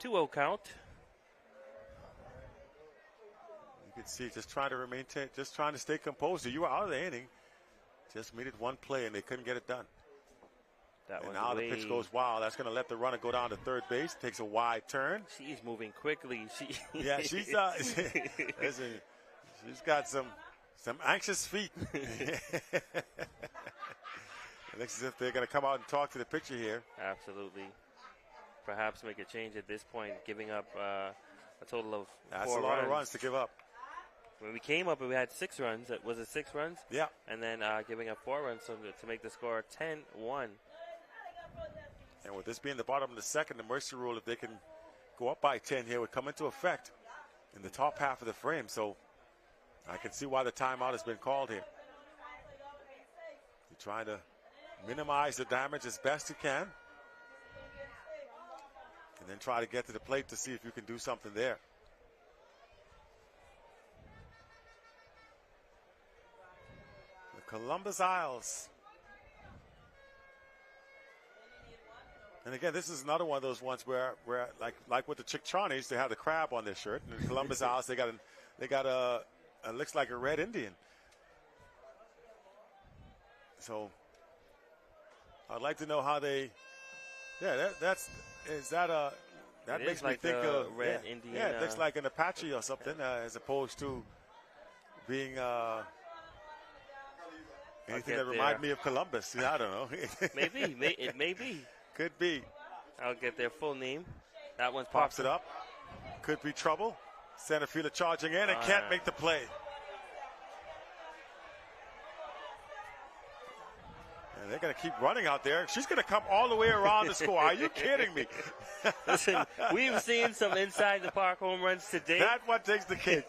2-0 count. You can see just trying to stay composed. You were out of the inning. Just needed one play, and they couldn't get it done. And now the pitch goes wild. That's going to let the runner go down to third base. Takes a wide turn. She's moving quickly. Yeah, she's got some anxious feet. It looks as if they're going to come out and talk to the pitcher here. Absolutely. Perhaps make a change at this point, giving up a total of 4 runs. That's a lot of runs to give up. When we came up, we had 6 runs. Was it 6 runs? Yeah. And then giving up 4 runs to make the score 10-1. And with this being the bottom of the second, the mercy rule, if they can go up by 10 here, would come into effect in the top half of the frame. So I can see why the timeout has been called here. You're trying to minimize the damage as best you can. And then try to get to the plate to see if you can do something there. The Columbus Isles. And again, this is another one of those ones where like with the Chickchanis, they have the crab on their shirt. And the Columbus Isles, they got a looks like a red Indian. So I'd like to know how they. Yeah, that makes me think of red Indian. Yeah, it looks like an Apache or something, as opposed to being anything that reminds me of Columbus. I don't know. Maybe it may be. Could be. I'll get their full name. That one pops it up. Could be trouble. Center fielder charging in and can't make the play. And they're going to keep running out there. She's going to come all the way around the score. Are you kidding me? Listen, we've seen some inside the park home runs today. That one takes the cake.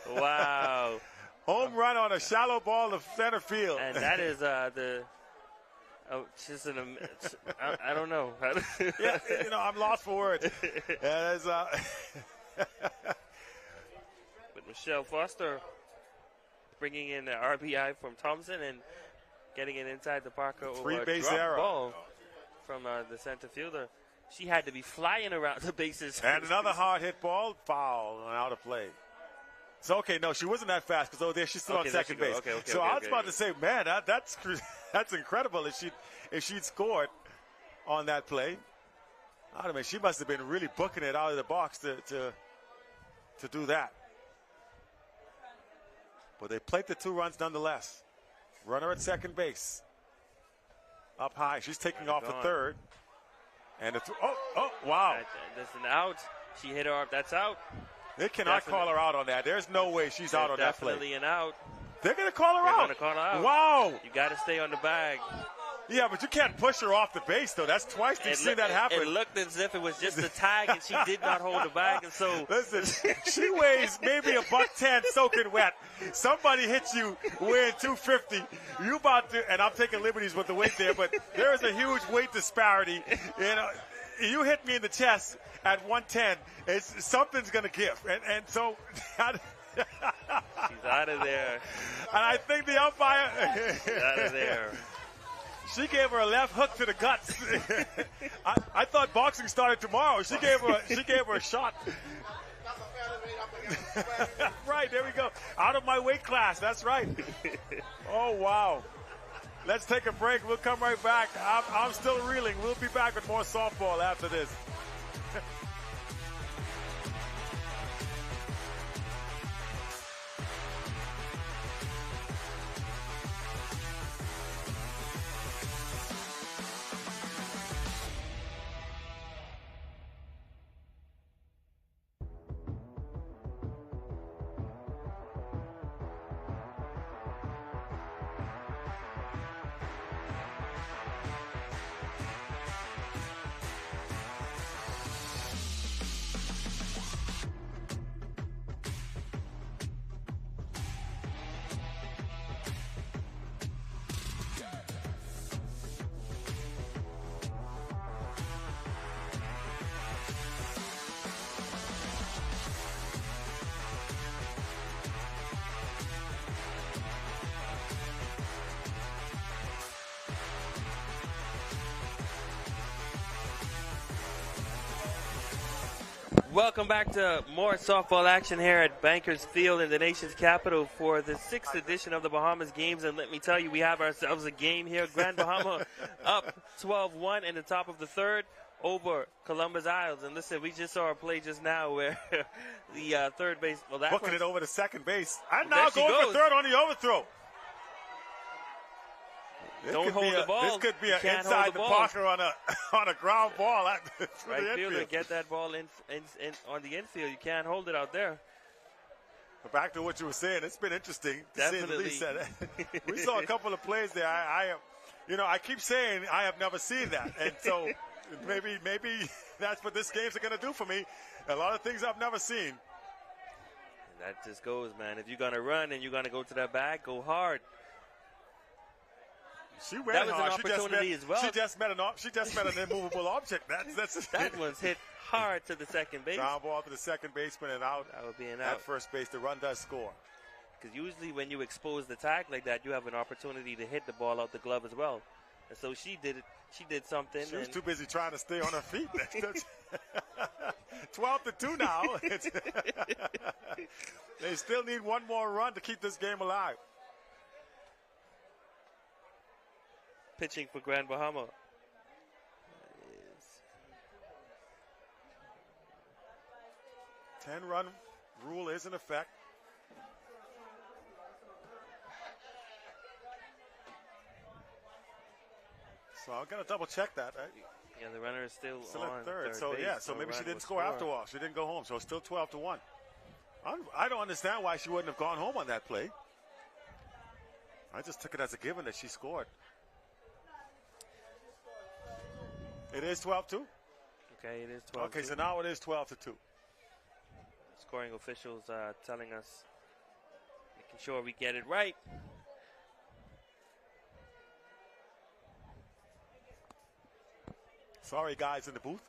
Wow. Home run on a shallow ball to center field. And that is I don't know. Yeah, I'm lost for words. But Michelle Foster bringing in the RBI from Thompson and getting it inside the park over a drop ball from the center fielder. She had to be flying around the bases. And another hard hit ball, foul, and out of play. So, okay, no, she wasn't that fast because over there she's still on second base. So I was about to say, man, that's incredible if she'd scored on that play. I don't know, she must have been really booking it out of the box to do that. But they played the 2 runs nonetheless. Runner at second base. Up high. She's taking off the third. And wow. That's an out. She hit her up. That's out. They cannot call her out on that. There's no way she's out on that play. Definitely an out. They're going to call her out. They're going to call her out. Wow. You got to stay on the bag. Yeah, but you can't push her off the base, though. That's twice you've seen that happen. It looked as if it was just a tag, and she did not hold the bag. And so, listen, she weighs maybe $110 soaking wet. Somebody hits you weighing 250. You about to, and I'm taking liberties with the weight there, but there is a huge weight disparity. You hit me in the chest at 110. Something's going to give, and so. She's out of there. And I think the umpire. She's out of there. She gave her a left hook to the guts. I thought boxing started tomorrow. She gave her a shot. Right, there we go. Out of my weight class. That's right. Oh, wow. Let's take a break. We'll come right back. I'm still reeling. We'll be back with more softball after this. Welcome back to more softball action here at Bankers Field in the nation's capital for the 6th edition of the Bahamas games. And let me tell you, we have ourselves a game here. Grand Bahama up 12-1 in the top of the third over Columbus Isles. And listen, we just saw a play just now where the third base, well, that booking it over to second base. And now going for third on the overthrow. Don't hold the ball. This could be an inside the Parker on a ground ball. Right fielder, get that ball in on the infield. You can't hold it out there. But back to what you were saying, it's been interesting to say the least. We saw a couple of plays there. I keep saying I have never seen that, and so maybe that's what this game's going to do for me. A lot of things I've never seen. And that just goes, man. If you're going to run and you're going to go to that bag, go hard. She ran hard. She just met an immovable object. That one's hit hard to the second base. Ground ball to the second baseman and out. That would be an out. At first base, the run does score. Because usually when you expose the tag like that, you have an opportunity to hit the ball out the glove as well. And so she did it. She did something. She was too busy trying to stay on her feet. 12-2 now. They still need one more run to keep this game alive. Pitching for Grand Bahama. 10-run rule is in effect. So I'm going to double check that. Yeah, the runner is still on at third. base, So maybe she didn't score after all. She didn't go home. So it's still 12-1. I don't understand why she wouldn't have gone home on that play. I just took it as a given that she scored. It is 12-2? Okay, it is 12-2. Okay, so now it is 12-2. Scoring officials telling us, making sure we get it right. Sorry, guys in the booth.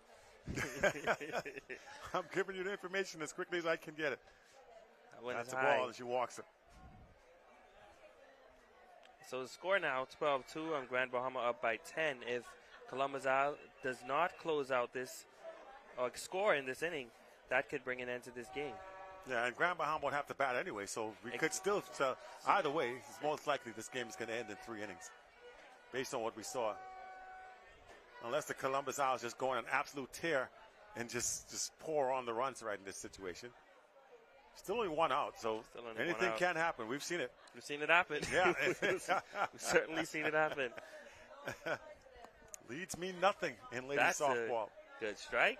I'm giving you the information as quickly as I can get it. That's the ball as she walks it. So the score now, 12-2 on Grand Bahama up by 10. If Columbus Isle does not close out this or score in this inning, that could bring an end to this game. Yeah, and Grand Bahama won't have to bat anyway, so we could still, either way, it's most likely this game is going to end in 3 innings, based on what we saw. Unless the Columbus Isles just go on an absolute tear and just pour on the runs right in this situation. Still only 1 out, so anything can happen. We've seen it. We've seen it happen. Yeah. We've certainly seen it happen. Leads mean nothing in ladies softball. Good strike.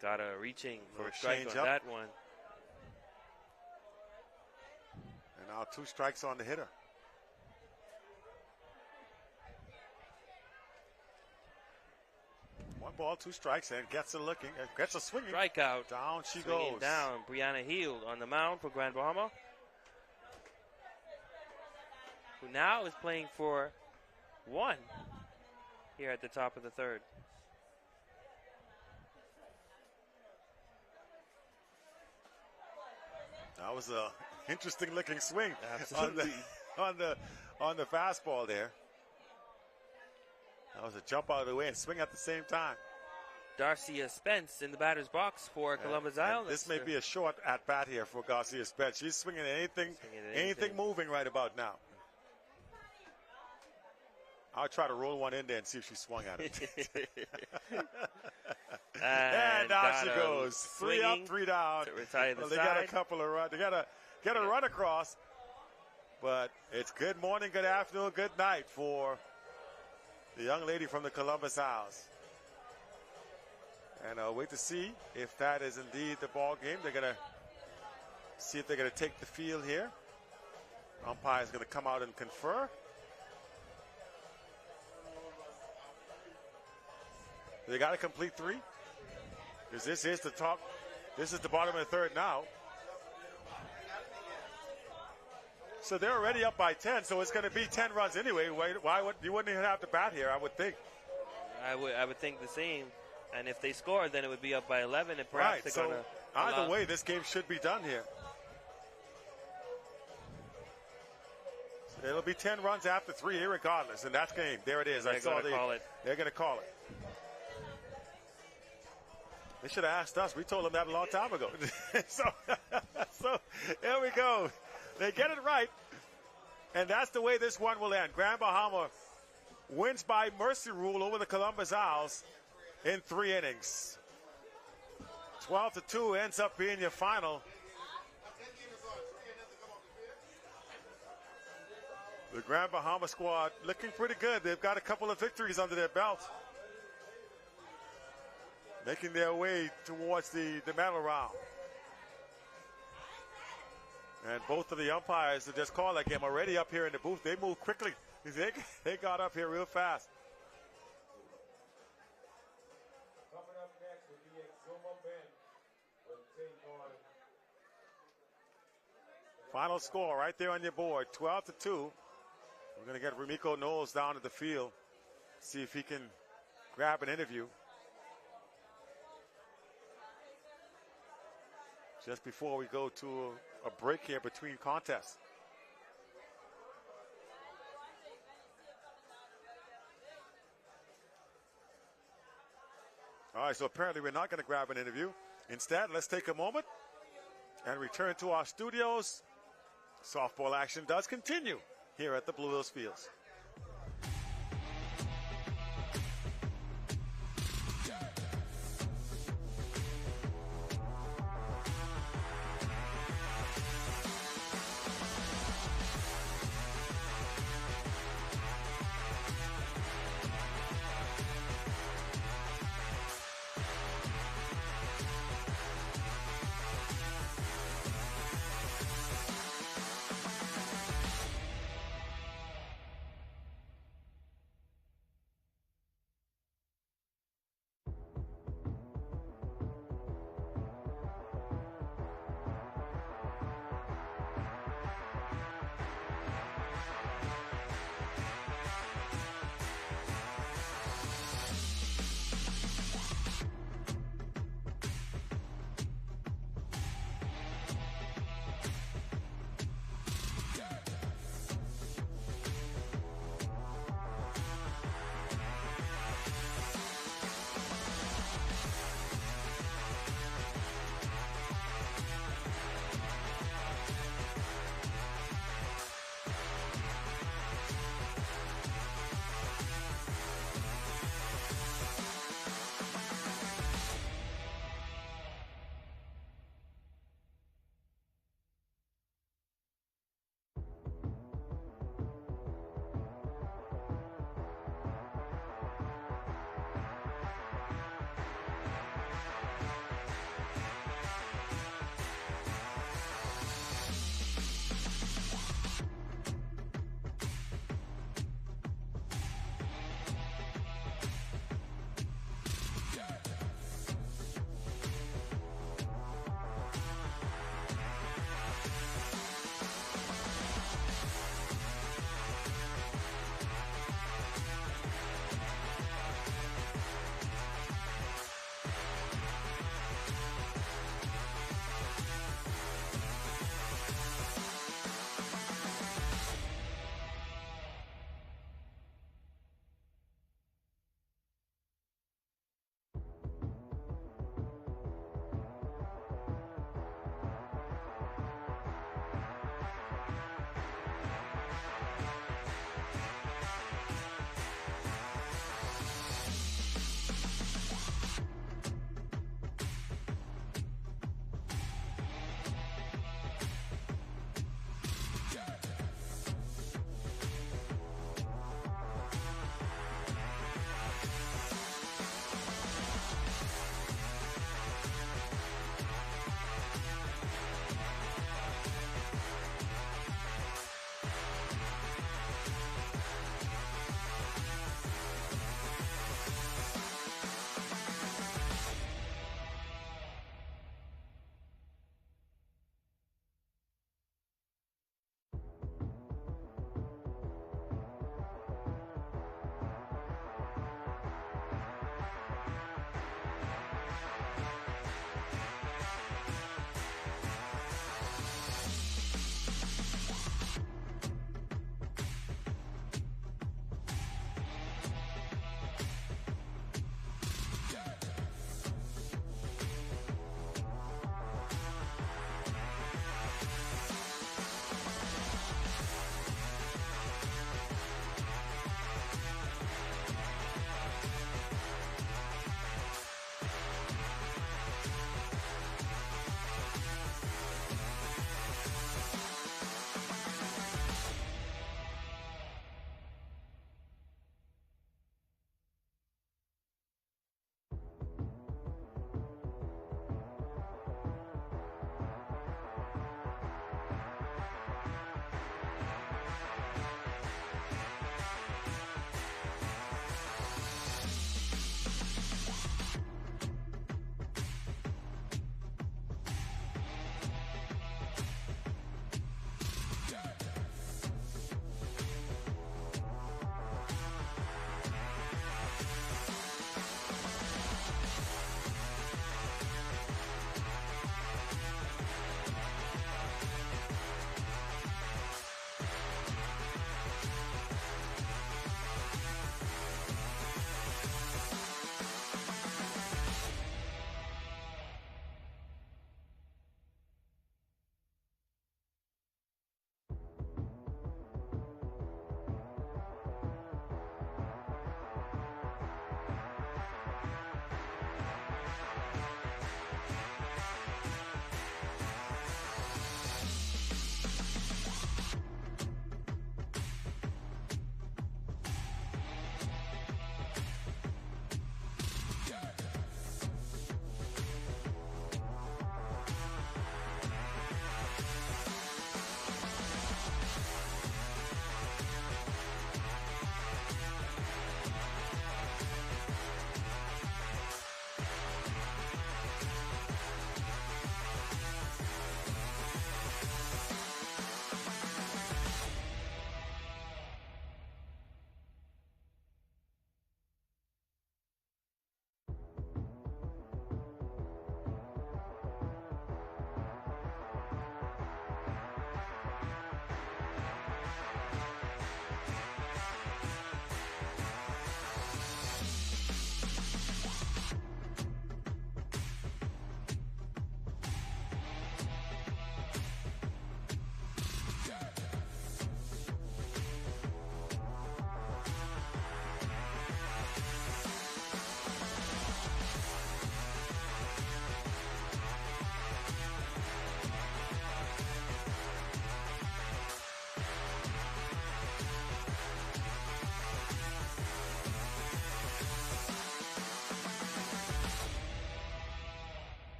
Got a reaching for a strike on that one. And now 2 strikes on the hitter. One ball, 2 strikes, and gets a looking, gets a swinging. Strikeout. Down she swinging goes. Down. Brianna Heald on the mound for Grand Bahama, who now is playing for 1 here at the top of the third. That was a interesting looking swing. Absolutely. on the fastball there. That was a jump out of the way and swing at the same time. Darcia Spence in the batter's box for Columbus Isle. This may be a short at bat here for Garcia Spence. She's swinging at anything moving right about now. I'll try to roll one in there and see if she swung at it. And down she goes. 3 up, 3 down. To retire the they got a couple of runs. They got to run across. But it's good morning, good afternoon, good night for the young lady from the Columbus Isles. And I'll wait to see if that is indeed the ball game. They're going to see if they're going to take the field here. Umpire is going to come out and confer. They got to complete 3. Because this is the top. This is the bottom of the third now. So they're already up by 10. So it's going to be 10 runs anyway. Why would you wouldn't even have to bat here? I would think. I would think the same. And if they score, then it would be up by 11. And perhaps right. So either way, this game should be done here. It'll be 10 runs after 3 irregardless, and that's game. There it is. They're going to call it. They're going to call it. They should have asked us. We told them that a long time ago. so there we go. They get it right, and that's the way this one will end. Grand Bahama wins by mercy rule over the Columbus Owls in 3 innings. 12-2 ends up being your final. The Grand Bahama squad looking pretty good. They've got a couple of victories under their belt, making their way towards the medal round. And both of the umpires that just called that game already up here in the booth. They moved quickly. They got up here real fast. Coming up next will be Exuma will take on. Final score right there on your board, 12-2. We're going to get Remiko Knowles down to the field, see if he can grab an interview. Just before we go to a break here between contests. All right, so apparently we're not going to grab an interview. Instead, let's take a moment and return to our studios. Softball action does continue here at the Blue Hills Fields.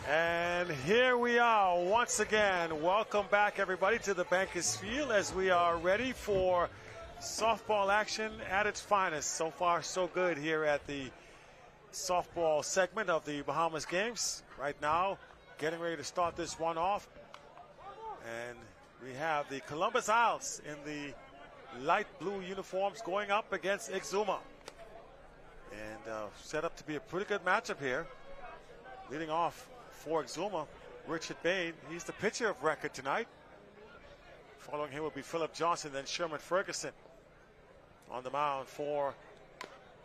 And here we are once again. Welcome back, everybody, to the Bankers Field as we are ready for softball action at its finest. So far, so good here at the softball segment of the Bahamas games. Right now, getting ready to start this one off. And we have the Columbus Owls in the light blue uniforms going up against Exuma. And set up to be a pretty good matchup here. Leading off for Exuma, Richard Bain. He's the pitcher of record tonight. Following him will be Philip Johnson, then Sherman Ferguson on the mound for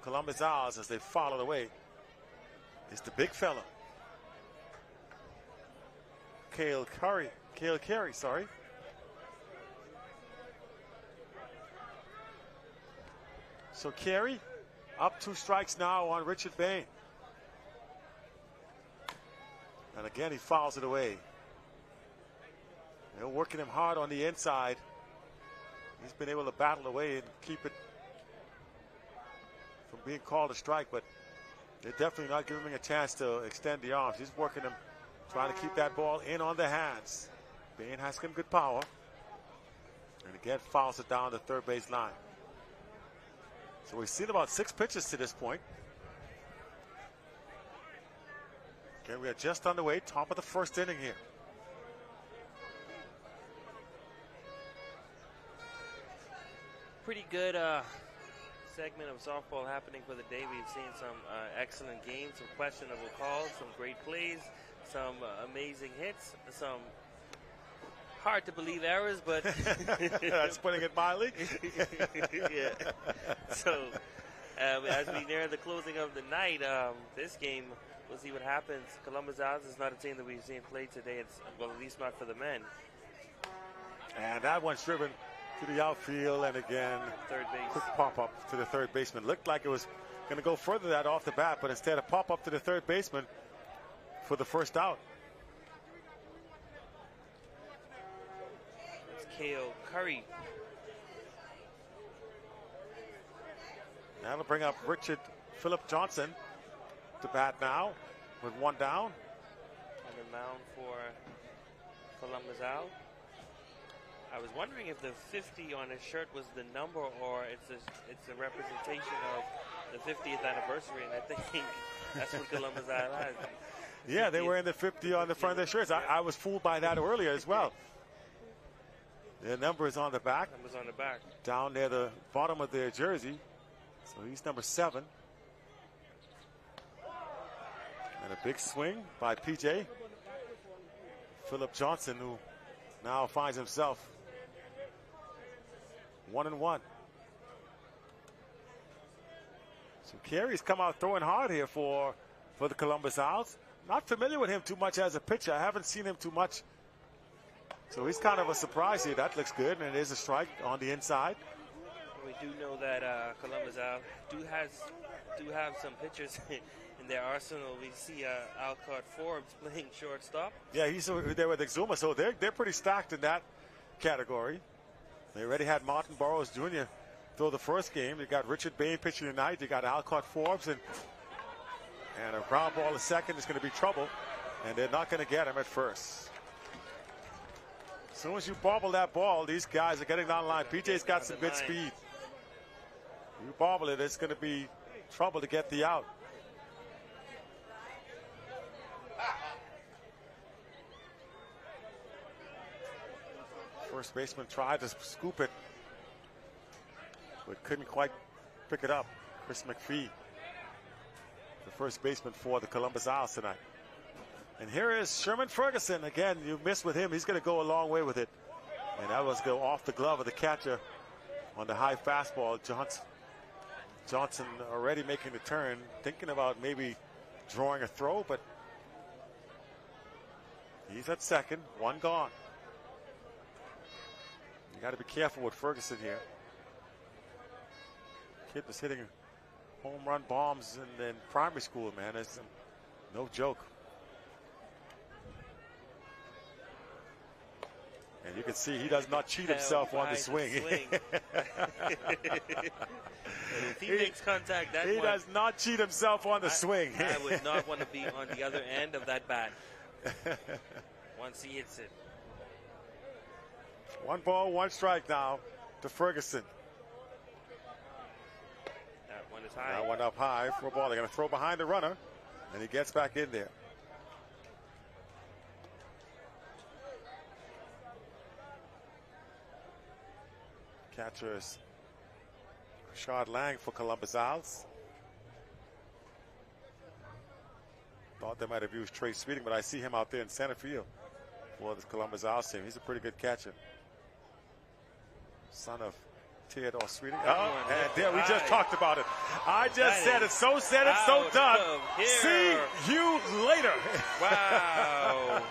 Columbus Owls as they follow away. It's the big fella, Cale Carey, sorry. So Carey up 2 strikes now on Richard Bain. And again, he fouls it away. They're working him hard on the inside. He's been able to battle away and keep it from being called a strike, but they're definitely not giving him a chance to extend the arms. He's working him, trying to keep that ball in on the hands. Bain has some good power. And again, fouls it down the third base line. So we've seen about 6 pitches to this point. Okay, we are just underway, top of the first inning here. Pretty good segment of softball happening for the day. We've seen some excellent games, some questionable calls, some great plays, some amazing hits, some hard to believe errors, but that's putting it mildly. Yeah. So as we near the closing of the night, this game, we'll see what happens. Columbus Owls is not a team that we've seen play today. It's, well, at least not for the men. And that one's driven to the outfield, and again, third base. Quick pop-up to the third baseman. Looked like it was going to go further that off the bat, but instead a pop-up to the third baseman for the first out. It's Cale Carey. That'll bring up Philip Johnson to bat now with 1 down. On the mound for Columbus Owl. I was wondering if the 50 on his shirt was the number or it's a representation of the 50th anniversary, and I think that's what Columbus Owl has. Yeah, they were in the 50 on the front of their shirts. I was fooled by that earlier as well. Their number is on the back. Numbers on the back. Down near the bottom of their jersey. So he's number 7. And a big swing by PJ. Philip Johnson, who now finds himself 1-1. So Carey's come out throwing hard here for the Columbus Owls. Not familiar with him too much as a pitcher. I haven't seen him too much. So he's kind of a surprise here. That looks good, and it is a strike on the inside. We do know that Columbus Owl do have some pitchers in their arsenal. We see Alcott Forbes playing shortstop. Yeah, he's there with Exuma, so they're pretty stacked in that category. They already had Martin Burrows Jr. throw the first game. They got Richard Bain pitching tonight. They got Alcott Forbes, and a ground ball at second is going to be trouble, and they're not going to get him at first. As soon as you bobble that ball, these guys are getting down the line. PJ's got some good speed. You bobble it, it's going to be trouble to get the out. First baseman tried to scoop it, but couldn't quite pick it up. Chris McPhee, the first baseman for the Columbus Owls tonight. And here is Sherman Ferguson. Again, you missed with him. He's going to go a long way with it. And that was go off the glove of the catcher on the high fastball. Johnson already making the turn, thinking about maybe drawing a throw, but he's at second, 1 gone. You got to be careful with Ferguson here. Kid was hitting home run bombs in primary school, man. It's no joke. And you can see he does not cheat himself on the swing. If he makes contact, he does not cheat himself on the swing. I would not want to be on the other end of that bat. once he hits it. 1 ball, 1 strike now to Ferguson. That one is high. That one up high for a ball. They're going to throw behind the runner, and he gets back in there. Catcher is Rashad Lang for Columbus Owls. Thought they might have used Trey Sweeting, but I see him out there in center field for the Columbus Owls team. He's a pretty good catcher. Son of Theodore Sweeting. Oh, and there, we just talked about it. I just said it. So said it, so done. See you later. Wow.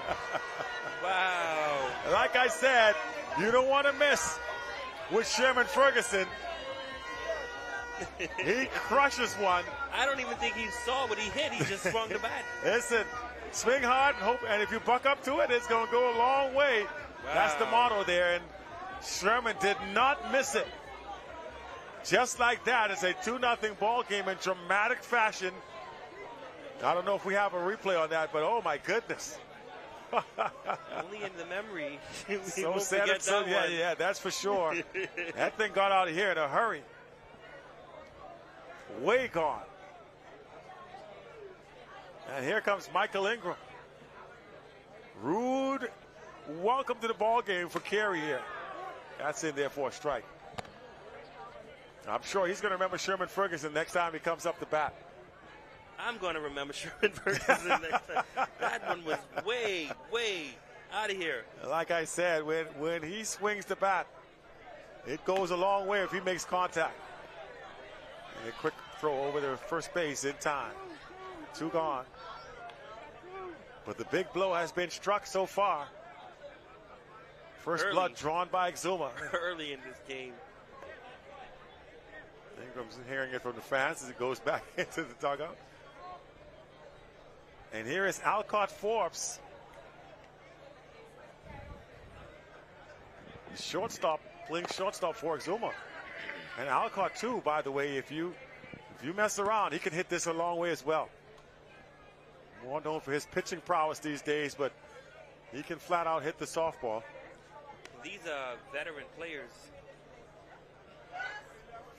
Wow. Like I said, you don't want to miss with Sherman Ferguson. He crushes one. I don't even think he saw what he hit. He just swung the bat. Listen, swing hard and hope, and if you buck up to it, it's going to go a long way. Wow. That's the motto there, and Sherman did not miss it. Just like that, it's a 2-0 ball game in dramatic fashion. I don't know if we have a replay on that, but oh my goodness. Only in the memory. So sad it, so yeah, that's for sure. That thing got out of here in a hurry. Way gone. And here comes Michael Ingram. Rude welcome to the ball game for Carey here. That's in there for a strike. I'm sure he's going to remember Sherman Ferguson next time he comes up the bat. I'm going to remember Sherman Ferguson next time. That one was way, way out of here. Like I said, when he swings the bat, it goes a long way if he makes contact. And a quick throw over to first base in time. 2 gone. But the big blow has been struck so far. First blood drawn by Exuma. Early in this game. Ingram's hearing it from the fans as it goes back into the dugout. And here is Alcott Forbes. Shortstop, playing shortstop for Exuma. And Alcott too, by the way, if you mess around, he can hit this a long way as well. More known for his pitching prowess these days, but he can flat out hit the softball. These veteran players.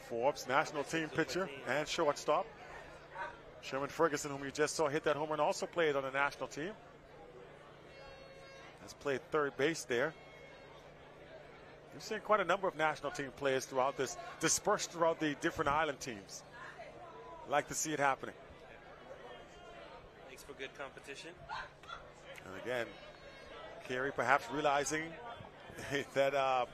Forbes, national team pitcher and shortstop. Sherman Ferguson, whom you just saw hit that home run, also played on the national team. Has played third base there. You've seen quite a number of national team players throughout this, dispersed throughout the different island teams. Like to see it happening. Makes for good competition. And again, Carey perhaps realizing that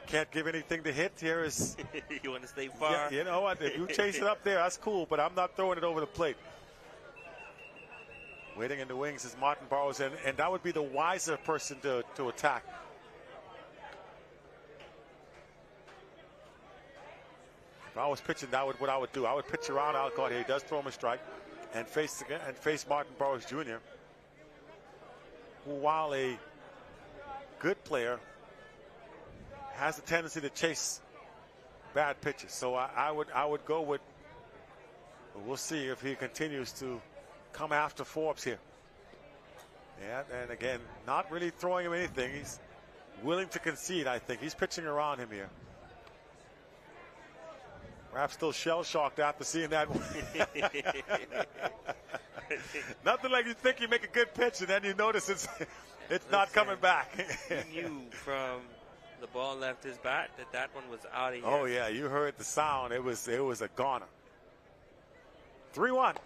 can't give anything to hit. Here is you want to stay far. Yeah, you know what? If you chase it up there, that's cool, but I'm not throwing it over the plate. Waiting in the wings is Martin Burrows, and that would be the wiser person to attack. If I was pitching, that would what I would do. I would pitch around Alcott here. He does throw him a strike, and face Martin Burrows Jr., who, while a good player, has a tendency to chase bad pitches. So I would go with. We'll see if he continues to come after Forbes here. Yeah, and again, not really throwing him anything. He's willing to concede. I think he's pitching around him here. Perhaps still shell-shocked after seeing that. Nothing like you think you make a good pitch and then you notice it's not coming back. He knew from the ball left his bat that one was out of here. Oh yeah, you heard the sound. It was a goner. 3-1,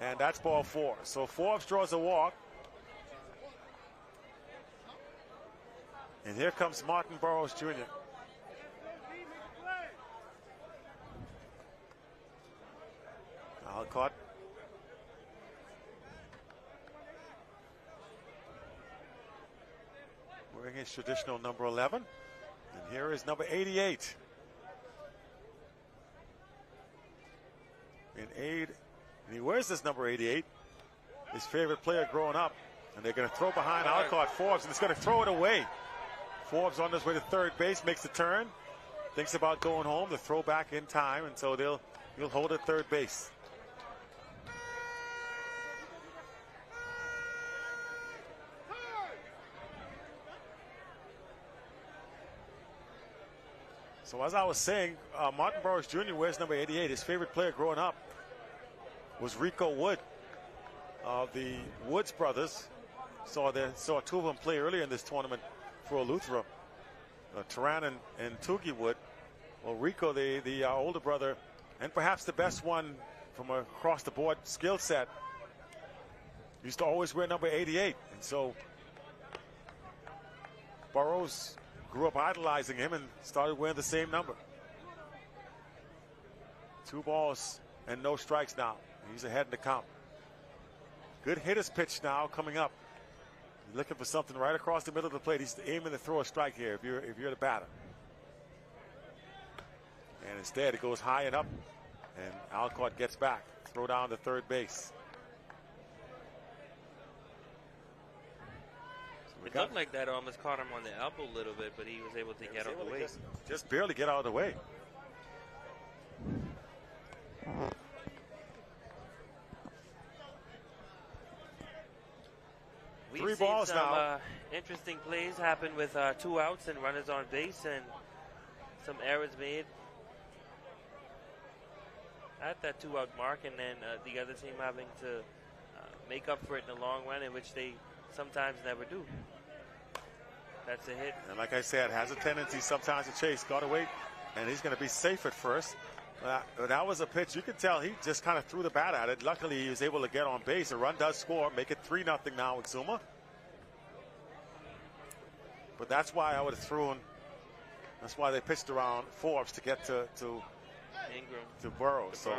and that's ball 4. So Forbes draws a walk. And here comes Martin Burrows Jr. Alcott. Wearing his traditional number 11. And here is number 88. And he wears this number 88. His favorite player growing up. And they're going to throw behind Alcott Forbes, and it's going to throw it away. Forbes on his way to third base, makes the turn. Thinks about going home. The throw back in time, and so he'll hold at third base. So as I was saying, Martin Burroughs Jr. wears number 88. His favorite player growing up was Rico Wood of the Woods brothers. Saw two of them play earlier in this tournament for Lutheran. Turan and Toogie Wood. Well, Rico, the older brother, and perhaps the best one from across the board skill set, used to always wear number 88. And so Burroughs grew up idolizing him and started wearing the same number. 2 balls and no strikes now. He's ahead in the count. Good hitter's pitch now coming up. He's looking for something right across the middle of the plate. He's aiming to throw a strike here if you're the batter. And instead it goes high and up, and Alcott gets back. Throw down to third base. So it looked like that almost caught him on the elbow a little bit, but he was able to get out of the way. Just barely get out of the way. We've 3 seen balls some, now. Interesting plays happen with 2 outs and runners on base, and some errors made at that 2-out mark, and then the other team having to make up for it in the long run, in which they sometimes never do. That's a hit. And like I said, has a tendency sometimes to chase. Got to wait, and he's going to be safe at first. That was a pitch. You can tell he just kind of threw the bat at it. Luckily, he was able to get on base. A run does score, make it 3-0 now with Exuma. But that's why I would have thrown. That's why they pitched around Forbes to get to Ingram. To Burroughs. So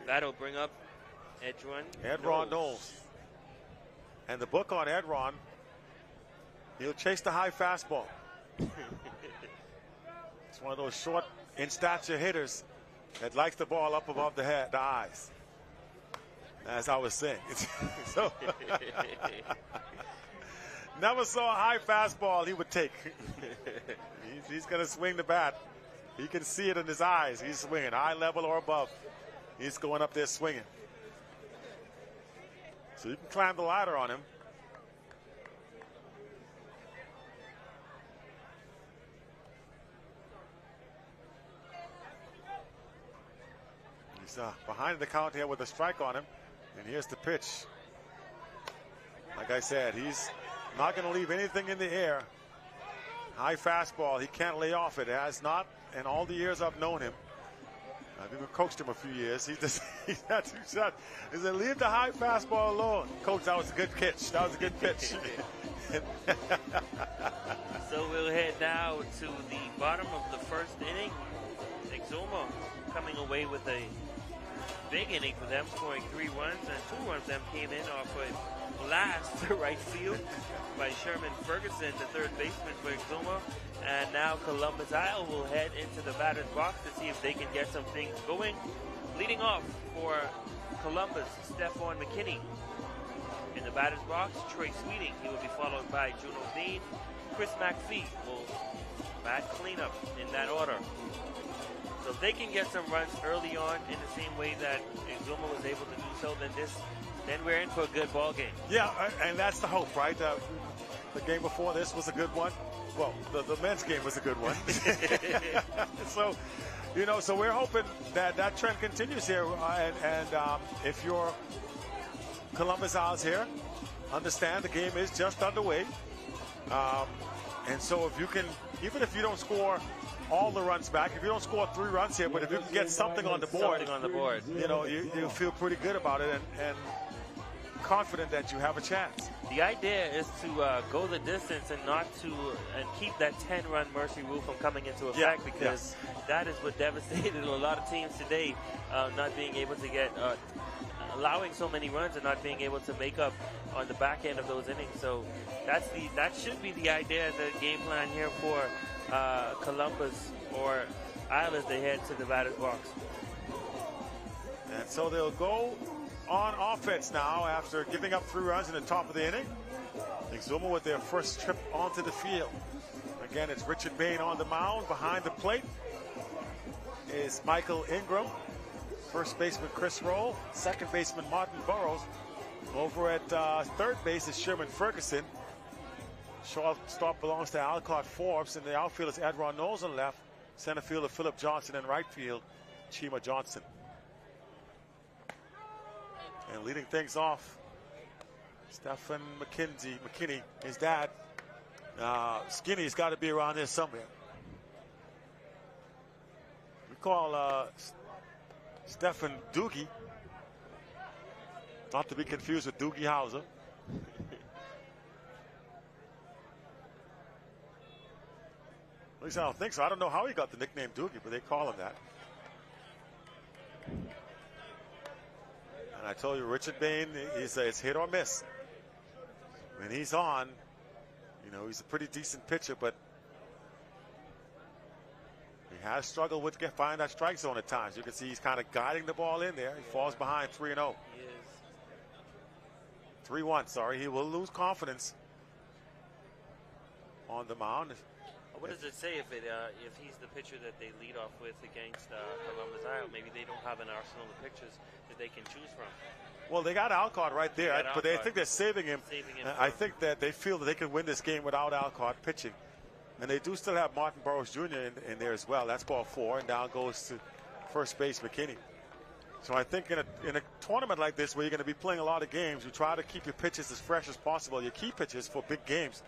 that'll bring up Edron Knowles. And the book on Edron, he'll chase the high fastball. It's one of those short in stature hitters that likes the ball up above the head, the eyes. As I was saying. So never saw a high fastball he would take. He's going to swing the bat. He can see it in his eyes. He's swinging, eye level or above. He's going up there swinging. So you can climb the ladder on him. He's behind the count here with a strike on him. And here's the pitch. Like I said, he's not going to leave anything in the air. High fastball. He can't lay off it. Has not in all the years I've known him. I've even coached him a few years. He's had 2 shots. He said, leave the high fastball alone. Coach, that was a good pitch. That was a good pitch. So we'll head now to the bottom of the first inning. Exuma coming away with a big inning for them, scoring 3 runs, and 2 runs of them came in off a blast to right field by Sherman Ferguson, the third baseman for Exuma. And now Columbus Isle will head into the batter's box to see if they can get some things going. Leading off for Columbus, Stephon McKinney. In the batter's box, Troy Sweeting. He will be followed by Juno Dean. Chris McPhee will bat cleanup in that order. So if they can get some runs early on in the same way that Exuma was able to do so, then we're in for a good ball game. Yeah, and that's the hope, right? The game before this was a good one. Well, the men's game was a good one. So, so we're hoping that trend continues here. And if you're Columbus Isles here, understand the game is just underway. And so if you can, even if you don't score all the runs back, if you don't score 3 runs here, but if you can get something on the board, you feel pretty good about it and confident that you have a chance. The idea is to go the distance and keep that 10-run mercy rule from coming into effect, because that is what devastated a lot of teams today, not being able to get, allowing so many runs and not being able to make up on the back end of those innings. So that should be the idea and the game plan here for Columbus or Isle as they head to the batter's box. And so they'll go on offense now after giving up 3 runs in the top of the inning. Exuma with their first trip onto the field. Again, it's Richard Bain on the mound. Behind the plate is Michael Ingram. First baseman Chris Roll. Second baseman Martin Burroughs. Over at third base is Sherman Ferguson. Shortstop belongs to Alcott Forbes, and the outfield is Edron Knowles on left. Center fielder Philip Johnson, and right field Chima Johnson. And leading things off, Stephen McKinney, his dad. Skinny's got to be around here somewhere. We call Stephen Doogie, not to be confused with Doogie Howser. At least I don't think so. I don't know how he got the nickname Doogie, but they call him that. And I told you, Richard Bain, it's hit or miss. When he's on, you know, he's a pretty decent pitcher, but he has struggled with finding that strike zone at times. You can see he's kind of guiding the ball in there. He falls behind 3-0. He is. 3-1, sorry. He will lose confidence on the mound. What does it say if he's the pitcher that they lead off with against Columbus Isle? Maybe they don't have an arsenal of pitchers that they can choose from. Well, they got Alcott right there, but they think they're saving him. I think that they feel that they can win this game without Alcott pitching. And they do still have Martin Burrows Jr. in there as well. That's ball 4, and down goes to first base McKinney. So I think in a tournament like this where you're going to be playing a lot of games, you try to keep your pitches as fresh as possible, your key pitches for big games.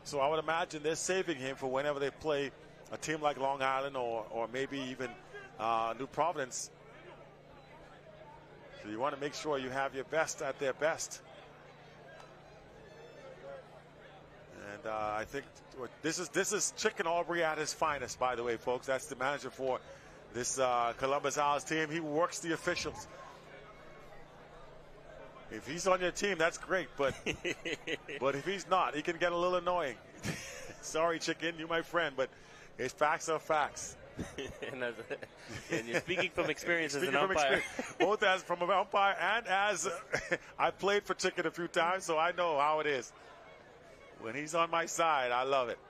So I would imagine they're saving him for whenever they play a team like Long Island or maybe even New Providence. So you want to make sure you have your best at their best. And I think this is Chicken Aubrey at his finest, by the way, folks. That's the manager for this Columbus Isles team. He works the officials. If he's on your team, that's great, but if he's not, he can get a little annoying. Sorry, Chicken, you my friend, but his facts are facts. And you're speaking from experience as an umpire. Both as from an umpire and as I played for Chicken a few times, so I know how it is. When he's on my side, I love it.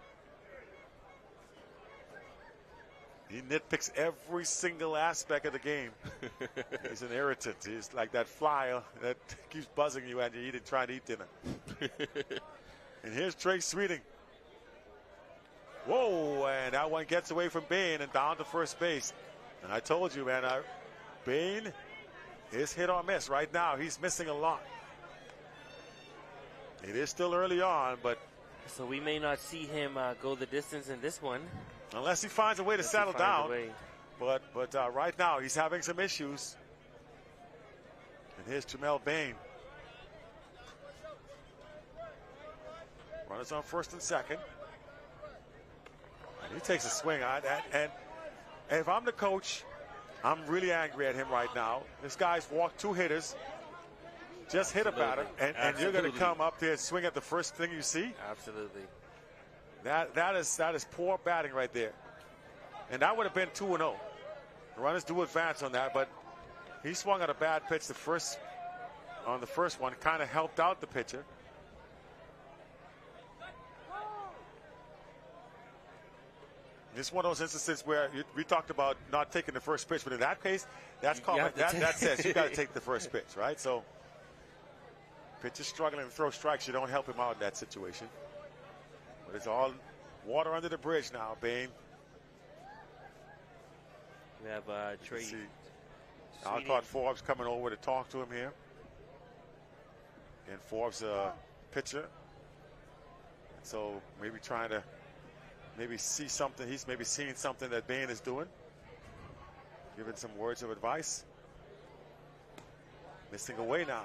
He nitpicks every single aspect of the game. He's an irritant. He's like that fly that keeps buzzing you and you're trying to eat dinner. And here's Trey Sweeting. Whoa, and that one gets away from Bain and down to first base. And I told you, man, Bain is hit or miss right now. He's missing a lot. It is still early on, but... So we may not see him go the distance in this one. Unless he finds a way to settle down. But right now he's having some issues. And here's Jamel Bain. Runners on first and second. And he takes a swing. And if I'm the coach, I'm really angry at him right now. This guy's walked 2 hitters. Just hit a batter. And you're going to come up there and swing at the first thing you see? Absolutely. That is poor batting right there. And that would have been 2-0. The runners do advance on that, but he swung at a bad pitch on the first one, kind of helped out the pitcher. This is one of those instances where we talked about not taking the first pitch, but in that case, that says you got to take the first pitch, right? So pitcher's struggling to throw strikes, you don't help him out in that situation. But it's all water under the bridge now, Bain. We have Trey. Alcott Forbes coming over to talk to him here. And Forbes a pitcher. So maybe trying to see something. He's maybe seeing something that Bain is doing. Giving some words of advice. Missing away now.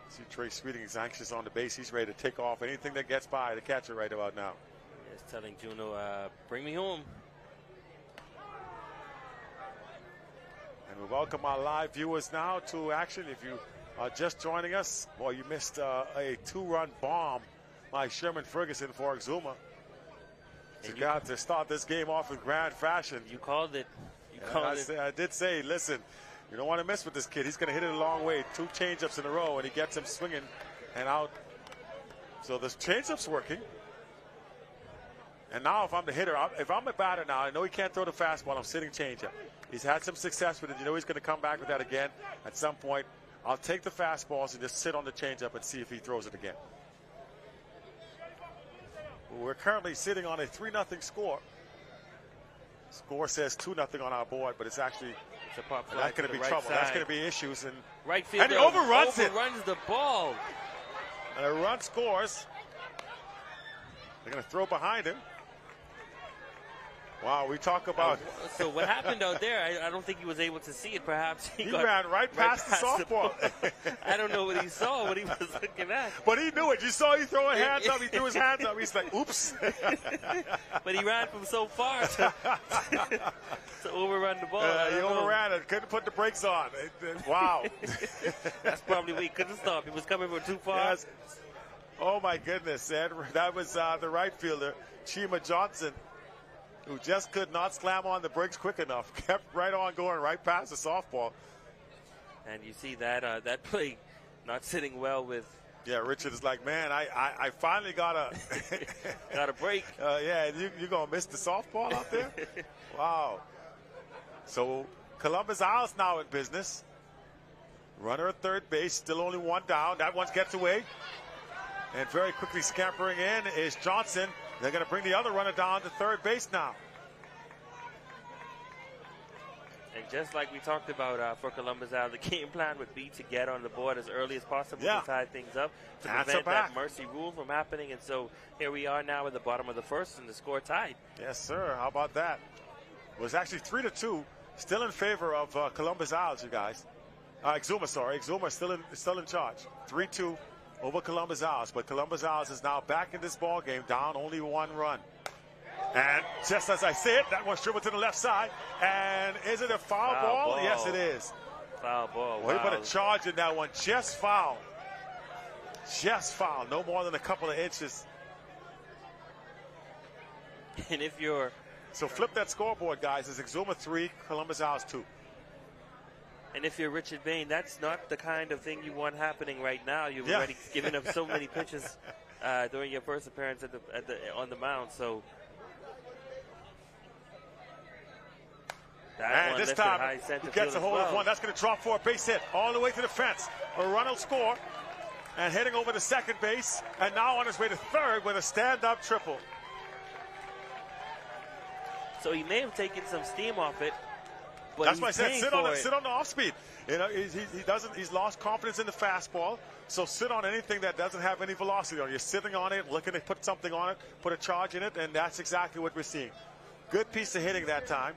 See Trey Sweeting is anxious on the base. He's ready to take off anything that gets by the catcher right about now. He's telling Juno, bring me home. And we welcome our live viewers now to action. If you are just joining us, well, you missed a 2-run bomb by Sherman Ferguson for Exuma. To start this game off in grand fashion. You called it. I did say, listen, you don't want to mess with this kid. He's going to hit it a long way. 2 changeups in a row, and he gets him swinging and out. So this changeup's working. And now if I'm the hitter, if I'm a batter now, I know he can't throw the fastball. I'm sitting changeup. He's had some success with it. You know he's going to come back with that again at some point. I'll take the fastballs and just sit on the changeup and see if he throws it again. We're currently sitting on a 3-0 score. Score says 2-0 on our board, but it's actually that's going to be trouble. That's going to be issues. And right field, and he overruns the ball. And a run scores. They're going to throw behind him. Wow, we talk about. So what happened out there? I don't think he was able to see it. Perhaps he ran right past the softball. I don't know what he saw, what he was looking at. But he knew it. You saw he throwing hands up. He threw his hands up. He's like, oops. But he ran from so far to overrun the ball. He overran it. Couldn't put the brakes on. Wow. That's probably what he couldn't stop. He was coming from too far. Yes. Oh, my goodness. That was the right fielder, Exuma Johnson, who just could not slam on the brakes quick enough. Kept right on going right past the softball. And you see that play not sitting well with. Yeah, Richard is like, man, I finally got a break. Yeah, you're going to miss the softball out there? Wow. So Columbus Isles now in business. Runner at third base, still only one down. That one gets away. And very quickly scampering in is Johnson. They're going to bring the other runner down to third base now. And just like we talked about for Columbus Isle, the game plan would be to get on the board as early as possible to tie things up, to prevent that mercy rule from happening. And so here we are now at the bottom of the first, and the score tied. Yes, sir. How about that? It was actually 3-2, still in favor of Columbus Isles, you guys. Exuma, sorry. Exuma still in charge. 3-2. Over Columbus Isles, but Columbus Isles is now back in this ball game, down only one run. And just as I said, that one's dribbled to the left side. And is it a foul ball? Yes, it is. Foul ball. Well, he put a charge in that one. Just foul. Just foul. No more than a couple of inches. And if you're... So flip that scoreboard, guys. It's Exuma 3, Columbus Isles 2. And if you're Richard Bain, that's not the kind of thing you want happening right now. You've already given up so many pitches during your first appearance on the mound. So and this time he gets a hold of one. That's going to drop for a base hit all the way to the fence. A run will score, and heading over to second base, and now on his way to third with a stand-up triple. So he may have taken some steam off it. That's why I said sit on the off speed. You know, he's lost confidence in the fastball. So sit on anything that doesn't have any velocity on it. You're sitting on it, looking to put something on it, put a charge in it, and that's exactly what we're seeing. Good piece of hitting that time.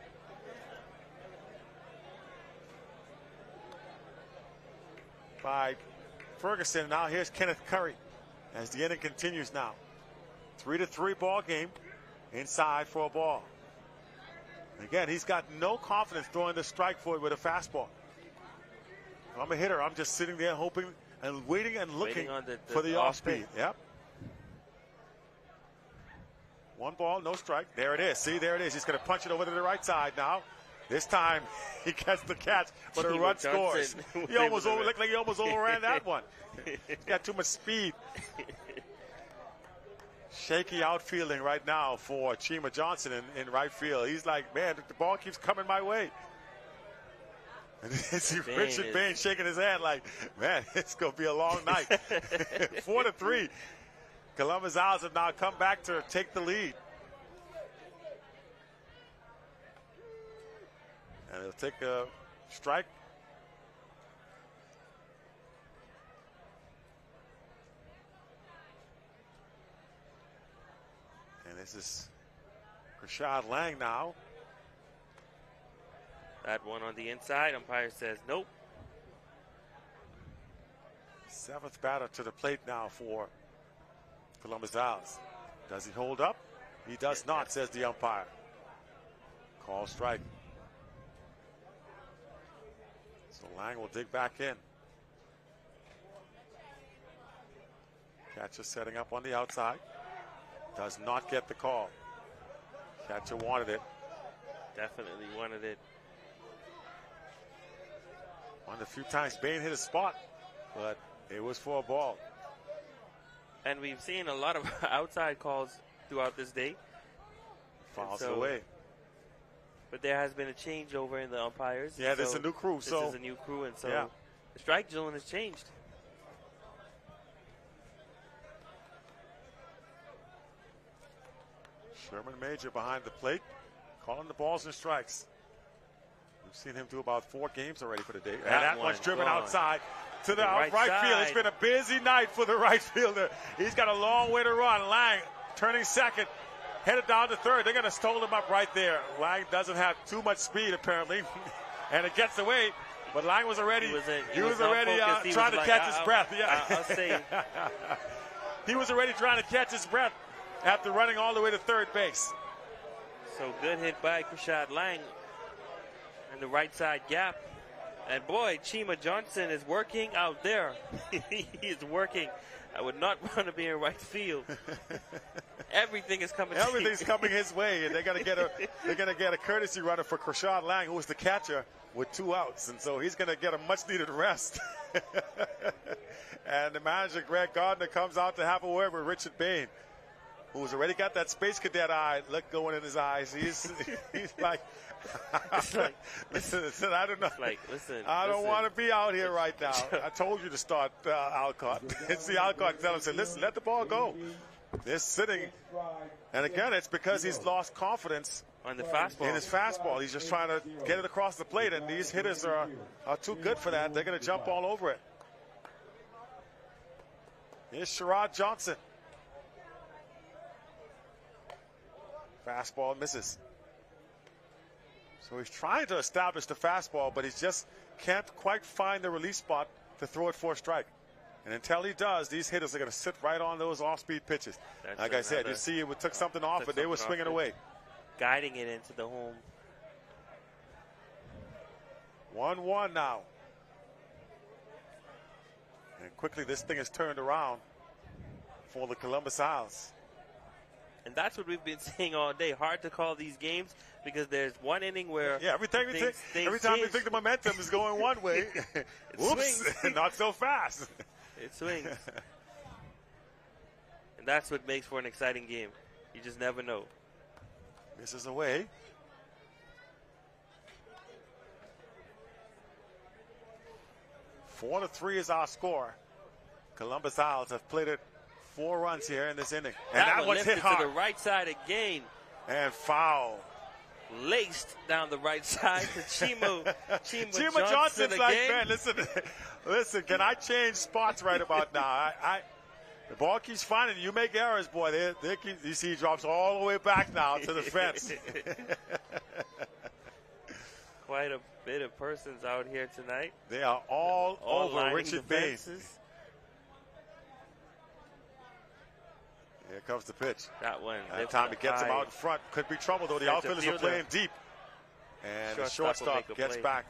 By Ferguson. Now here's Kenneth Curry as the inning continues now. 3-3 ball game. Inside for a ball. Again, he's got no confidence throwing the strike forward with a fastball. I'm a hitter. I'm just sitting there hoping and waiting and looking for the off speed. Yep. One ball, no strike. There it is. See, there it is. He's going to punch it over to the right side now. This time he gets the catch, but a run scores. He almost looked like he almost overran that one. He's got too much speed. Shaky outfielding right now for Exuma Johnson in right field. He's like, man, the ball keeps coming my way. And you see Richard Bain shaking his hand like, man, it's going to be a long night. 4-3. Columbus Isles have now come back to take the lead. And they'll take a strike. And this is Rashad Lang now. That one on the inside. Umpire says nope. Seventh batter to the plate now for Columbus Isles. Does he hold up? He does not, says the umpire. Call strike. So Lang will dig back in. Catcher setting up on the outside. Does not get the call. Catcher wanted it. Definitely wanted it. One of the few times Bain hit a spot, but it was for a ball. And we've seen a lot of outside calls throughout this day. Fouls away. But there has been a changeover in the umpires. Yeah, there's a new crew. This is a new crew, and so The strike zone has changed. Sherman Major behind the plate, calling the balls and strikes. We've seen him do about 4 games already for the day. And that one's driven outside to the right field. It's been a busy night for the right fielder. He's got a long way to run. Lang turning second, headed down to third. They're going to stole him up right there. Lang doesn't have too much speed apparently, and it gets away. But Lang was already trying to catch his breath. Yeah, I'll say he was already trying to catch his breath after running all the way to third base. So good hit by Krishad Lang in the right side gap. And boy, Chima Johnson is working out there. He is working. I would not want to be in right field. Everything is coming. Everything's coming his way, and they're gonna get a courtesy runner for Krishad Lang, who was the catcher with 2 outs, and so he's gonna get a much-needed rest. And the manager Greg Gardner comes out to have a word with Richard Bain, who's already got that Space Cadet eye look going in his eyes. He's like, listen, I don't know. I don't want to be out here right now. I told you to start Alcott. See Alcott tell him, say, listen, let the ball go. They're sitting, and again, it's because he's lost confidence on the fastball. In his fastball. He's just trying to get it across the plate, and these hitters are too good for that. They're going to jump all over it. Here's Sherrod Johnson. Fastball misses. So he's trying to establish the fastball, but he just can't quite find the release spot to throw it for a strike. And until he does, these hitters are going to sit right on those off-speed pitches. Like I said, you see it took something off, but they were swinging away. Guiding it into the home. 1-1 now. And quickly this thing is turned around for the Columbus Owls. And that's what we've been saying all day. Hard to call these games because there's one inning where every time you think the momentum is going one way, whoops, not so fast. It swings. And that's what makes for an exciting game. You just never know. Misses away. Four to 3 is our score. Columbus Owls have played it 4 runs here in this inning. And that one's hit hard. To the right side again. And foul. Laced down the right side to Chima Johnson's again. Like, man, listen, can I change spots right about now? The ball keeps finding you. Make errors, boy. You see he drops all the way back now to the fence. Quite a bit of persons out here tonight. They are all over Richard Bain. Here comes the pitch. That one. That time he gets him out in front. Could be trouble, though. The outfielders are playing deep. And the shortstop gets back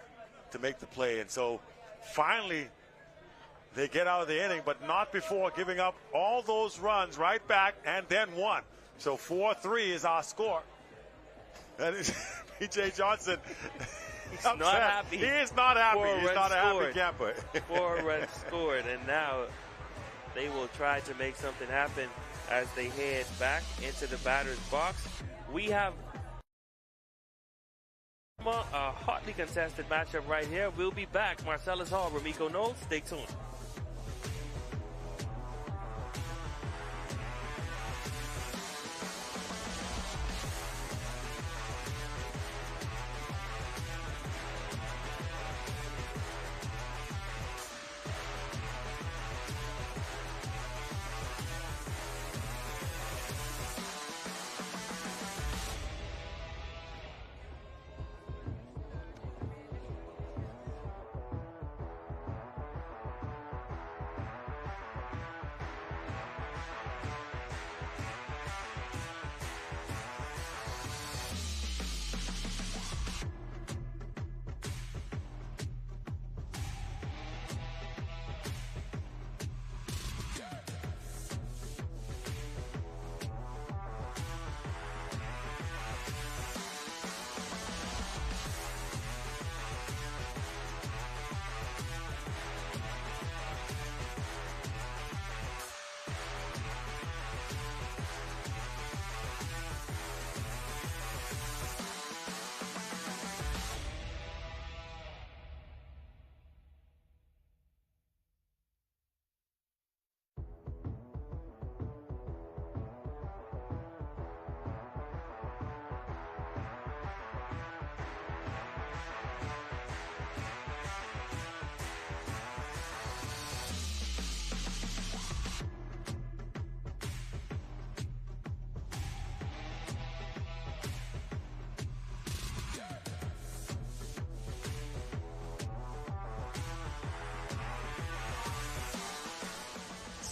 to make the play. And so finally they get out of the inning, but not before giving up all those runs right back and then one. So 4-3 is our score. That is P.J. Johnson. He's not happy. He is not happy. He's not a happy camper. 4 runs scored, and now they will try to make something happen as they head back into the batter's box. We have a hotly contested matchup right here. We'll be back. Marcellus Hall, Ramiko Knowles. Stay tuned.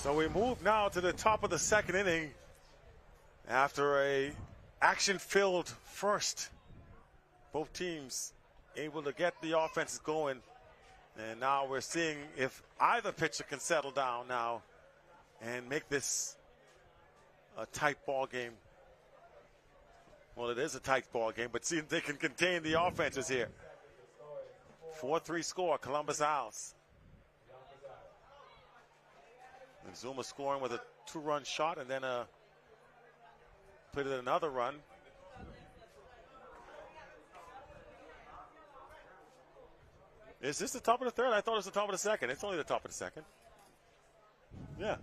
So we move now to the top of the second inning after a action-filled first. Both teams able to get the offenses going. And now we're seeing if either pitcher can settle down now and make this a tight ball game. Well, it is a tight ball game, but see if they can contain the offenses here. 4-3 score, Columbus Owls. And Exuma scoring with a 2-run shot and then put in another run. Is this the top of the third? I thought it was the top of the second. It's only the top of the second. Yeah,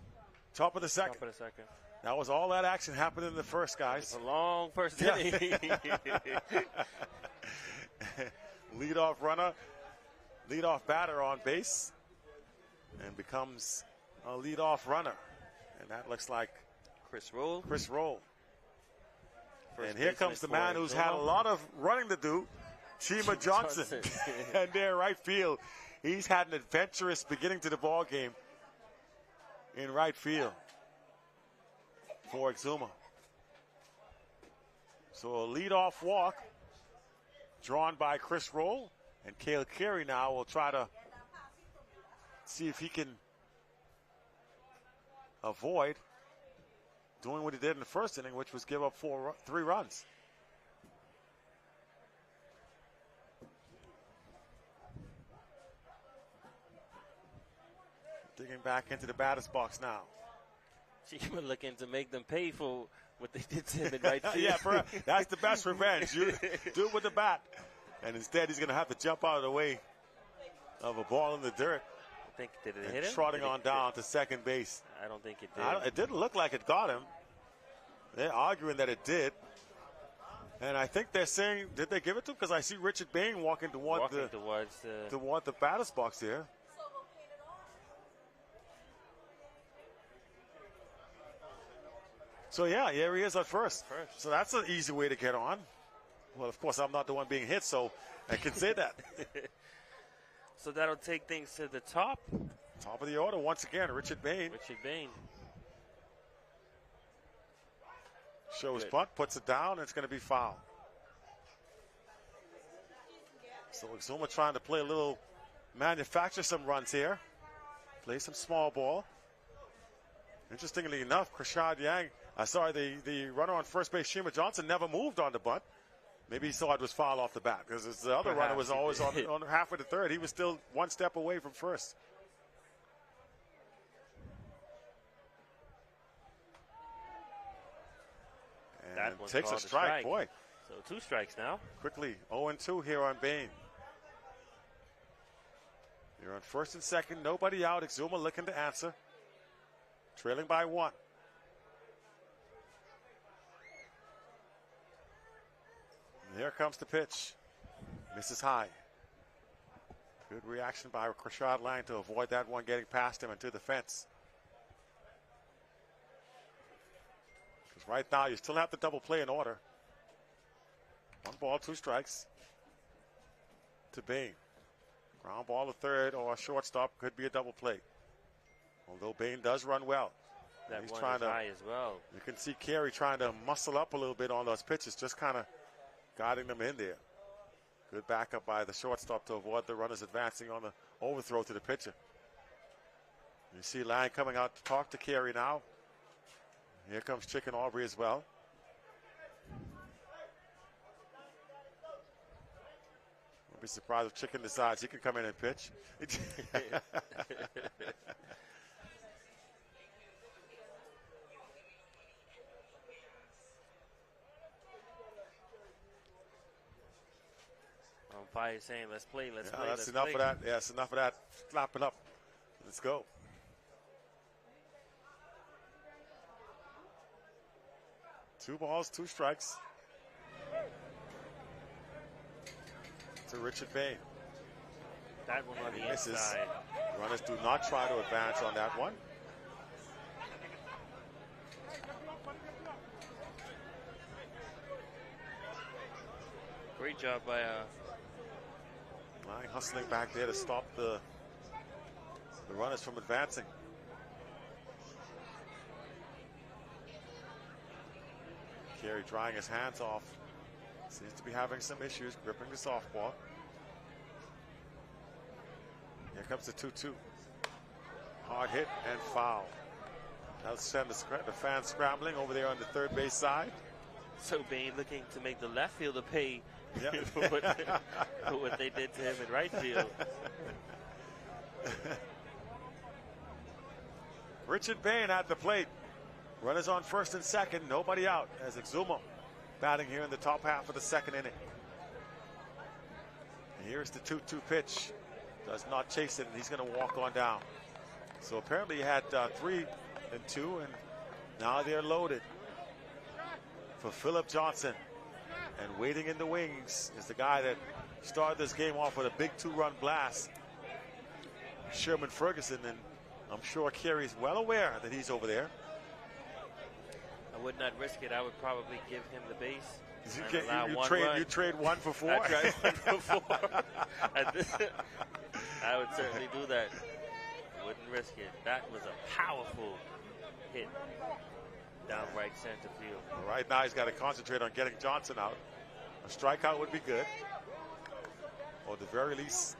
top of the second. Top of the second. That was all that action happened in the first, guys. It's a long first inning. Leadoff runner, leadoff batter on base, and becomes a leadoff runner. And that looks like Chris Roll. Chris Roll. And here comes the man who's had a lot of running to do, Chima Johnson. And there, right field. He's had an adventurous beginning to the ball game in right field for Exuma. So a leadoff walk drawn by Chris Roll, and Cale Carey now will try to see if he can avoid doing what he did in the first inning, which was give up 3 runs. Digging back into the batter's box now. Chima looking to make them pay for what they did to him in right field. Yeah, that's the best revenge. You do it with the bat. And instead, he's going to have to jump out of the way of a ball in the dirt. I think, did it hit him? Trotting on down to second base. I don't think it did. It didn't look like it got him. They're arguing that it did. And I think they're saying, did they give it to him? Because I see Richard Bain walking toward the batter's box here. So, yeah, here he is at first. So that's an easy way to get on. Well, of course, I'm not the one being hit, so I can say that. So that'll take things to the top. Top of the order once again, Richard Bain. Richard Bain. Shows bunt, puts it down, and it's going to be foul. So Exuma trying to play a little, manufacture some runs here. Play some small ball. Interestingly enough, Krishad Yang, the runner on first base, Chima Johnson, never moved on the bunt. Maybe he saw it was foul off the bat because the other runner was always on halfway to third. He was still one step away from first. And that one takes a strike, boy. So 2 strikes now. Quickly, 0-2 here on Bain. You're on first and second, nobody out. Exuma looking to answer. Trailing by 1. And here comes the pitch. Misses high. Good reaction by Krishad Lang to avoid that one getting past him into the fence. Because right now you still have the double play in order. 1 ball, 2 strikes to Bain. Ground ball to third or a shortstop could be a double play. Although Bain does run well. He's trying to high as well. You can see Carey trying to muscle up a little bit on those pitches, just kind of guiding them in there. Good backup by the shortstop to avoid the runners advancing on the overthrow to the pitcher. You see Lang coming out to talk to Carey now. Here comes Chicken Aubrey as well. I'll be surprised if Chicken decides he can come in and pitch. Umpire saying, let's play, let's play. That's enough of that. Yeah, that's enough of that. Slap it up. Let's go. Two balls, 2 strikes. To Richard Bain. That one on the inside. Runners do not try to advance on that one. Great job by Lang hustling back there to stop the runners from advancing. Carey drying his hands off. Seems to be having some issues gripping the softball. Here comes the 2-2. Hard hit and foul. That'll send the fans scrambling over there on the third base side. So Bain looking to make the left fielder pay for what they did to him in right field. Richard Bain at the plate. Runners on first and second. Nobody out as Exuma batting here in the top half of the second inning. And here's the 2-2 pitch. Does not chase it, and he's going to walk on down. So apparently he had 3 and 2, and now they're loaded for Philip Johnson. And waiting in the wings is the guy that started this game off with a big 2-run blast, Sherman Ferguson, and I'm sure Carey's well aware that he's over there. I would not risk it. I would probably give him the base. You trade 1 for 4? I tried 1 for 4. I would certainly do that. Wouldn't risk it. That was a powerful hit down right center field. Right now he's got to concentrate on getting Johnson out. A strikeout would be good. Or at the very least,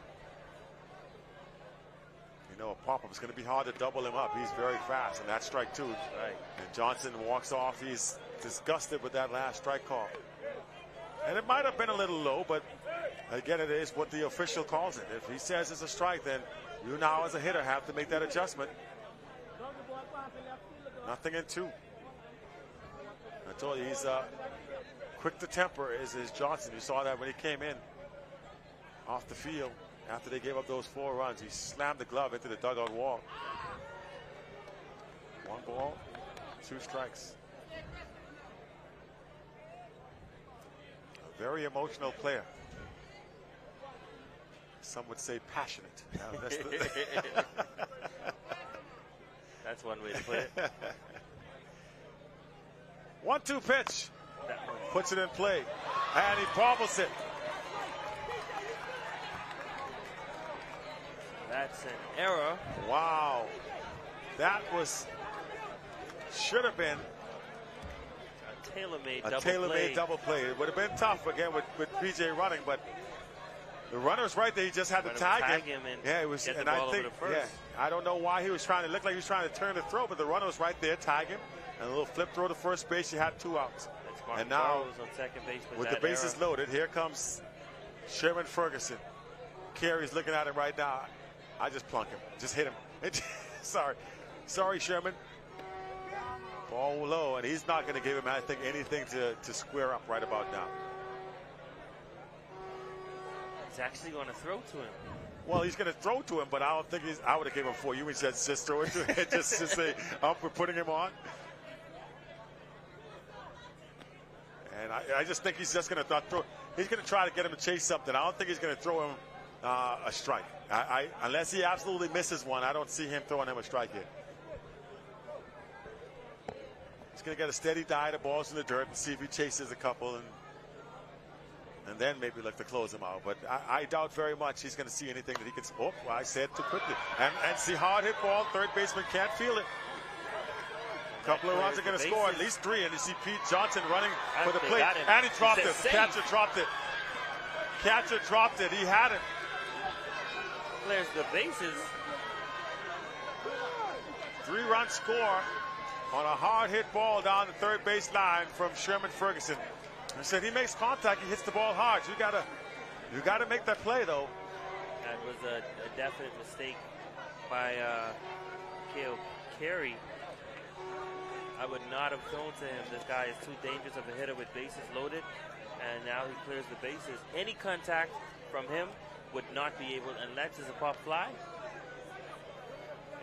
you know, a pop-up is going to be hard to double him up. He's very fast, and that's strike 2. Right. And Johnson walks off. He's disgusted with that last strike call. And it might have been a little low, but again, it is what the official calls it. If he says it's a strike, then you now as a hitter have to make that adjustment. Nothing in 2. I told you, he's quick to temper is Johnson. You saw that when he came in off the field after they gave up those 4 runs. He slammed the glove into the dugout wall. 1 ball, 2 strikes. A very emotional player. Some would say passionate. That's one way to put it. 1-2 pitch. Puts it in play. And he bobbles it. That's an error. Wow. That should have been a tailor-made double play. It would have been tough again with PJ running, but the runner's right there. He just had to tag him. It was, and I think, I don't know why he was trying to look like he was trying to turn the throw, but the runner was right there, tag him, and a little flip throw to first base. You had 2 outs. And now, on second base with the bases loaded, here comes Sherman Ferguson. Carey's looking at him right now. I just plunk him. Just hit him. Sorry, Sherman. Ball low, and he's not going to give him, I think, anything to square up right about now. He's actually going to throw to him. Well, he's going to throw to him, but I don't think I would have given him 4. You said just throw it to him. just say, we're putting him on. And I just think he's just going to throw. He's going to try to get him to chase something. I don't think he's going to throw him a strike. Unless he absolutely misses one, I don't see him throwing him a strike here. He's going to get a steady dive of balls in the dirt and see if he chases a couple, and then maybe look to close him out. But I doubt very much he's going to see anything that he can. Oh, I said too quickly. And see, hard hit ball. Third baseman can't feel it. A couple of runs are going to score, at least 3. And you see Pete Johnson running for the plate. And he dropped it. Catcher dropped it. Catcher dropped it. He had it. Clears the bases. 3-run score on a hard hit ball down the third base line from Sherman Ferguson. I said he makes contact, he hits the ball hard. You gotta make that play though. That was a definite mistake by Carey. I would not have thrown to him. This guy is too dangerous of a hitter with bases loaded, and now he clears the bases. Any contact from him would not be able, unless it's a pop fly,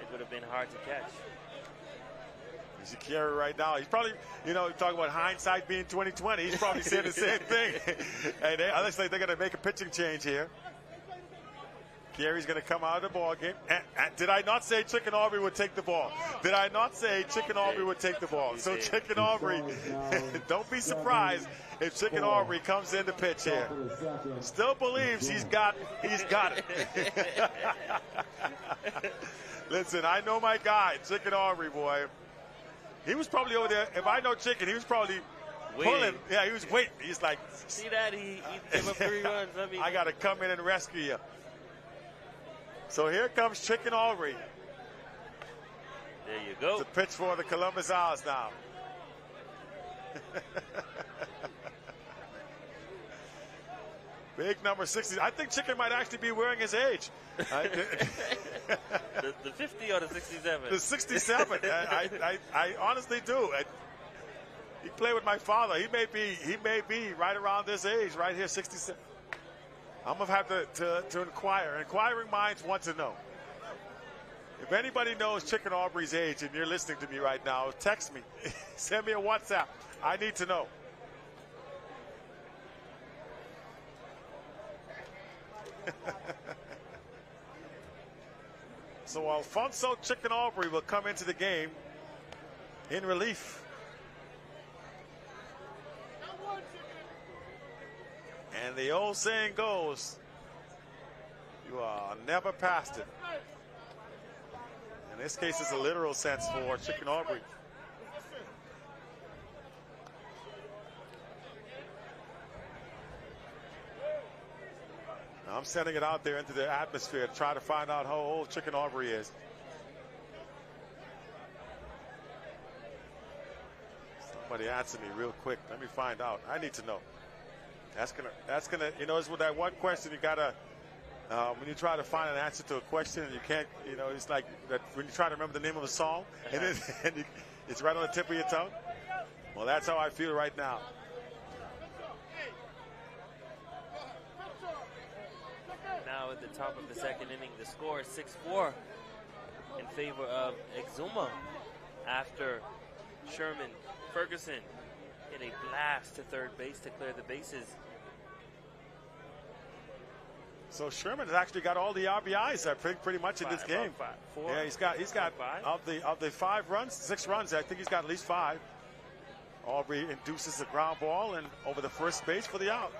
it would have been hard to catch. You see Carey right now. He's probably, talking about hindsight being 20/20. He's probably saying the same thing. And it looks like they're going to make a pitching change here. Carey's going to come out of the ball game. And did I not say Chicken Aubrey would take the ball? Did I not say Chicken Aubrey would take the ball? So Chicken Aubrey, don't be surprised if Chicken Aubrey comes in to pitch here. Still believes he's got it. Listen, I know my guy, Chicken Aubrey, boy. He was probably over there. If I know Chicken, he was probably pulling. Yeah, he was waiting. He's like, see that? He gave up 3 runs. I got to come in and rescue you. So here comes Chicken Aubrey. There you go. It's a pitch for the Columbus Owls now. Big number 60. I think Chicken might actually be wearing his age. The 50 or the 67? The 67. I honestly do. He played with my father. He may be right around this age, right here, 67. I'm gonna have to inquire. Inquiring minds want to know. If anybody knows Chicken Aubrey's age and you're listening to me right now, text me. Send me a WhatsApp. I need to know. So Alfonso Chicken Aubrey will come into the game in relief. And the old saying goes, you are never past it. In this case, it's a literal sense for Chicken Aubrey. I'm sending it out there into the atmosphere to try to find out how old Chicken Aubrey is. Somebody answer me real quick. Let me find out. I need to know. That's gonna. You know, it's with that one question you gotta. When you try to find an answer to a question and you can't, you know, it's like that when you try to remember the name of a song and it's right on the tip of your tongue. Well, that's how I feel right now. Now at the top of the second inning, the score is 6-4 in favor of Exuma after Sherman Ferguson hit a blast to third base to clear the bases. So Sherman has actually got all the RBIs, I think, pretty much in this game. Yeah, he's got of the 5 runs, 6 runs. I think he's got at least 5. Aubrey induces a ground ball and over the first base for the out.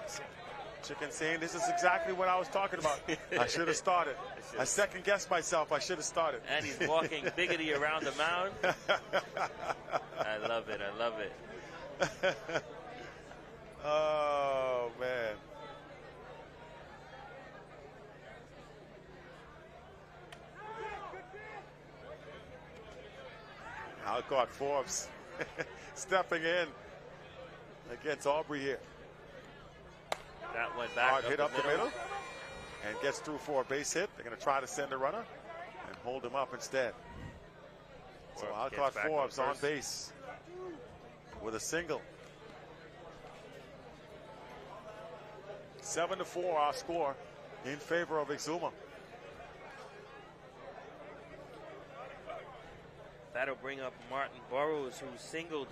Chicken saying, this is exactly what I was talking about. I should have started. I second guessed myself. I should have started. And he's walking biggity around the mound. I love it. I love it. Oh, man. Alcott Forbes stepping in against Aubrey here. That went back. Hard hit up the middle and gets through for a base hit. They're going to try to send a runner and hold him up instead. So Alcott Forbes on base with a single. 7-4 our score in favor of Exuma. That'll bring up Martin Burrows, who singled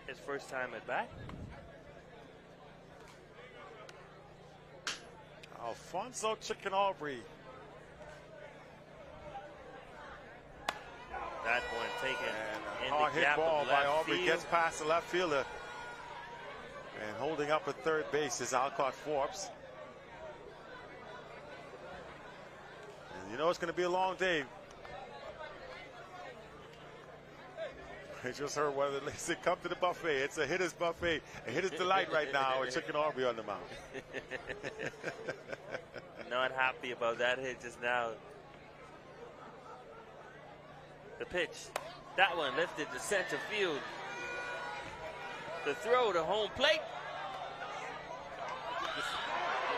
his first time at bat. Alfonso Chicken Aubrey. That one taken. And a hard hit ball by Aubrey gets past the left fielder. And holding up at third base is Alcott Forbes. And you know it's going to be a long day. I just heard whether they said come to the buffet. It's a hitter's buffet. A hitter's delight right now with Chicken Aubrey on the mound. Not happy about that hit just now. The pitch. That one lifted to center field. The throw to home plate.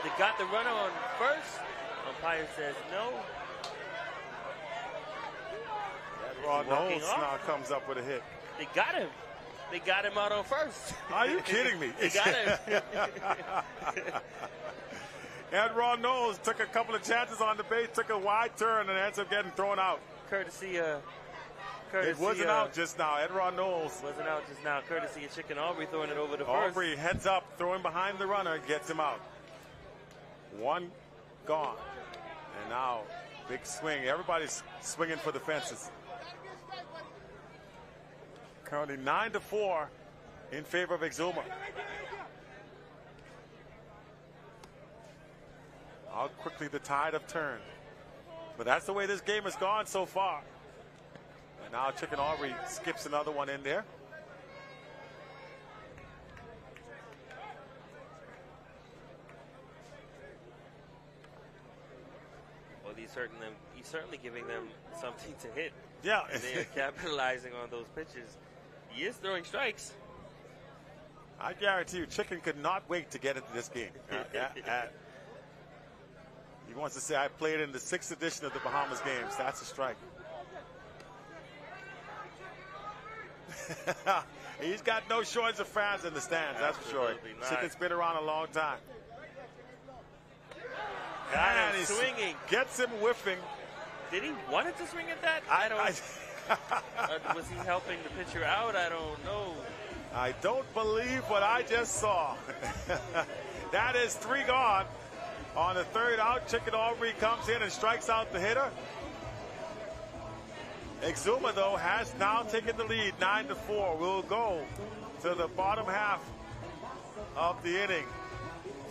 They got the runner on first. Umpire says no. Ron Knowles now comes up with a hit. They got him. They got him out on first. Are you kidding me? They got him. And Ron Knowles took a couple of chances on the base, took a wide turn, and ends up getting thrown out. Courtesy it wasn't out just now. Ron Knowles wasn't out just now. Courtesy of Chicken Aubrey throwing it over to first. Aubrey heads up, throwing behind the runner, gets him out. One gone. And now, big swing. Everybody's swinging for the fences. Currently 9-4 in favor of Exuma. How quickly the tide have turned. But that's the way this game has gone so far. And now Chicken Aubrey skips another one in there. he's certainly giving them something to hit. Yeah. And they are capitalizing on those pitches. He is throwing strikes. I guarantee you, Chicken could not wait to get into this game. He wants to say, I played in the 6th edition of the Bahamas games. That's a strike. He's got no shortage of fans in the stands, that's for sure. Chicken's been around a long time. And he's swinging. Gets him whiffing. Did he want to swing at that? I don't. Was he helping the pitcher out? I don't know. I don't believe what I just saw. That is 3 gone. On the 3rd out, Chicken Aubrey comes in and strikes out the hitter. Exuma, though, has now taken the lead, 9-4. We'll go to the bottom half of the inning.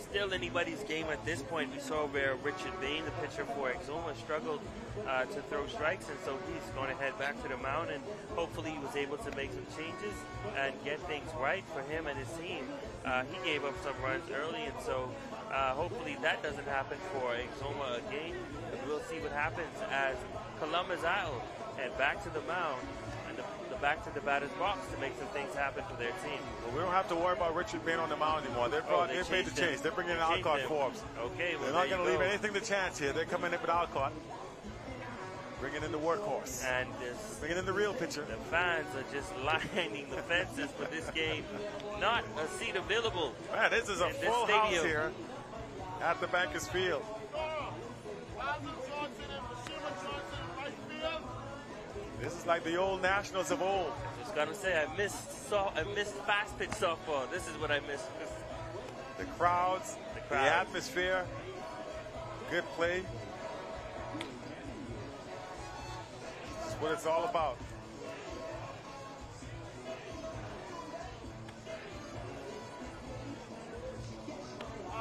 Still anybody's game at this point. We saw where Richard Bain, the pitcher for Exuma, struggled to throw strikes, and so he's going to head back to the mound, and hopefully he was able to make some changes and get things right for him and his team. He gave up some runs early, and so hopefully that doesn't happen for Exuma again. And we'll see what happens as Columbus Isle head back to the mound and back to the batter's box to make some things happen for their team. Well, we don't have to worry about Richard Bain on the mound anymore. They've made the change. They're bringing in Alcott Forbes. Okay, well, they're not going to leave anything to chance here. They're coming in with Alcott, bringing in the workhorse, and bringing in the real pitcher. The fans are just lining the fences for this game. Not a seat available. Man, this is a full house here at the Bankers Field. This is like the old Nationals of old. I was gonna say I missed fast pitch softball. This is what I missed. The crowds, the atmosphere, good play. This is what it's all about.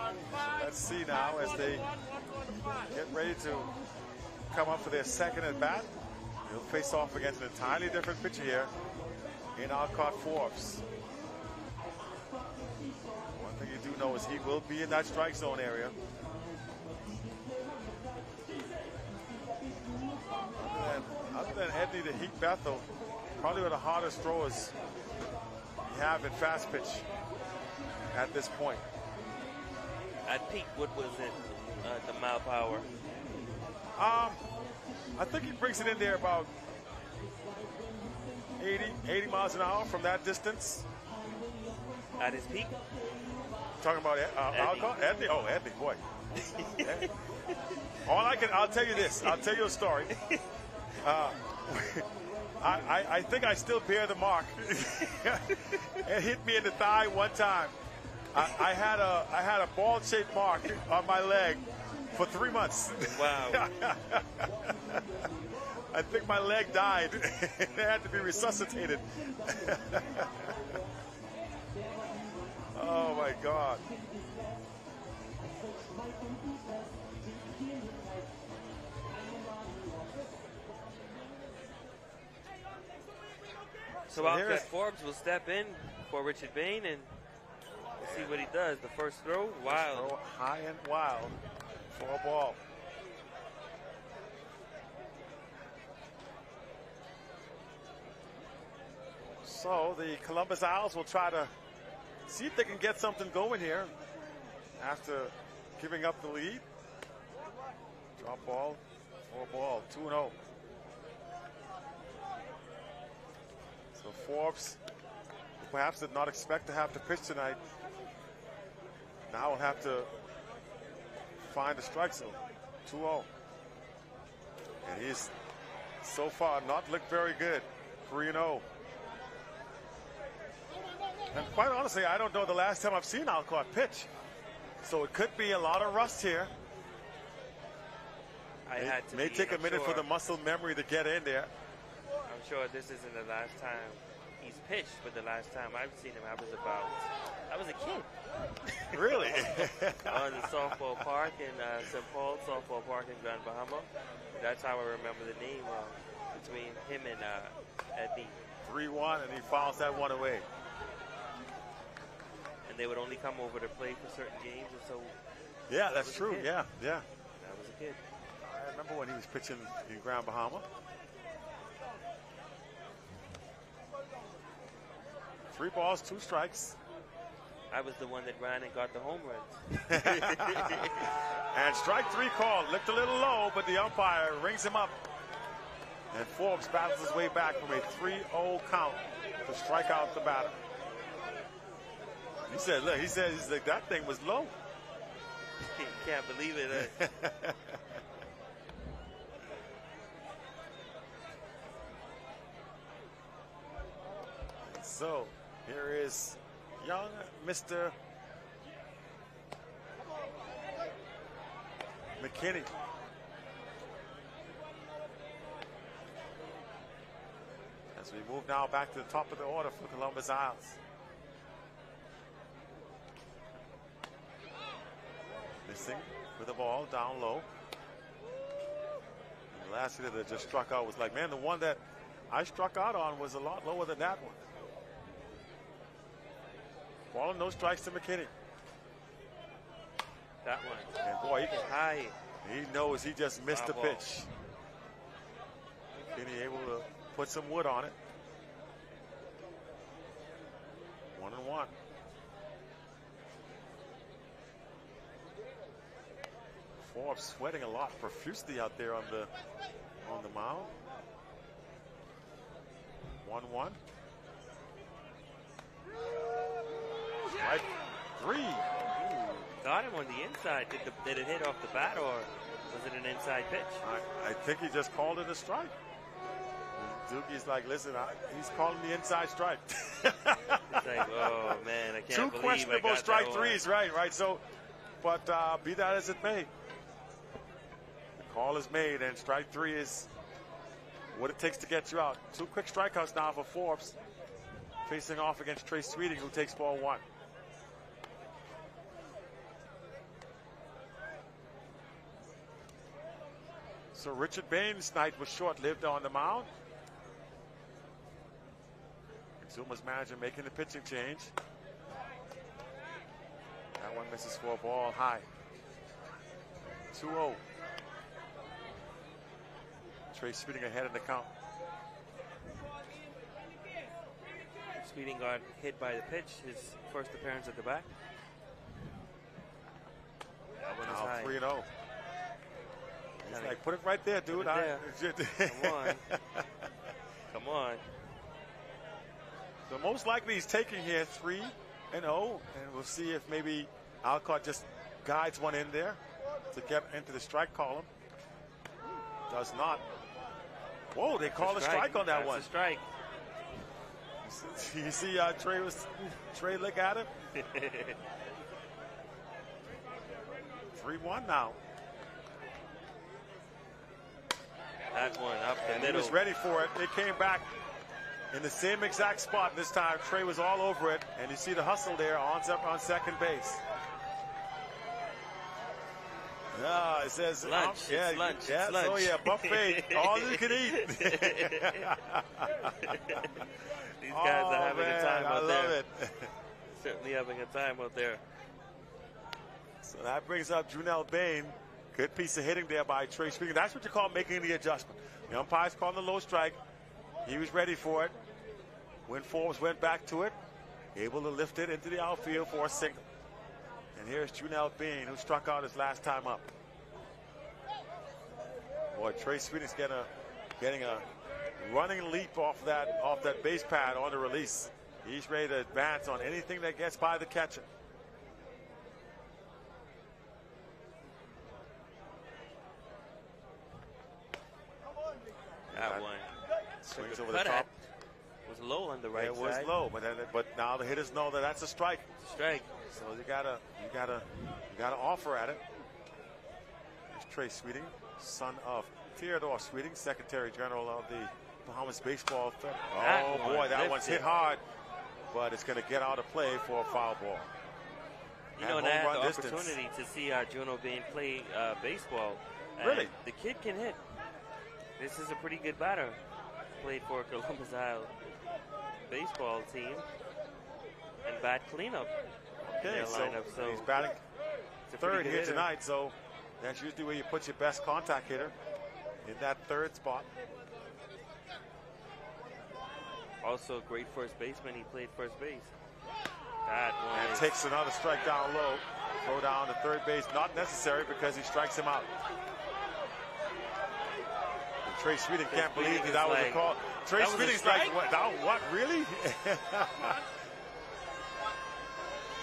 So let's see now as they get ready to come up for their second at bat. He'll face off against an entirely different pitcher here in Alcott Forbes. One thing you do know is he will be in that strike zone area. Other than Edney the Heat Bethel, probably one of the hardest throwers you have in fast pitch at this point. At peak, what was it, the mile per hour? I think he brings it in there about 80 miles an hour from that distance. At his peak? Talking about Alcott? Edney? Oh, Edney, boy. I'll tell you this. I'll tell you a story. I think I still bear the mark. It hit me in the thigh one time. I had a ball-shaped mark on my leg for 3 months. Wow. I think my leg died. It had to be resuscitated. Oh, my God. So Alcott Forbes will step in for Richard Bain and see what he does. The first throw, wild. Throw high and wild for a ball. So the Columbus Owls will try to see if they can get something going here after giving up the lead. Drop ball, for a ball, 2-0. So Forbes perhaps did not expect to have to pitch tonight. Now will have to find a strike zone. 2-0. And he's so far not looked very good. 3-0. And quite honestly, I don't know the last time I've seen Alcott pitch. So it could be a lot of rust here. It may take a minute for the muscle memory to get in there. I'm sure this isn't the last time he's pitched, but the last time I've seen him, I was a kid. Really? On the softball park in St. Paul softball park in Grand Bahama. That's how I remember the name between him and Edney. 3-1, and he fouls that one away. And they would only come over to play for certain games, and so. Yeah, that's true. Yeah. I was a kid. remember when he was pitching in Grand Bahama. 3 balls, 2 strikes. I was the one that ran and got the home runs. And strike 3 called. Looked a little low, but the umpire rings him up. And Forbes battles his way back from a 3-0 count to strike out the batter. He said, look, he's like, that thing was low. Can't believe it. So, here is young Mr. McKinney. As we move now back to the top of the order for Columbus Isles. Missing with the ball down low. And the last hitter that just struck out was like, man, the one that I struck out on was a lot lower than that one. Ball and no strikes to McKinney. That one. And boy, he high. He knows he just missed the pitch. McKinney able to put some wood on it. 1-1. Forbes sweating a lot profusely out there on the mound. 1-1. Strike 3. Ooh, got him on the inside. Did it hit off the bat, or was it an inside pitch? I think he just called it a strike. Dookie's like, listen, he's calling the inside strike. It's like, oh man, I can't believe 2 questionable strike 3s, right. So, but be that as it may, the call is made, and strike 3 is what it takes to get you out. 2 quick strikeouts now for Forbes, facing off against Trey Sweeting, who takes ball 1. So Richard Bain's night was short-lived on the mound. Exuma's manager making the pitching change. That one misses for a ball high. 2-0. Trey Sweeting ahead in the count. Sweeting got hit by the pitch, his first appearance at the bat. That one is high. 3-0. He's like, put it right there, dude. Come on. Come on. So most likely he's taking here 3-0, and we'll see if maybe Alcott just guides one in there to get into the strike column. Does not. Whoa, they call a strike on that one. That's a strike. You see Trey look at him? 3-1 now. That one up the middle. He was ready for it. It came back in the same exact spot this time. Trey was all over it, and you see the hustle there on second base. It says lunch. It's lunch. Yeah, it's lunch. So yeah, buffet, all you can eat. These guys are having a time out there. I love it. Certainly having a time out there. So that brings up Junel Bain. Good piece of hitting there by Trey Sweeting. That's what you call making the adjustment. The umpire's calling the low strike. He was ready for it. When Forbes went back to it, able to lift it into the outfield for a single. And here's Junel Bain, who struck out his last time up. Boy, Trey Sweeting's getting a running leap off that base pad on the release. He's ready to advance on anything that gets by the catcher. That one swings over the top. Was low on the right side. It was low, but now the hitters know that that's a strike. It's a strike. So you gotta offer at it. There's Trey Sweeting, son of Theodore Sweeting, Secretary General of the Bahamas Baseball Fed. Oh boy, that one's hit hard, but it's going to get out of play for a foul ball. You know, and I had the opportunity to see Junel Bain play baseball. Really? The kid can hit. This is a pretty good batter. Played for Columbus Isle baseball team and bat cleanup. Okay, so he's batting third here tonight, so that's usually where you put your best contact hitter. in that third spot. Also a great first baseman. He played first base. That one and takes another strike down low. Throw down to third base. Not necessary because he strikes him out. And Trey Sweeting can't believe that was a call. Trey Sweeting's like, what, really?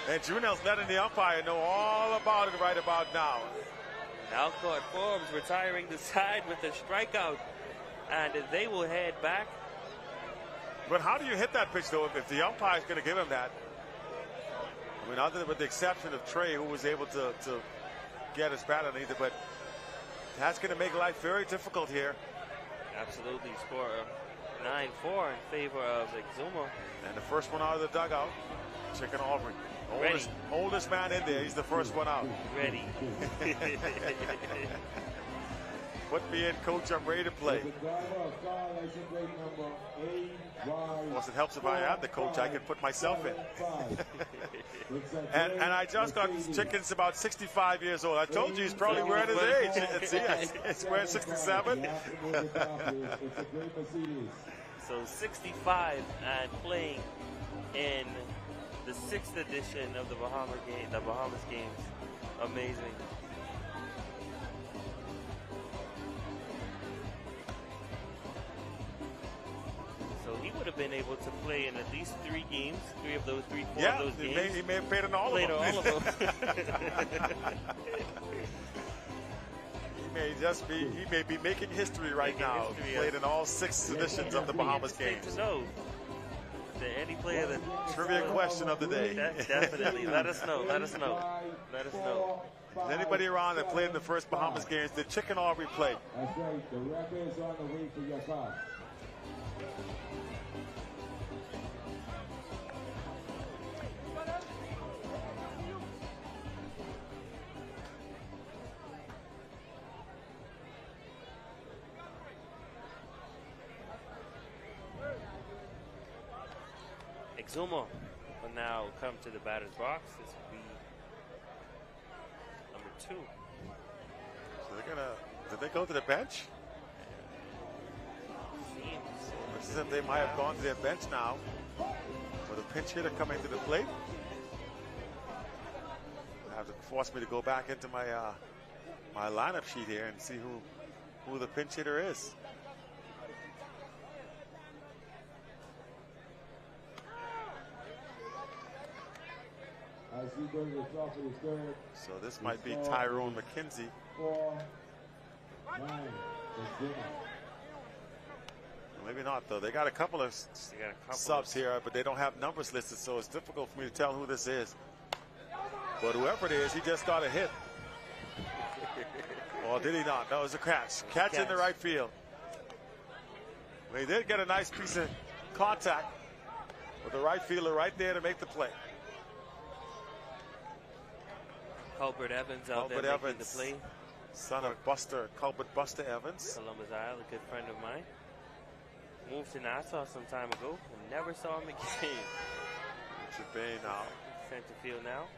And Junel's letting the umpire know all about it right about now. Alcott Forbes retiring the side with a strikeout. And they will head back. But how do you hit that pitch, though, if the umpire's going to give him that? I mean, other than with the exception of Trey, who was able to get his bat underneath it, but that's going to make life very difficult here. Absolutely. Score 9-4 in favor of Exuma. And the first one out of the dugout, Chicken Aubrey. Oldest man in there. He's the first one out. Ready. Put me in, coach. I'm ready to play. Of course, it helps if I am the coach. I can put myself in. and I just got Chicken's about 65 years old. I told you he's probably wearing his age. See, he's wearing 67. So 65 and playing in the 6th edition of the Bahamas games. Amazing. So he would have been able to play in at least 3 games, 3 of those 4 of those games. He may have played in all of them. He may be making history right now. He played in all 6 editions of the Bahamas games. To know. Any player that trivia question of the day. Definitely. Let us know. Let us know. Let us know. Is anybody around that played in the first Bahamas games? Did Chicken Aubrey play? That's right. The record is on the way for your car. Exuma will now come to the batter's box. This will be number 2. So they're gonna. Did they go to the bench? Looks as if they might have gone to their bench now. With a pinch hitter coming to the plate. They have to force me to go back into my my lineup sheet here and see who the pinch hitter is. So this might be Tyrone McKenzie. 4-9. Maybe not, though. They got a couple of subs here, but they don't have numbers listed, so it's difficult for me to tell who this is. But whoever it is, he just got a hit. Or did he not? No, it was a catch. Catch in the right field. Well, he did get a nice piece of contact with the right fielder right there to make the play. Colbert Evans out there making the play. Son of Colbert Buster Evans. Columbus Isle, a good friend of mine. Moved to Nassau some time ago and never saw him again. Richard Bay now. Center field now.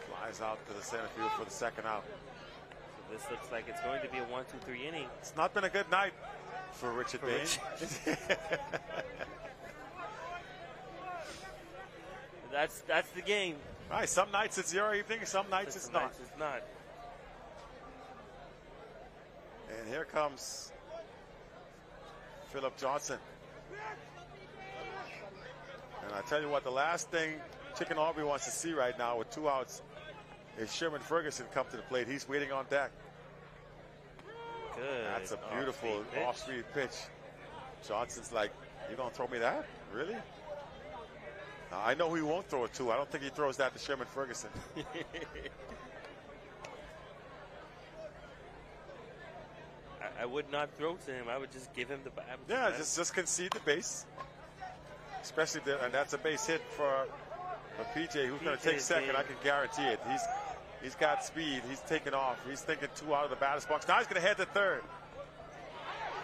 Flies out to the center field for the second out. So this looks like it's going to be a 1-2-3 inning. It's not been a good night for Richard Bay. That's the game. All right, some nights it's your evening, some nights it's not. It's not. And here comes Philip Johnson. And I tell you what, the last thing Chicken Aubrey wants to see right now with 2 outs is Sherman Ferguson come to the plate. He's waiting on deck. Good. That's a beautiful off-speed pitch. Johnson's like, you gonna throw me that? Really? I know he won't throw it to. I don't think he throws that to Sherman Ferguson. I would not throw to him. I would just give him the bat. Yeah, just concede the base. Especially, and that's a base hit for PJ, who's going to take second. I can guarantee it. He's got speed. He's taking off. He's thinking 2 out of the batter's box. Now he's going to head to third.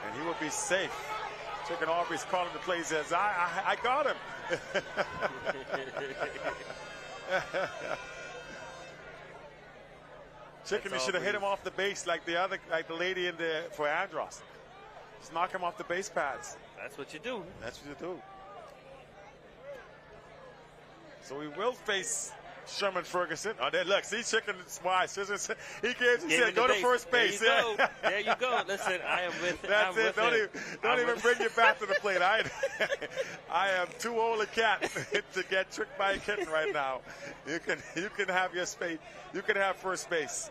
And he will be safe. Chicken Aubrey's calling the play. He says, I got him. Chicken, you should have hit him off the base like the lady for Andros. Just knock him off the base pads. That's what you do. That's what you do. So we will face Sherman Ferguson. Oh, there, look, see, Chicken's wise. He said, go to first base. There you go. There you go. Listen, I am with it. That's it. Don't even bring your bat to the plate. I am too old a cat to get tricked by a kitten right now. You can have your space. You can have first base.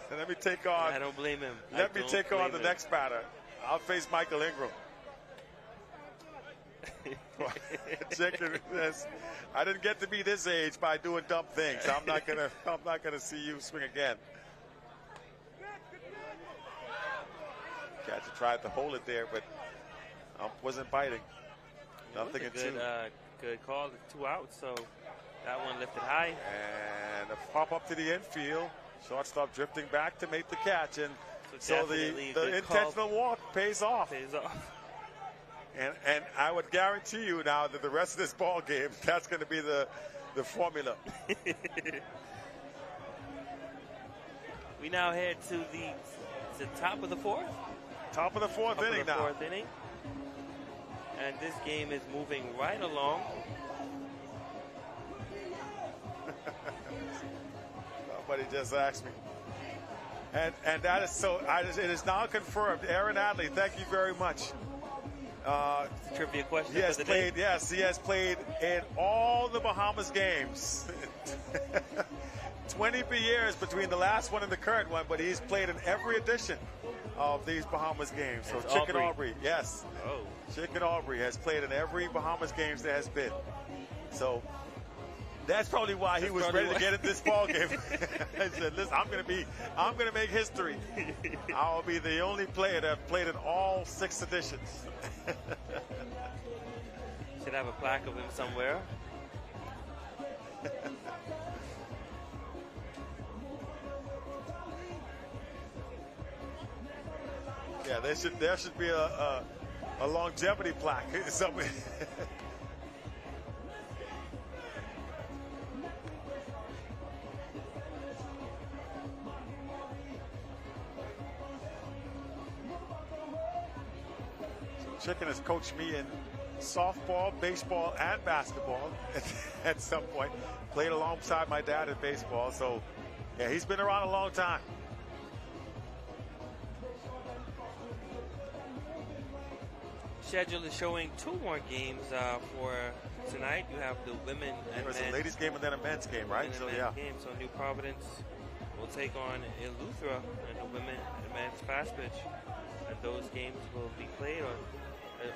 Let me take on. I don't blame him. Let me take on the next batter. I'll face Michael Ingram. Chicken, I didn't get to be this age by doing dumb things. I'm not gonna see you swing again. Catcher tried to hold it there, but wasn't biting. Nothing in two. Good call. 2 outs, so that one lifted high. And a pop up to the infield. Shortstop drifting back to make the catch, and so the intentional walk pays off. And I would guarantee you now that the rest of this ball game, that's going to be the formula. We now head to the top of the fourth. Top of the fourth inning now. Fourth inning. And this game is moving right along. Somebody just asked me. And that is so. It is now confirmed. Aaron Adley, thank you very much. Trivia question. He has played. Yes, he has played in all the Bahamas games. 20 years between the last one and the current one, but he's played in every edition of these Bahamas games. So Chicken Aubrey, yes. Oh. Chicken Aubrey has played in every Bahamas games there has been. So that's probably why he was ready to get in this ball game. He said, "Listen, I'm going to make history. I'll be the only player that played in all 6 editions." Should have a plaque of him somewhere. Yeah, there should be a longevity plaque somewhere. Chicken has coached me in softball, baseball, and basketball at some point. Played alongside my dad in baseball, so yeah, he's been around a long time. Schedule is showing 2 more games for tonight. You have the women and men's. There's a ladies game and then a men's game, right? So yeah. Game. So New Providence will take on Eleuthera in the women and men's fast pitch. And those games will be played or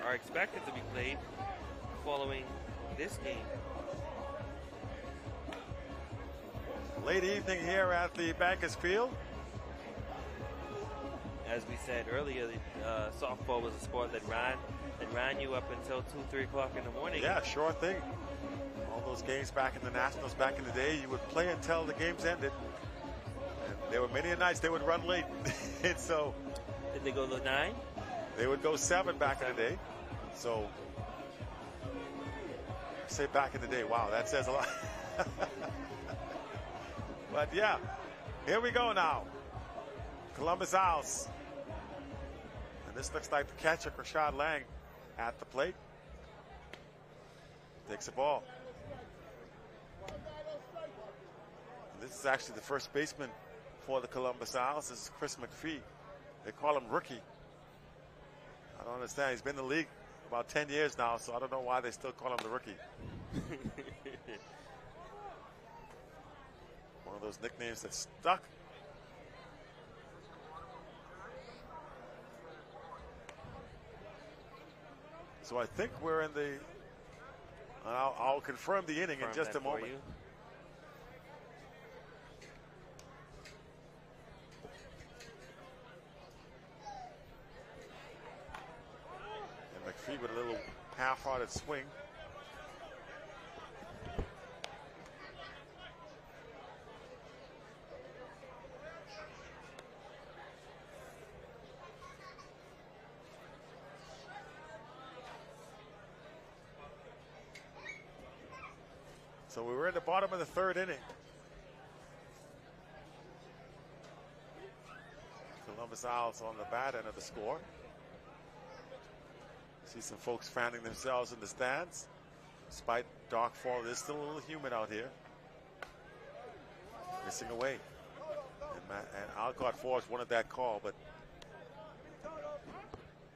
are expected to be played following this game. Late evening here at the Bankers Field. As we said earlier, softball was a sport that ran you up until 2-3 o'clock in the morning. Yeah, sure thing. All those games back in the Nationals back in the day, you would play until the games ended. And there were many nights they would run late. And so did they go to 9? They would go 7 back in the day. So, say back in the day. Wow, that says a lot. But yeah, here we go now. Columbus Owls. And this looks like the catcher, Rashad Lang, at the plate. Takes the ball. And this is actually the first baseman for the Columbus Owls. This is Chris McPhee. They call him rookie. I don't understand. He's been in the league about 10 years now, so I don't know why they still call him the rookie. One of those nicknames that stuck. So I think we're in the, I'll confirm the inning in just a moment. McPhee with a little half-hearted swing. So we were in the bottom of the 3rd inning. Columbus Owls on the bad end of the score. See some folks fanning themselves in the stands. Despite dark fall, it is still a little humid out here. Missing away. And Alcott Forbes wanted that call, but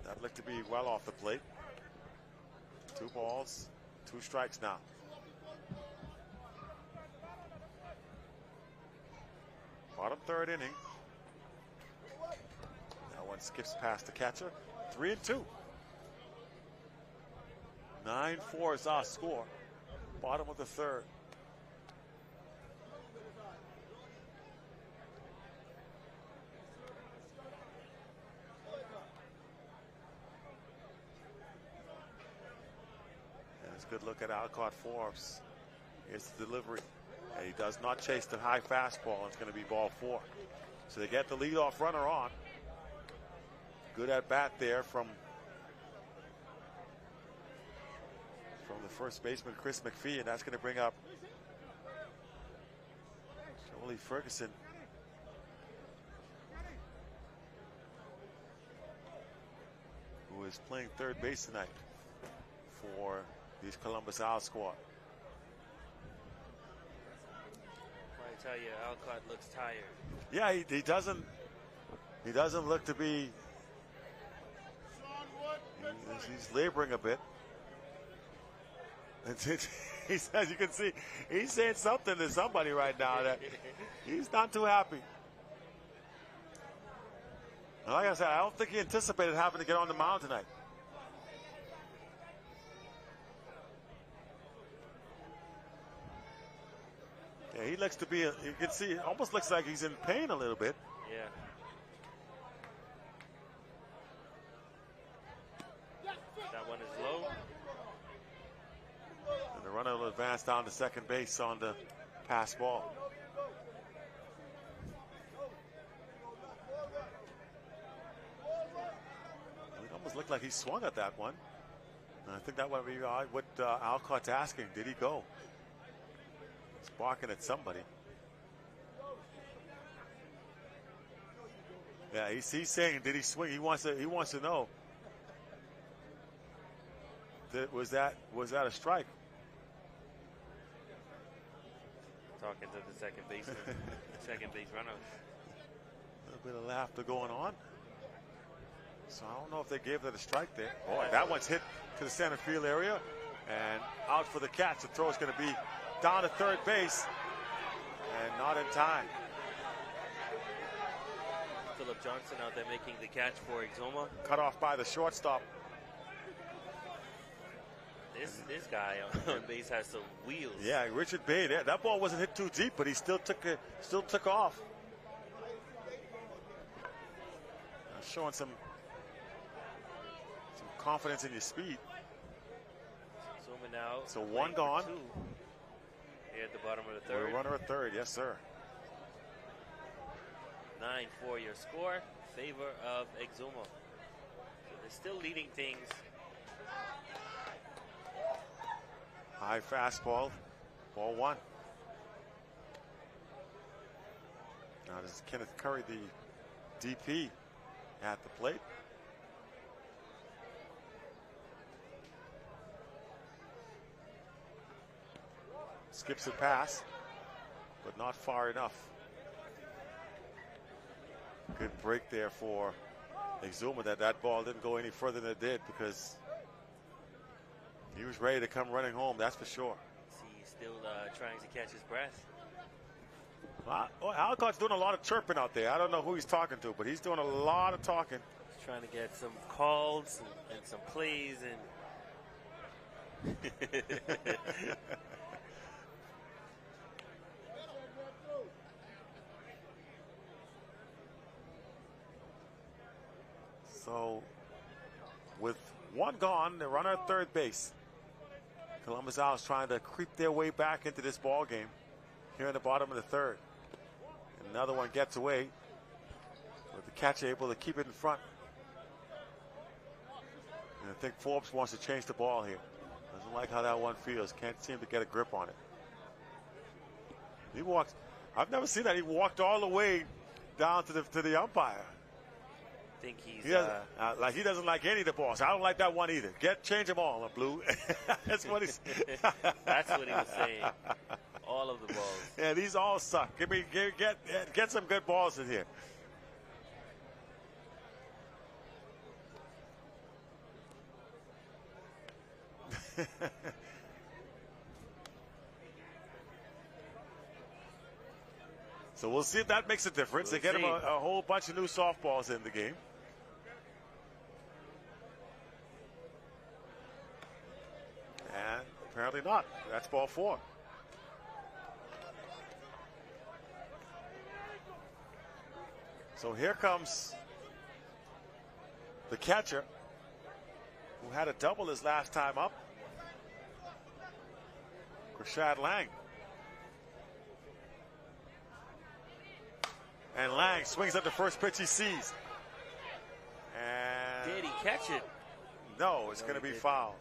that looked to be well off the plate. 2 balls, 2 strikes now. Bottom 3rd inning. That one skips past the catcher. 3-2. 9-4 is our score. Bottom of the 3rd. And it's a good look at Alcott Forbes. Here's the delivery. And he does not chase the high fastball. It's going to be ball 4. So they get the leadoff runner on. Good at bat there from the first baseman, Chris McPhee, and that's going to bring up Jolie Ferguson. Who is playing 3rd base tonight for these Columbus Owls squad. I tell you, Alcott looks tired. Yeah, he doesn't look to be. He's laboring a bit. He says, you can see, he's saying something to somebody right now that he's not too happy. And like I said, I don't think he anticipated having to get on the mound tonight. Yeah, he looks to be, you can see, it almost looks like he's in pain a little bit. Yeah. That one is low. And the runner will advance down to second base on the pass ball. It almost looked like he swung at that one. And I think that might be what Alcott's asking. Did he go? He's barking at somebody. Yeah, he's saying, did he swing? He wants to know. Was that a strike? Talking to the second baseman, second base runner. A little bit of laughter going on. So I don't know if they gave that a strike there. Boy, that one's hit to the center field area and out for the catch. The throw is going to be down to third base and not in time. Philip Johnson out there making the catch for Exuma. Cut off by the shortstop. This guy on base has some wheels. Yeah, Richard Bay. That ball wasn't hit too deep, but he still took off. Showing some confidence in your speed. Zooming out. So one gone. Here at the bottom of the third. We're runner at third, yes sir. 9-4 your score, favor of Exuma. So they're still leading things. High fastball, ball 1. Now this is Kenneth Curry, the DP, at the plate. Skips a pass, but not far enough. Good break there for Exuma. That ball didn't go any further than it did because he was ready to come running home, that's for sure. He's still trying to catch his breath. Well, Alcott's doing a lot of chirping out there. I don't know who he's talking to, but he's doing a lot of talking. He's trying to get some calls and some plays and So, with one gone, the runner at third base. Columbus Owls trying to creep their way back into this ball game here in the bottom of the third. And another one gets away with the catcher able to keep it in front. And I think Forbes wants to change the ball here. Doesn't like how that one feels. Can't seem to get a grip on it. He walks. I've never seen that. He walked all the way down to the umpire. think he's he doesn't like any of the balls. I don't like that one either. Change them all, Blue. That's what he's. That's what he was saying. All of the balls. Yeah, these all suck. Get some good balls in here. So we'll see if that makes a difference. They get him a whole bunch of new softballs in the game. And apparently not. That's ball 4. So here comes the catcher who had a double his last time up, Rashad Lang. And Lang swings at the first pitch he sees. And did he catch it? No, it's going to be foul.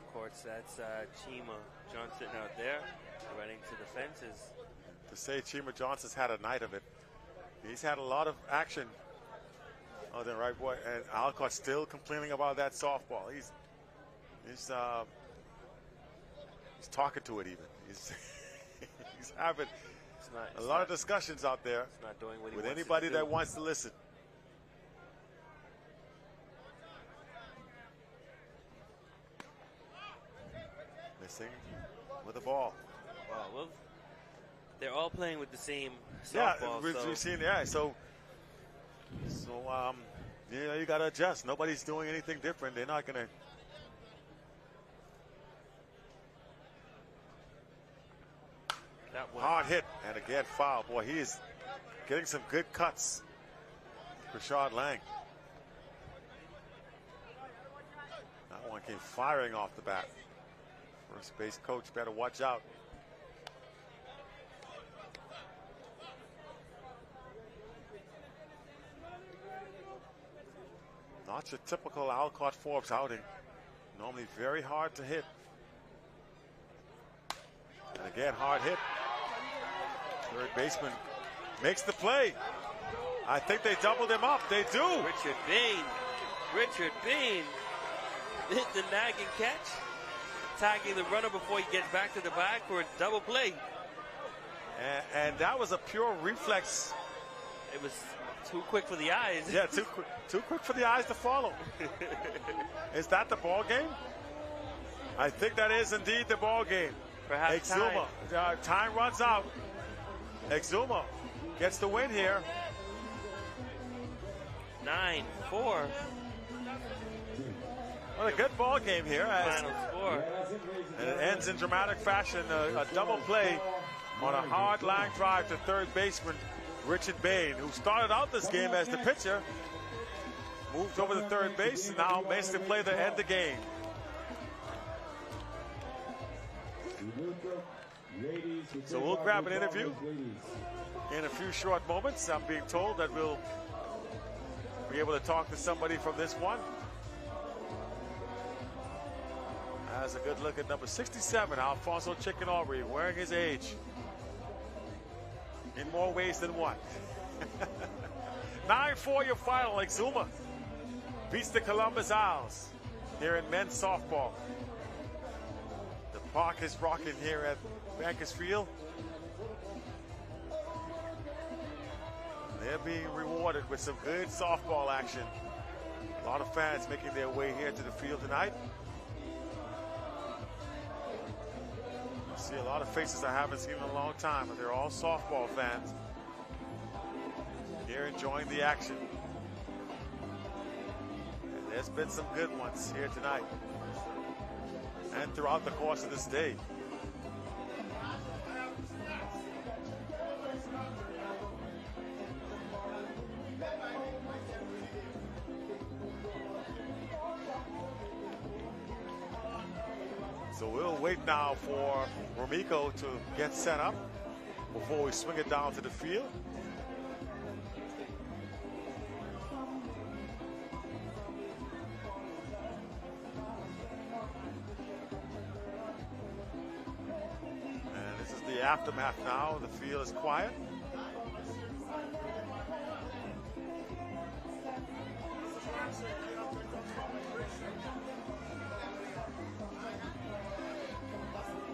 Of course, that's Chima Johnson out there running to the fences. To say Chima Johnson's had a night of it. He's had a lot of action. Oh, then right boy, and Alcott's still complaining about that softball. He's talking to it even. He's having a lot of discussions out there with anybody that wants to listen. Missing with the ball. Well, they're all playing with the same softball. We've seen, so you got to adjust. Nobody's doing anything different. They're not going to. Hard hit, and again foul. Boy, he is getting some good cuts. Rashad Lang. That one came firing off the bat. First base coach better watch out. Not your typical Alcott Forbes outing. Normally very hard to hit. And again, hard hit. Third baseman makes the play. I think they doubled him up. They do. Richard Bean hit the nagging catch, tagging the runner before he gets back to the bag for a double play. And that was a pure reflex. It was too quick for the eyes. Yeah, too quick for the eyes to follow. Is that the ball game? I think that is indeed the ball game. Perhaps Exuma, time runs out. Exuma gets the win here. 9-4. Well, a good ball game here. Final score. And it ends in dramatic fashion. A double play on a hard line drive to third baseman Richard Bain, who started out this game as the pitcher, moved over to third base, and now makes the play to end the game. So we'll grab an interview in a few short moments. I'm being told that we'll be able to talk to somebody from this one. Has a good look at number 67, Alfonso Chicken Aubrey, wearing his age in more ways than one. 9-4 your final. Exuma beats the Columbus Owls here in men's softball. The park is rocking here at Bankers Field. They're being rewarded with some good softball action. A lot of fans making their way here to the field tonight. You see a lot of faces I haven't seen in a long time, but they're all softball fans here enjoying the action. And there's been some good ones here tonight and throughout the course of this day. So we'll wait now for Romiko to get set up before we swing it down to the field. aftermath now. The field is quiet.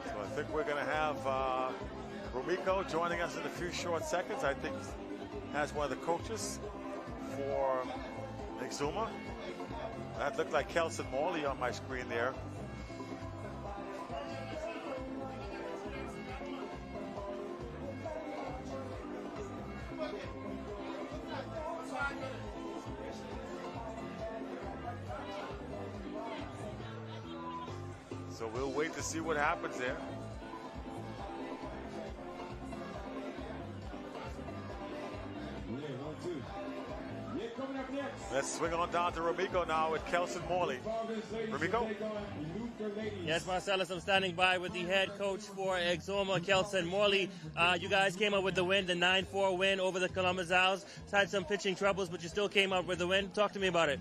So I think we're going to have Rumiko joining us in a few short seconds. I think has one of the coaches for Exuma. That looked like Kelson Morley on my screen there. So we'll wait to see what happens there. Let's swing on down to Rumiko now with Kelson Morley. Rumiko? Yes, Marcellus, I'm standing by with the head coach for Exuma, Kelson Morley. You guys came up with the win, the 9-4 win over the Columbus Owls. Had some pitching troubles, but you still came up with the win. Talk to me about it.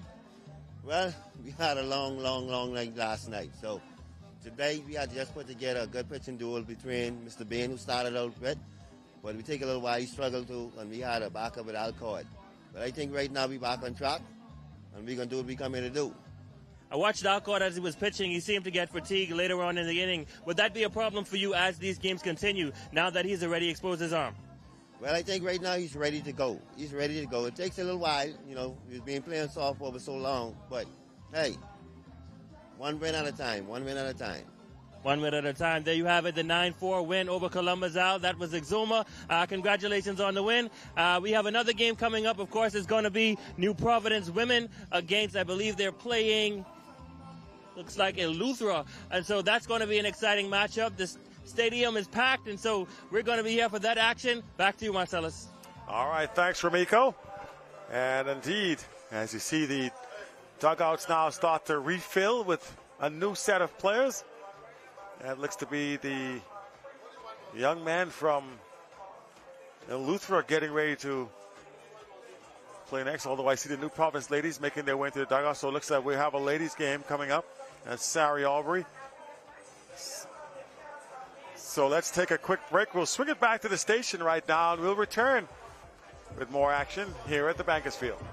Well, we had a long night last night. So today we had just put together a good pitching duel between Mr. Bain, who started out with, but we take a little while, he struggled to, and we had a backup with Alcoy. But I think right now we're back on track, and we're going to do what we come here to do. I watched Alcoy as he was pitching. He seemed to get fatigued later on in the inning. Would that be a problem for you as these games continue, now that he's already exposed his arm? Well, I think right now he's ready to go. He's ready to go. It takes a little while. You know, he's been playing softball for so long. But, hey, one win at a time, 1 win at a time. 1 win at a time. There you have it, the 9-4 win over Columbus Owl. That was Exuma. Congratulations on the win. We have another game coming up. Of course, it's going to be New Providence women against, I believe they're playing, looks like a Lutheran. And so that's going to be an exciting matchup. This stadium is packed, and so we're going to be here for that action. Back to you, Marcellus. All right, thanks, Rumiko. And indeed, as you see, the dugouts now start to refill with a new set of players. That looks to be the young man from Lutheran getting ready to play next, although I see the New Providence ladies making their way into the dugout. So it looks like we have a ladies game coming up. That's Sari Albury. So let's take a quick break. We'll swing it back to the station right now, and we'll return with more action here at the Bankers Field.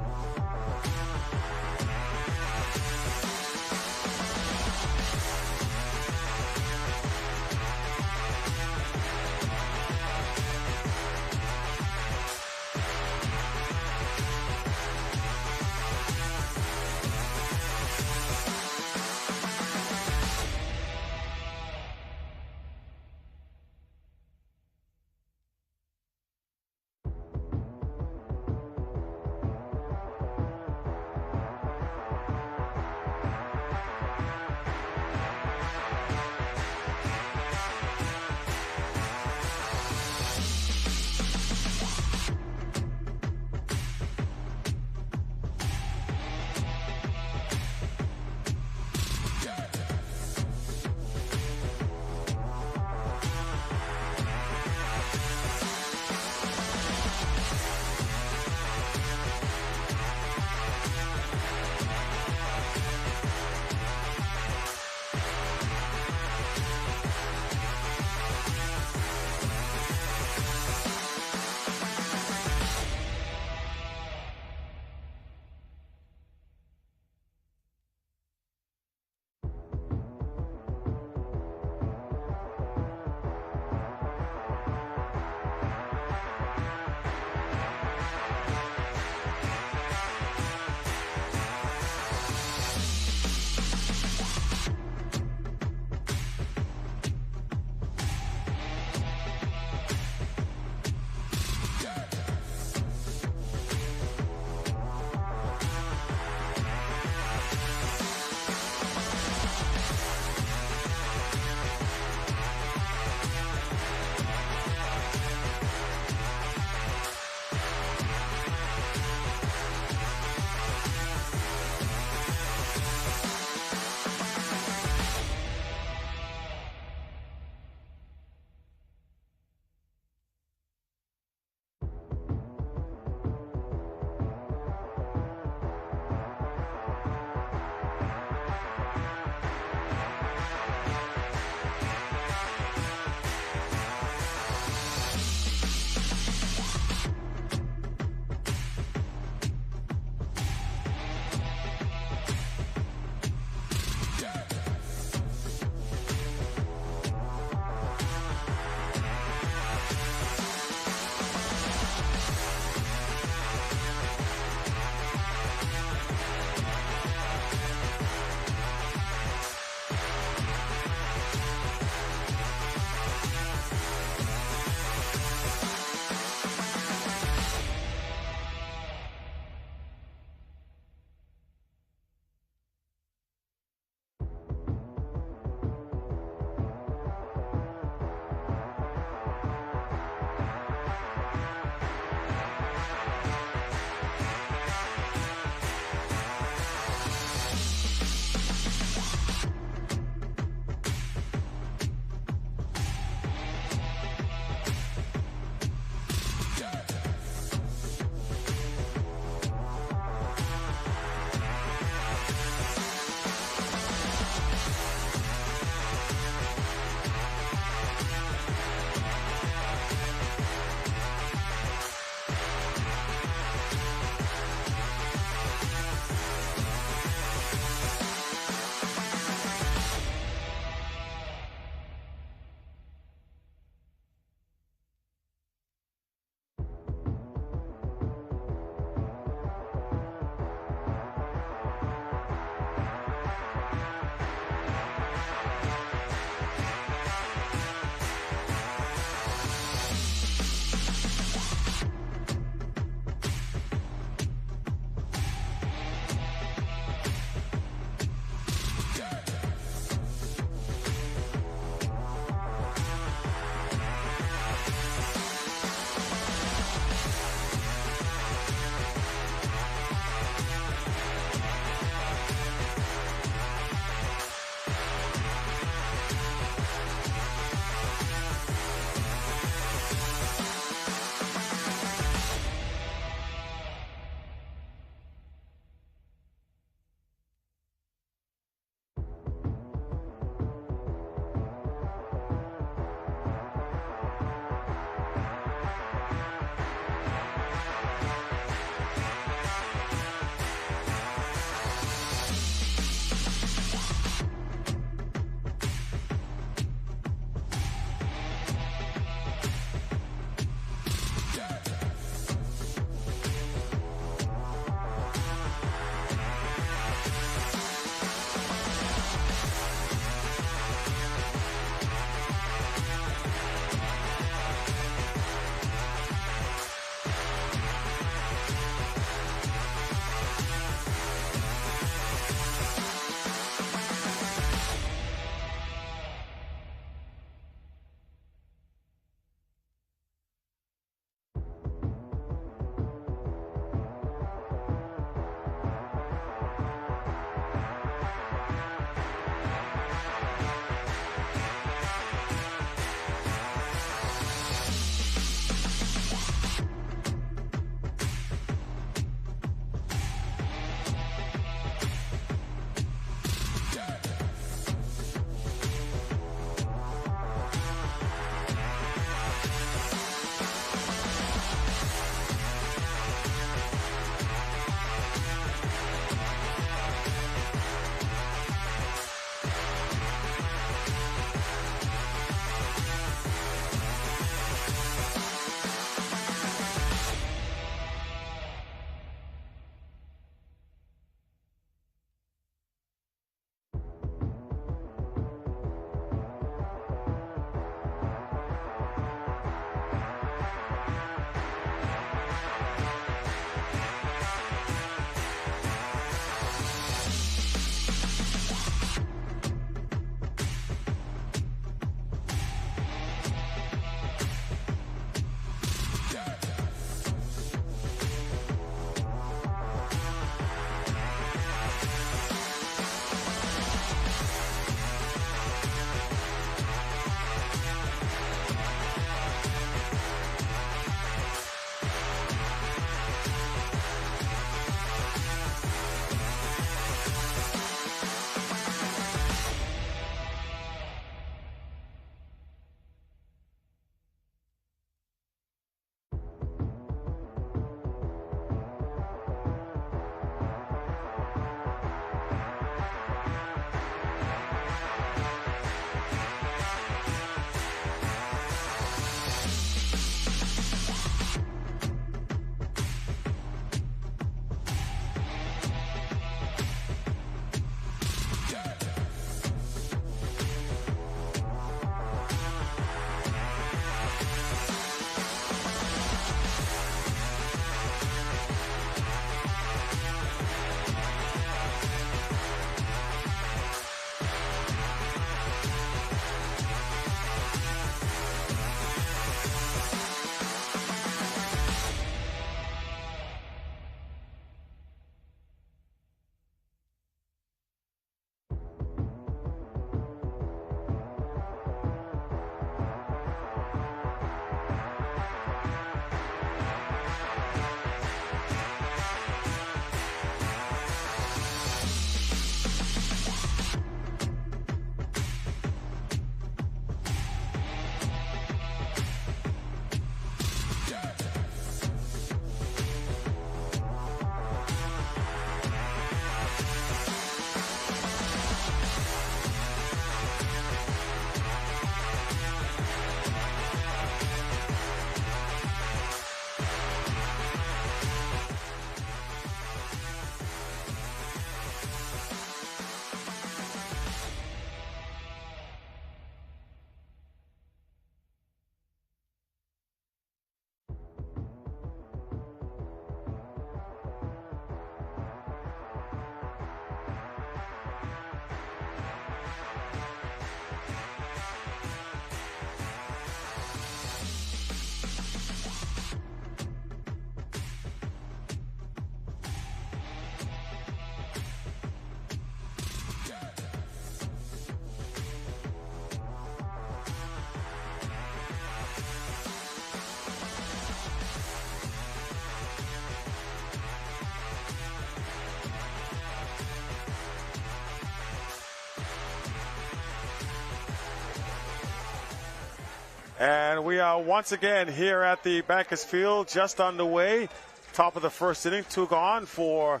And we are once again here at the Bankers Field, just underway. Top of the first inning, 2 gone for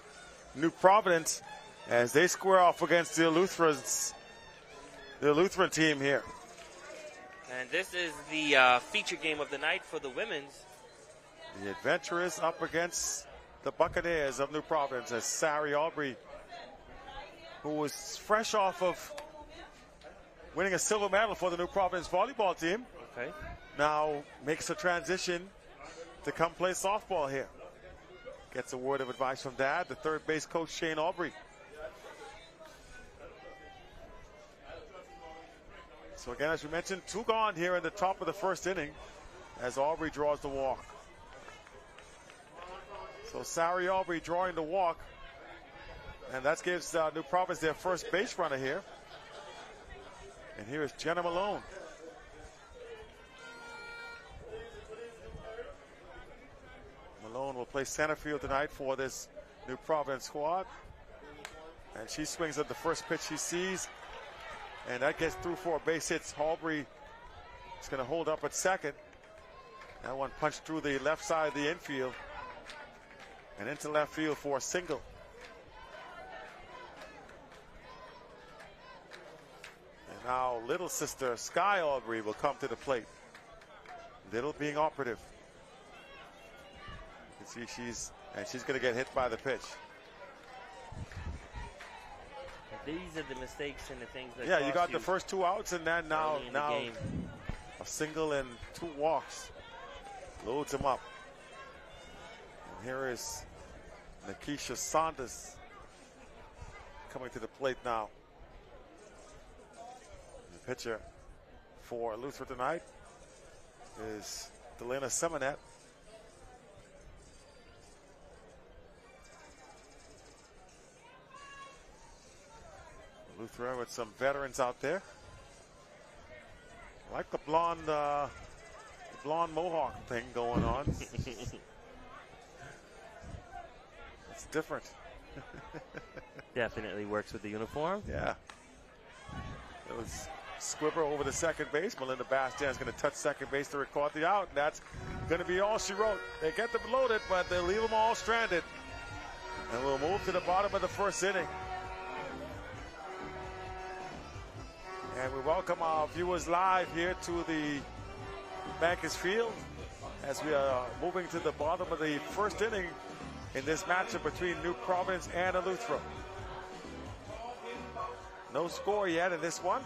New Providence as they square off against the Lutheran team here. And this is the feature game of the night for the women's. The Adventurers up against the Buccaneers of New Providence as Sari Aubrey, who was fresh off of winning a silver medal for the New Providence volleyball team. Okay. Now makes a transition to come play softball here. Gets a word of advice from Dad, the third base coach, Shane Aubrey. So again, as we mentioned, 2 gone here in the top of the first inning as Aubrey draws the walk. So Sari Aubrey drawing the walk, and that gives New Providence their first base runner here. And here is Jenna Malone. Malone will play center field tonight for this New Providence squad. And she swings at the first pitch she sees. And that gets through for a base hit. Aubrey is going to hold up at second. That one punched through the left side of the infield and into left field for a single. And now little sister Sky Aubrey will come to the plate. Little being operative. You can see she's going to get hit by the pitch. These are the mistakes and the things that. Yeah, you got the first 2 outs, and then now a single and 2 walks. Loads him up. And here is Nikisha Saunders coming to the plate now. The pitcher for Luther tonight is Delena Simonet. Lutheran with some veterans out there. I like the blonde mohawk thing going on. It's different. Definitely works with the uniform. Yeah. It was Squibber over the second base. Melinda Bastian is going to touch second base to record the out. And that's going to be all she wrote. They get them loaded, but they leave them all stranded. And we'll move to the bottom of the first inning. And we welcome our viewers live here to the Bankers Field as we are moving to the bottom of the first inning in this matchup between New Providence and Eleuthera. No score yet in this one.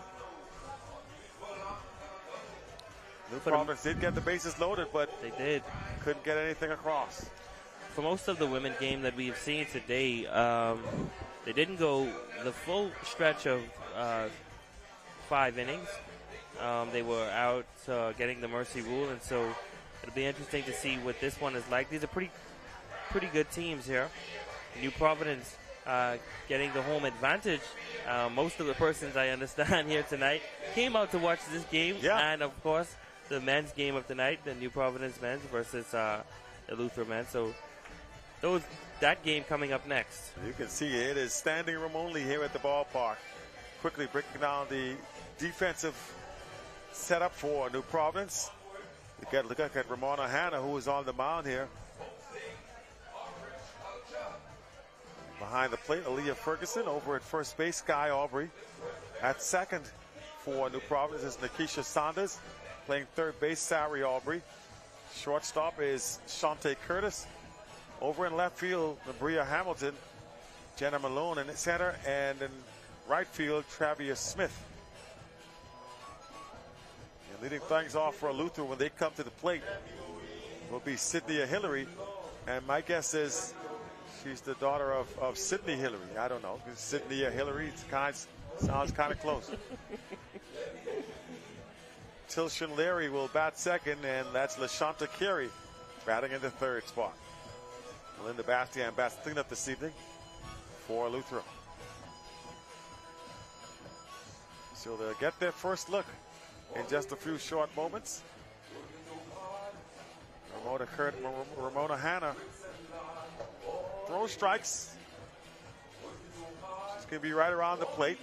New Providence did get the bases loaded, but they couldn't get anything across. For most of the women game that we've seen today, they didn't go the full stretch of 5 innings. They were out getting the mercy rule, and so it'll be interesting to see what this one is like. These are pretty good teams here. New Providence getting the home advantage. Most of the persons I understand here tonight came out to watch this game, and of course the men's game of tonight, the New Providence men's versus the Luther men's. So that game coming up next. You can see it is standing room only here at the ballpark. Quickly breaking down the defensive setup for New Providence. Look at Ramona Hanna, who is on the mound here. Behind the plate, Aaliyah Ferguson. Over at first base, Sky Aubrey. At second for New Providence is Nikisha Saunders. Playing third base, Sari Aubrey. Shortstop is Shante Curtis. Over in left field, Bria Hamilton. Jenna Malone in center, and in right field, Travis Smith. And leading things off for Luther when they come to the plate will be Sydney Hillary. And my guess is she's the daughter of Sydney Hillary. I don't know. Sydney Hillary sounds kind of close. Tilshin Leary will bat second, and that's LaShanta Carey batting in the third spot. Melinda Bastian bats cleanup this evening for Luther. So they'll get their first look in just a few short moments. Ramona Hanna throws strikes. She's going to be right around the plate.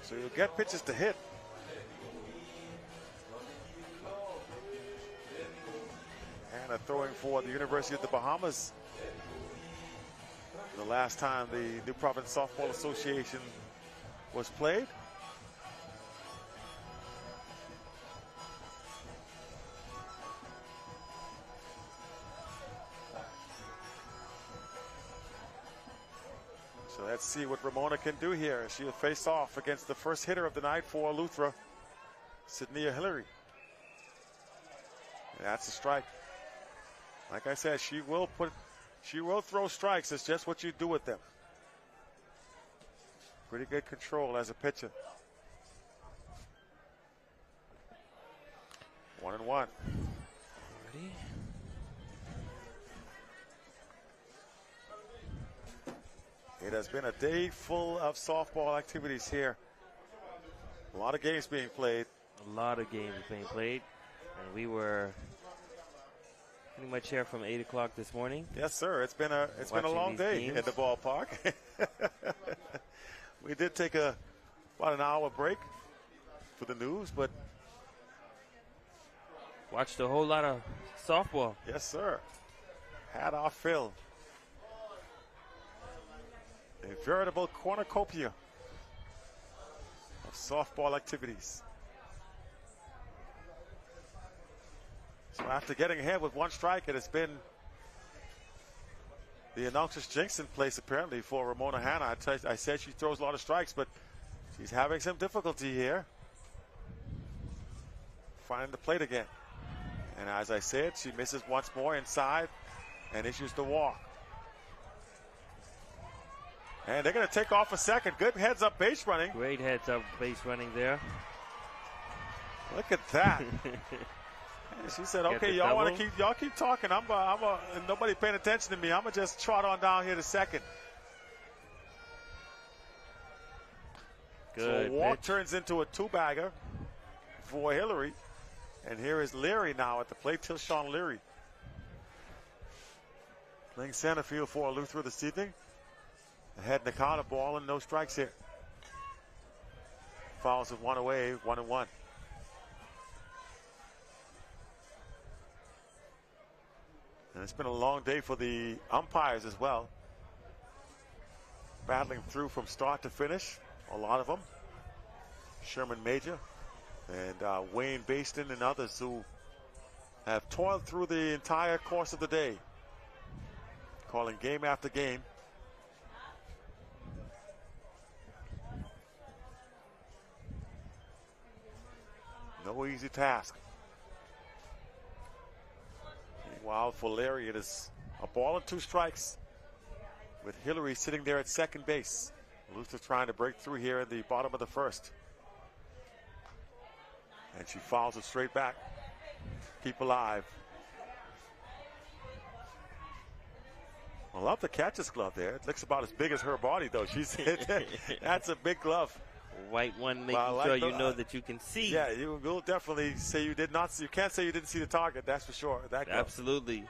So you'll get pitches to hit. throwing for the University of the Bahamas. The last time the New Providence Softball Association was played. So let's see what Ramona can do here. She'll face off against the first hitter of the night for Lutheran, Sydney Hillary. And that's a strike. Like I said, she will throw strikes. It's just what you do with them. Pretty good control as a pitcher. 1-1. Ready? It has been a day full of softball activities here. A lot of games being played. A lot of games being played. And we were pretty much here from 8 o'clock this morning. Yes, sir. It's been a long day games at the ballpark. We did take about an hour break for the news, but watched a whole lot of softball. Yes, sir. Had our fill. A veritable cornucopia of softball activities. So after getting ahead with one strike, it has been the announcer's jinx in place apparently for Ramona Hanna. I said she throws a lot of strikes, but she's having some difficulty here finding the plate again. And as I said, she misses once more inside and issues the walk. And they're going to take off a second. Good heads-up base running. Great heads-up base running there. Look at that. And she said, "Okay, y'all keep talking. Nobody paying attention to me. I'm gonna just trot on down here to second." Good. So a walk turns into a two-bagger for Hillary, and here is Leary now at the plate. Tilshawn Leary playing center field for Lutheran this evening. Ahead in the count, a ball and no strikes here. Fouls with one away, 1-1. And it's been a long day for the umpires as well. Battling through from start to finish, a lot of them. Sherman Major and Wayne Baston and others who have toiled through the entire course of the day, calling game after game. No easy task. Meanwhile, for Larry, it is a ball and two strikes with Hillary sitting there at second base. Luther trying to break through here in the bottom of the first. And she fouls it straight back. Keep alive. I love the catcher's glove there. It looks about as big as her body, though. That's a big glove. White one, making sure you know that you can see. Yeah, you will definitely say you did not see. You can't say you didn't see the target, that's for sure. That glove. Absolutely.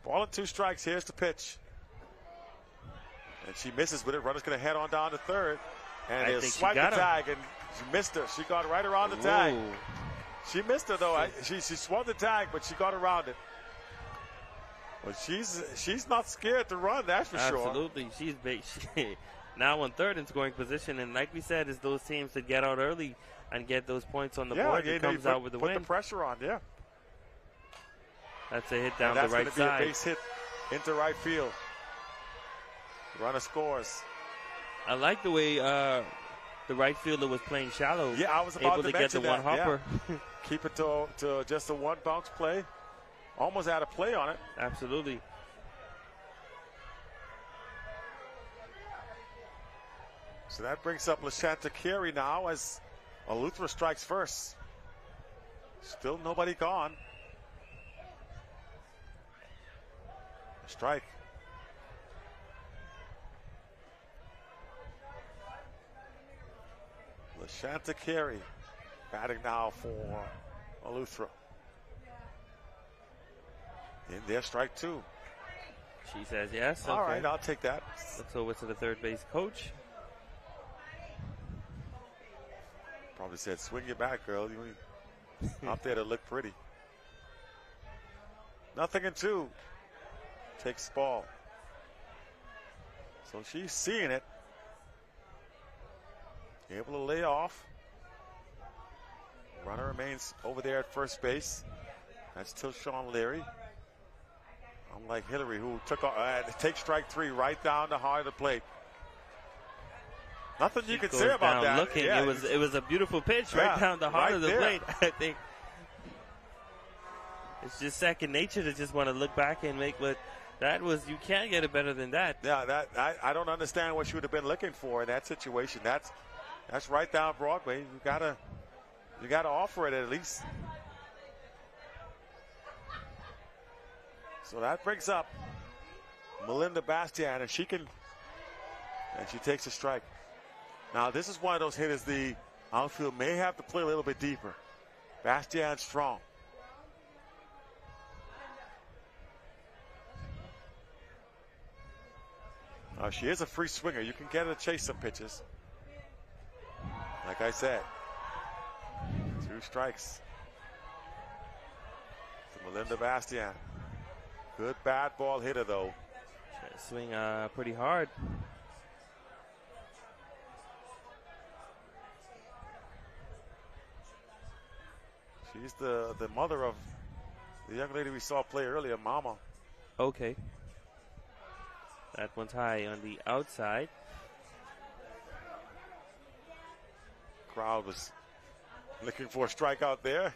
Ball and two strikes. Here's the pitch. And she misses with it. Runner's going to head on down to third. And he'll swipe the tag, and she missed her. She got right around the tag. She missed her, though. She swung the tag, but she got around it. Well, she's not scared to run, that's for sure. Absolutely. She's now on third in scoring position, and like we said, it's those teams that get out early and get those points on the board and comes out with the win. Put the pressure on, yeah. That's a hit down the right side. That's going to be a base hit into right field. Runner scores. I like the way the right fielder was playing shallow. Yeah, I was about able to get the one hopper. Yeah. Keep it to just a one bounce play. Almost had a play on it. Absolutely. So that brings up Lashanta Carey now as Lutheran strikes first. Still nobody gone. Strike. Lashanta Carey batting now for Lutheran. In there, strike two. She says yes. All right, I'll take that. Looks over to the third base coach. Probably said, swing your back, girl. You out there to look pretty. 0-2. Takes the ball. So she's seeing it. Able to lay off. Runner remains over there at first base. That's Tilshawn Leary. Unlike Hillary, who took takes strike 3 right down the heart of the plate. Nothing you could say about that. Looking, yeah, it was a beautiful pitch right down the heart of the plate. I think it's just second nature to just want to look back and make what that was. You can't get it better than that. Yeah, I don't understand what she would have been looking for in that situation. That's right down Broadway. You gotta offer it at least. So that brings up Melinda Bastian, and she takes a strike. Now this is one of those hitters the outfield may have to play a little bit deeper. Bastian's strong. She is a free swinger. You can get her to chase some pitches. Like I said, 2 strikes to Melinda Bastian. Good bad ball hitter, though. Trying to swing pretty hard. She's the mother of the young lady we saw play earlier, Mama. Okay. That one's high on the outside. Crowd was looking for a strikeout there.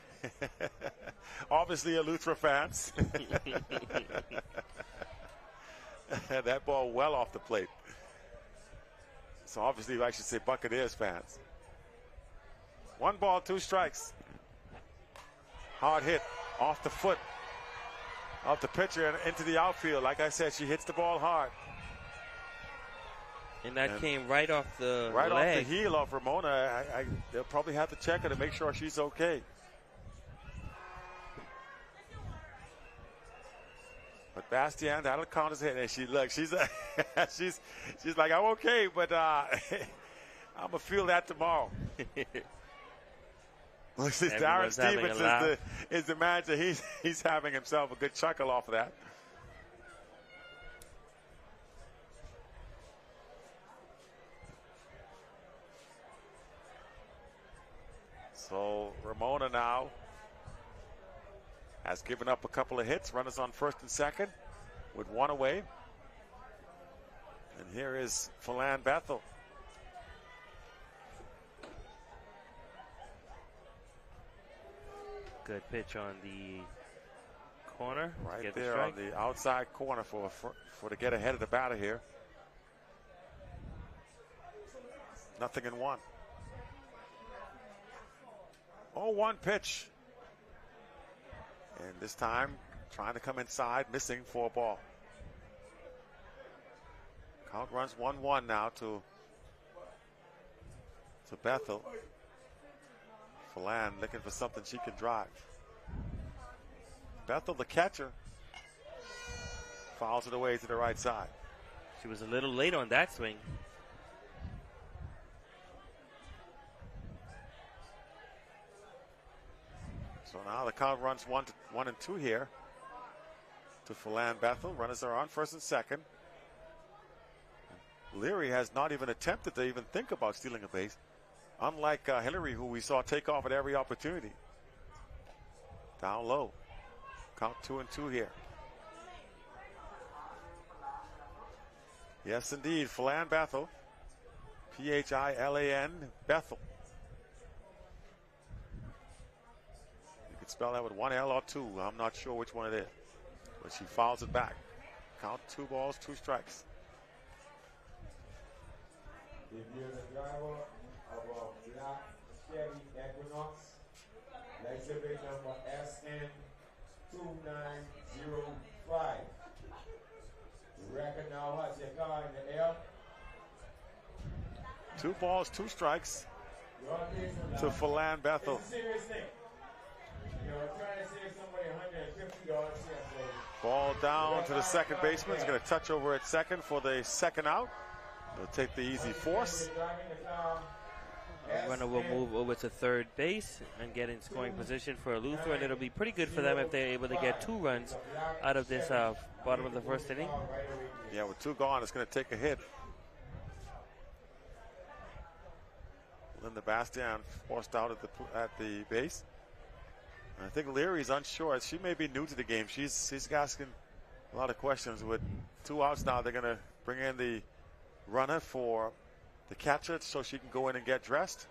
Obviously a Lutheran fans. That ball well off the plate. So obviously I should say Buccaneers fans. 1 ball, 2 strikes. Hard hit off the foot of the pitcher and into the outfield. Like I said, she hits the ball hard. And that came right off the leg. Off the heel of Ramona. They'll probably have to check her to make sure she's okay. But Bastian, that'll count as a hit. And she's like, I'm okay, but I'm gonna feel that tomorrow. Darren Stevens is the manager. He's having himself a good chuckle off of that. So Ramona now has given up a couple of hits. Runners on first and second with 1 away. And here is Phelan Bethel. Good pitch on the corner. Right there on the outside corner for to get ahead of the batter here. 0-1. 0-1 pitch. And this time trying to come inside, missing for a ball. Count runs 1-1 now to Bethel. Phelan looking for something she can drive. Bethel, the catcher, fouls it away to the right side. She was a little late on that swing. So now the count runs 1-2 here to Phelan Bethel. Runners are on first and second. Leary has not even attempted to even think about stealing a base. Unlike Hillary, who we saw take off at every opportunity. Down low. Count 2-2 here. Yes, indeed. Phelan Bethel. P-H-I-L-A-N Bethel. You could spell that with 1 L or 2. I'm not sure which one it is. But she fouls it back. Count 2 balls, 2 strikes. If you're the driver of a black Chevy Equinox, license plate number SN2905. The record now has your car in the air. 2 balls, 2 strikes to Phelan Bethel. It's a serious thing. You know, we're trying to save somebody $150 here. Ball down to the second baseman. He's going to touch over at second for the second out. He'll take the easy force. The runner will move over to third base and get in scoring position for Lutheran. It'll be pretty good for them if they're able to get 2 runs out of this bottom of the first inning. Yeah, with 2 gone, it's going to take a hit. Linda Bastian forced out at the base. And I think Leary's unsure. She may be new to the game. She's asking a lot of questions. With 2 outs now, they're going to bring in the runner for the catcher so she can go in and get dressed.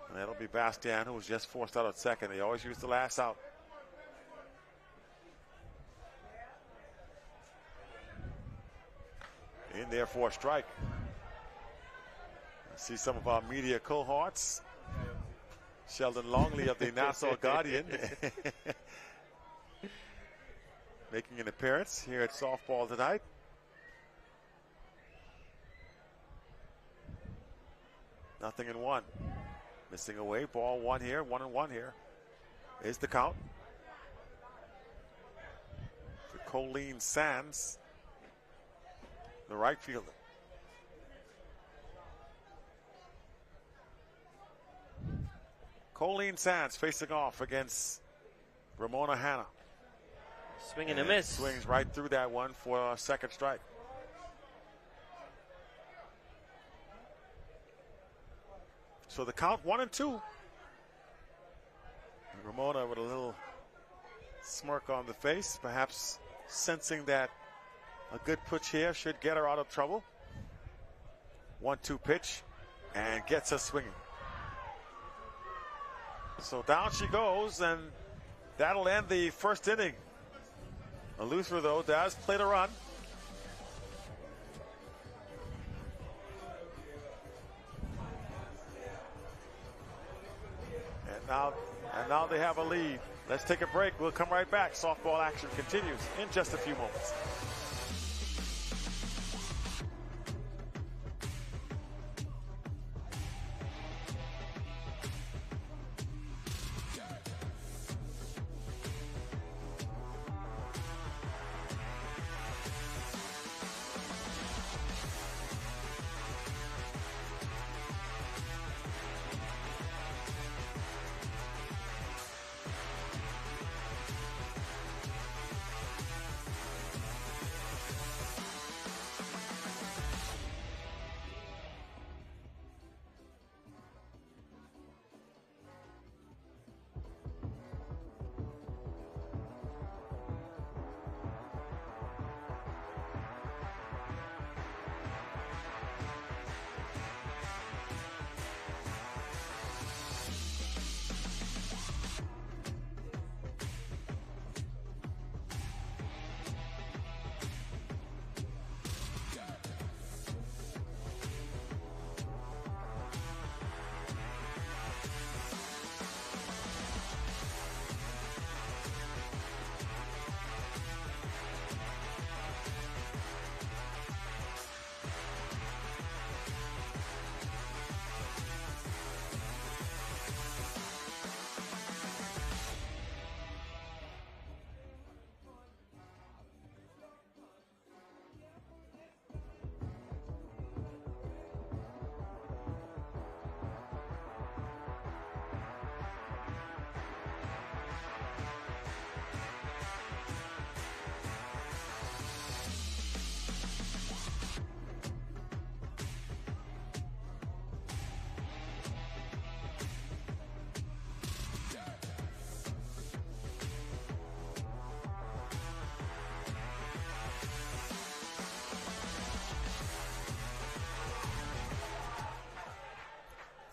And that'll be Bastian, who was just forced out at second. They always use the last out. In there for a strike. See some of our media cohorts. Sheldon Longley of the Nassau Guardian making an appearance here at softball tonight. Nothing in 1. Missing away. Ball 1 here. 1-1 here. Is the count. For Colleen Sands, the right fielder. Colleen Sands facing off against Ramona Hanna. Swing and a miss. Swings right through that one for a second strike. So the count 1-2. Ramona with a little smirk on the face, perhaps sensing that a good pitch here should get her out of trouble. 1-2 pitch and gets her swinging. So down she goes, and that'll end the first inning. Luther, though, does play the run. And now they have a lead. Let's take a break. We'll come right back. Softball action continues in just a few moments.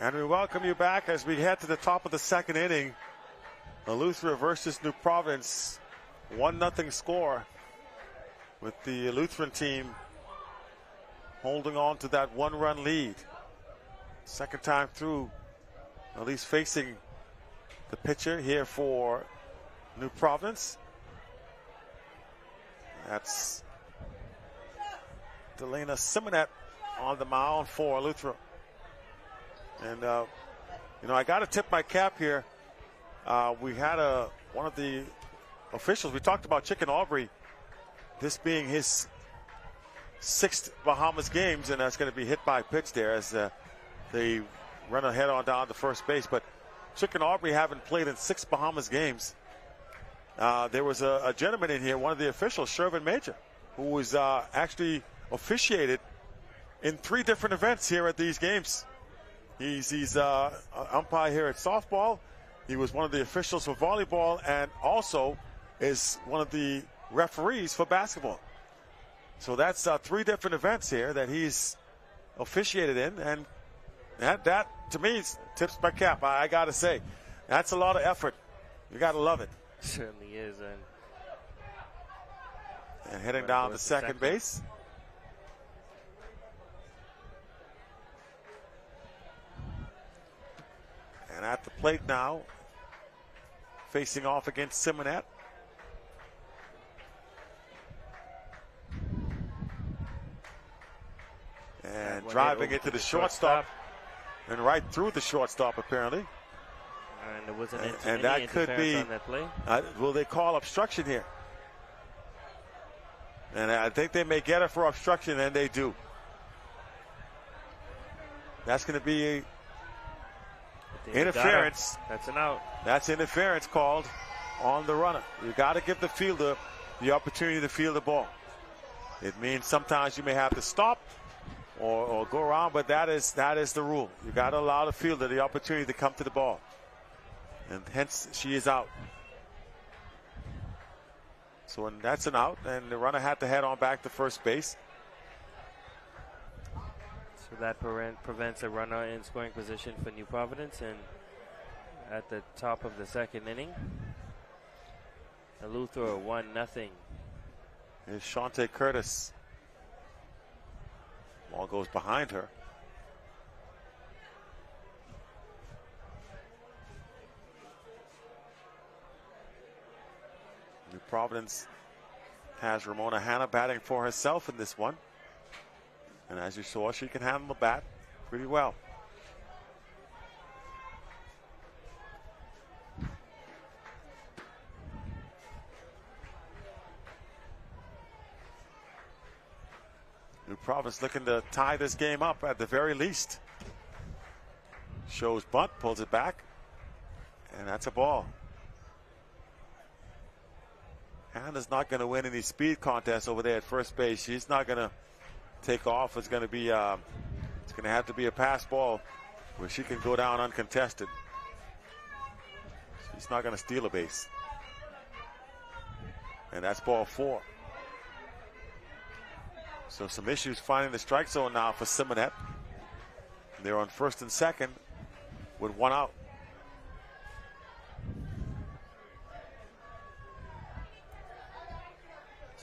And we welcome you back as we head to the top of the second inning. Lutheran versus New Providence. 1-0 score with the Lutheran team holding on to that 1-run lead. Second time through, at least facing the pitcher here for New Providence. That's Delana Simonet on the mound for Lutheran. And, I got to tip my cap here. We had one of the officials, we talked about Chicken Aubrey this being his 6th Bahamas games, and that's going to be hit by pitch there as they run ahead on down to first base. But Chick and Aubrey haven't played in 6 Bahamas games. There was a gentleman in here, one of the officials, Shervin Major, who was actually officiated in 3 different events here at these games. He's umpire here at softball. He was one of the officials for volleyball, and also is one of the referees for basketball. So that's 3 different events here that he's officiated in, and that to me tips my cap. I got to say, that's a lot of effort. You got to love it. Certainly is. And heading down to second base. And at the plate now, facing off against Simonet. And driving it to the shortstop. And right through the shortstop, apparently. And there wasn't and that could be, on that play. Will they call obstruction here? And I think they may get it for obstruction, and they do. That's going to be interference. That's an out. That's interference called on the runner. You got to give the fielder the opportunity to field the ball. It means sometimes you may have to stop or go around, but that is the rule. You got to allow the fielder the opportunity to come to the ball. And hence she is out. So when that's an out, and the runner had to head on back to first base. So that prevents a runner in scoring position for New Providence. And at the top of the second inning, Luther 1-0. Here's Shante Curtis. Ball goes behind her. New Providence has Ramona Hanna batting for herself in this one. And as you saw, she can handle the bat pretty well. New Providence looking to tie this game up at the very least. Shows bunt, pulls it back, and that's a ball. Hannah's not going to win any speed contests over there at first base. She's not going to take off. It's going to be it's going to have to be a pass ball where she can go down uncontested. She's not going to steal a base. And that's ball 4. So some issues finding the strike zone now for Simonet. They're on first and second with 1 out.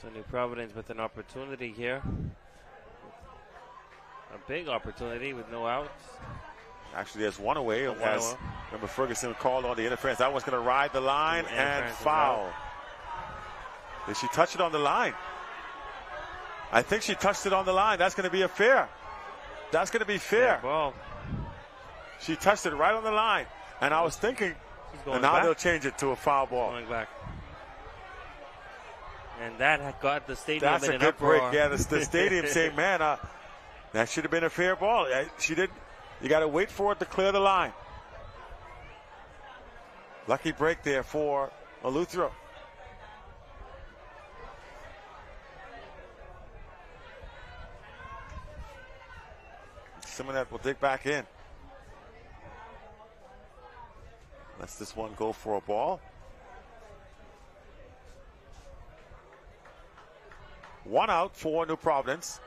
So New Providence with an opportunity here. A big opportunity with no outs. Actually, there's one away. Remember, Ferguson called on the interference. That one's going to ride the line and foul. Did she touch it on the line? I think she touched it on the line. That's going to be a fair. That's going to be fair. Ball. She touched it right on the line. And I was thinking, and now they'll change it to a foul ball. Going back. And that got the stadium in an uproar. That's a good break. Yeah, the stadium saying, man, that should have been a fair ball. She didn't. You got to wait for it to clear the line. Lucky break there for Eleuthero. Simonet will dig back in. Lets this one go for a ball. 1 out for New Providence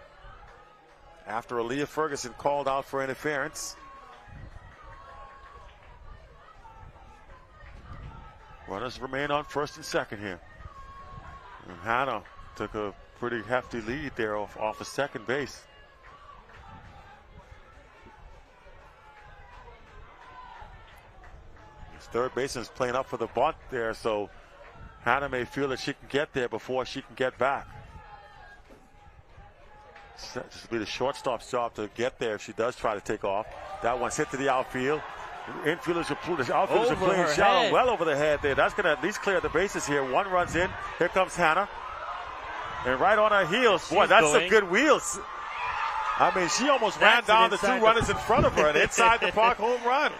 after Aaliyah Ferguson called out for interference. Runners remain on first and second here. And Hannah took a pretty hefty lead there off of second base. His third baseman is playing up for the bunt there, so Hannah may feel that she can get there before she can get back. This will be the shortstop's job to get there if she does try to take off. That one's hit to the outfield. Outfielders are playing shallow, well over the head there. That's going to at least clear the bases here. One runs in. Here comes Hannah. And right on her heels. Boy, that's some good wheels. I mean, she almost ran down the two runners in front of her. And inside the park home run.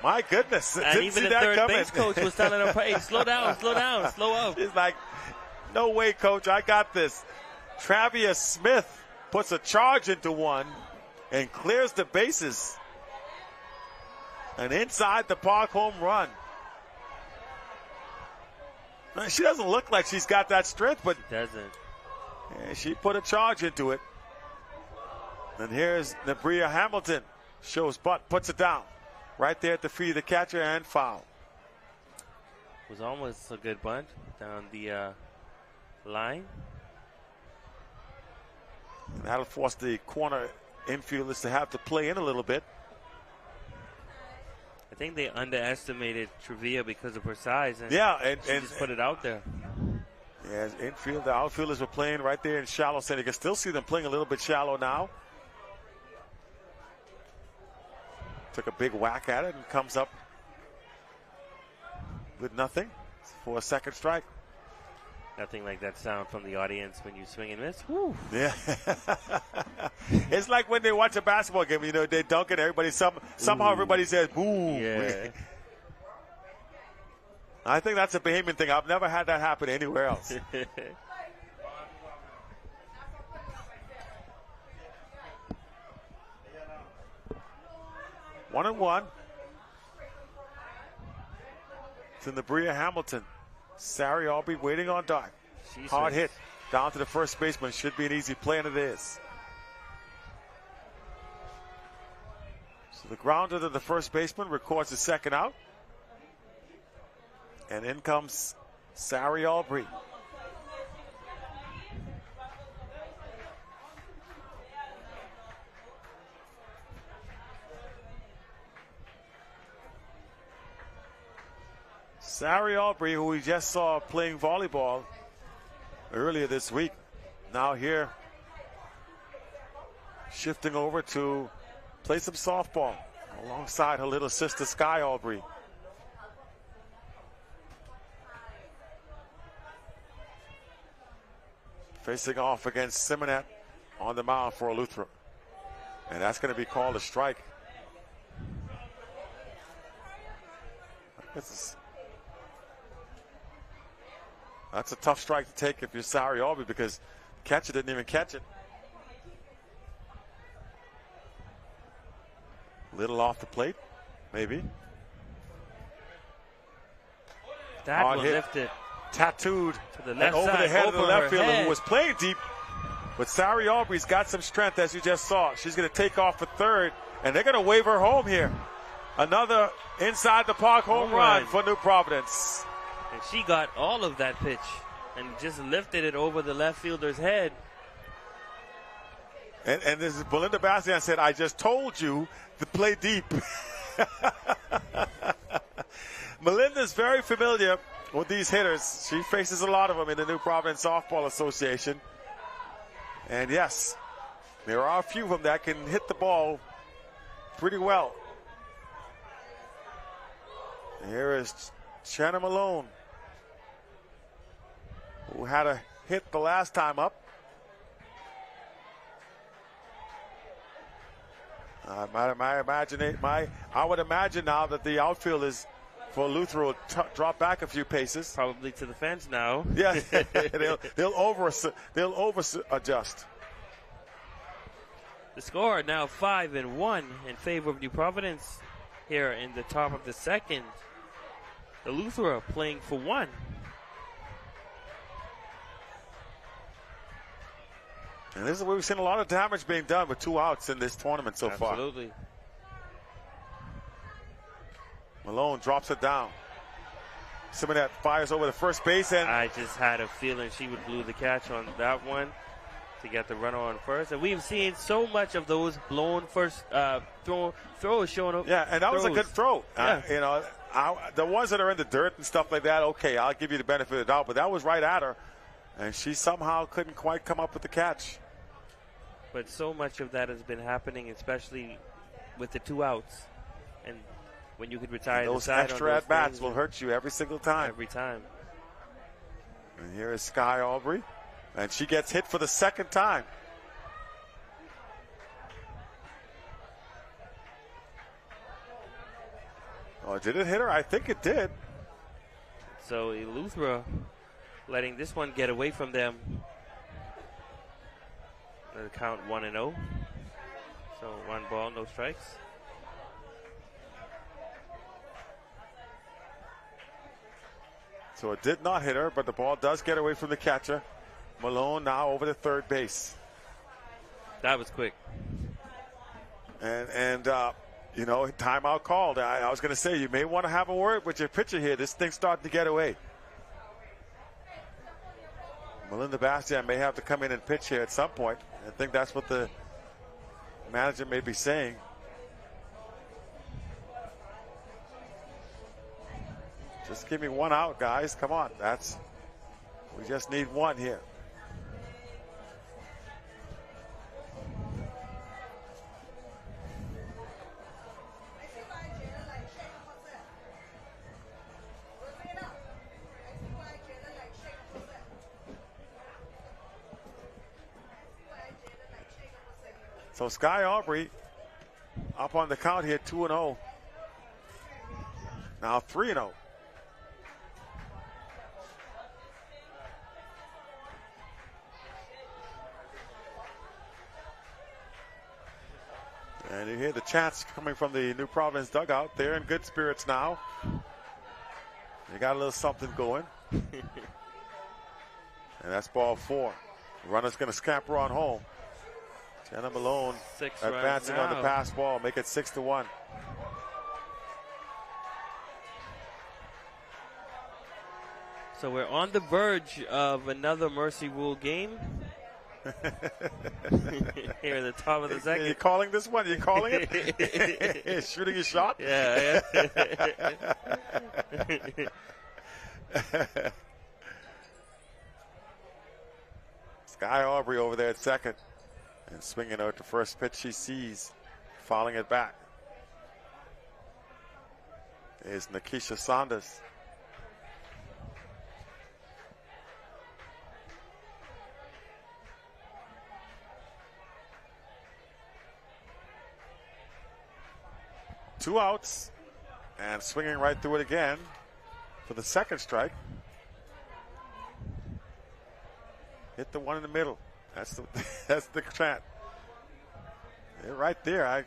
My goodness. And even the third base coach was telling her, hey, slow down, slow up. She's like, no way, coach, I got this. Travia Smith puts a charge into one and clears the bases. An inside the park home run. She doesn't look like she's got that strength, but she doesn't. Yeah, she put a charge into it. And here's Nebria Hamilton. Shows butt, puts it down. Right there at the feet of the catcher and foul. Was almost a good bunt down the line. And that'll force the corner infielders to have to play in a little bit. I think they underestimated Trevia because of her size. And and just put it out there. Yeah, infield, the outfielders were playing right there in shallow center. You can still see them playing a little bit shallow now. Took a big whack at it and comes up with nothing for a second strike. Nothing like that sound from the audience when you swing and miss. Woo. Yeah. It's like when they watch a basketball game, they dunk it, everybody somehow everybody says boo. Yeah. I think that's a Bahamian thing. I've never had that happen anywhere else. 1-1. To Nebria Hamilton. Sari Aubrey waiting on Doc. Hard hit down to the first baseman. Should be an easy play, and it is. So the grounder to the first baseman records the second out. And in comes Sari Aubrey. Sari Aubrey, who we just saw playing volleyball earlier this week, now here shifting over to play some softball alongside her little sister Sky Aubrey. Facing off against Simonet on the mound for Lutheran. And that's going to be called a strike. That's a tough strike to take if you're Sari Aubrey, because the catcher didn't even catch it. Little off the plate, maybe. That will lift it. Tattooed to the left over side, the head of the left fielder head. who was playing deep. But Sari Aubrey's got some strength, as you just saw. She's going to take off for third, and they're going to wave her home here. Another inside the park home run for New Providence. And she got all of that pitch and just lifted it over the left fielder's head. And this is Belinda Bastian said, I just told you to play deep. Melinda's very familiar with these hitters. She faces a lot of them in the New Providence Softball Association. And yes, there are a few of them that can hit the ball pretty well. And here is Shannon Malone, who had a hit the last time up. I would imagine now that the outfield is for Luther will drop back a few paces. Probably to the fence now. Yeah, they'll over adjust. The score now 5-1 in favor of New Providence here in the top of the second. The Luther playing for one. And this is where we've seen a lot of damage being done with 2 outs in this tournament so far. Absolutely. Malone drops it down. Simonet fires over the first base, and I just had a feeling she would blow the catch on that one to get the runner on first. And we've seen so much of those blown first throws showing up. Yeah, and that was a good throw. Yeah. The ones that are in the dirt and stuff like that, okay, I'll give you the benefit of the doubt, but that was right at her, and she somehow couldn't quite come up with the catch. But so much of that has been happening, especially with the 2 outs. And when you could retire those the side extra on at bats will hurt you every single time. Every time. And here is Sky Aubrey. And she gets hit for the second time. Oh, did it hit her? I think it did. So Eleuthera letting this one get away from them. The count 1-0. So 1 ball, no strikes. So it did not hit her, but the ball does get away from the catcher. Malone now over to third base. That was quick. And you know, timeout called. I was going to say, you may want to have a word with your pitcher here. This thing's starting to get away. Melinda Bastian may have to come in and pitch here at some point. I think that's what the manager may be saying. Just give me 1 out, guys. Come on. We just need 1 here. So Sky Aubrey up on the count here, 2-0. Now 3-0. And you hear the chants coming from the New Providence dugout. They're in good spirits now. They got a little something going. And that's ball 4. The runner's going to scamper on home. Jenna Malone advancing on the pass ball, make it 6-1. So we're on the verge of another Mercy Rule game. Here at the top of the second. You calling this one? You calling it? Shooting a shot? Yeah. Sky Aubrey over there at second. And swinging out the first pitch she sees, fouling it back, is Nikisha Saunders. Two outs, and swinging right through it again for the second strike. Hit the one in the middle. That's the chant. They're right there.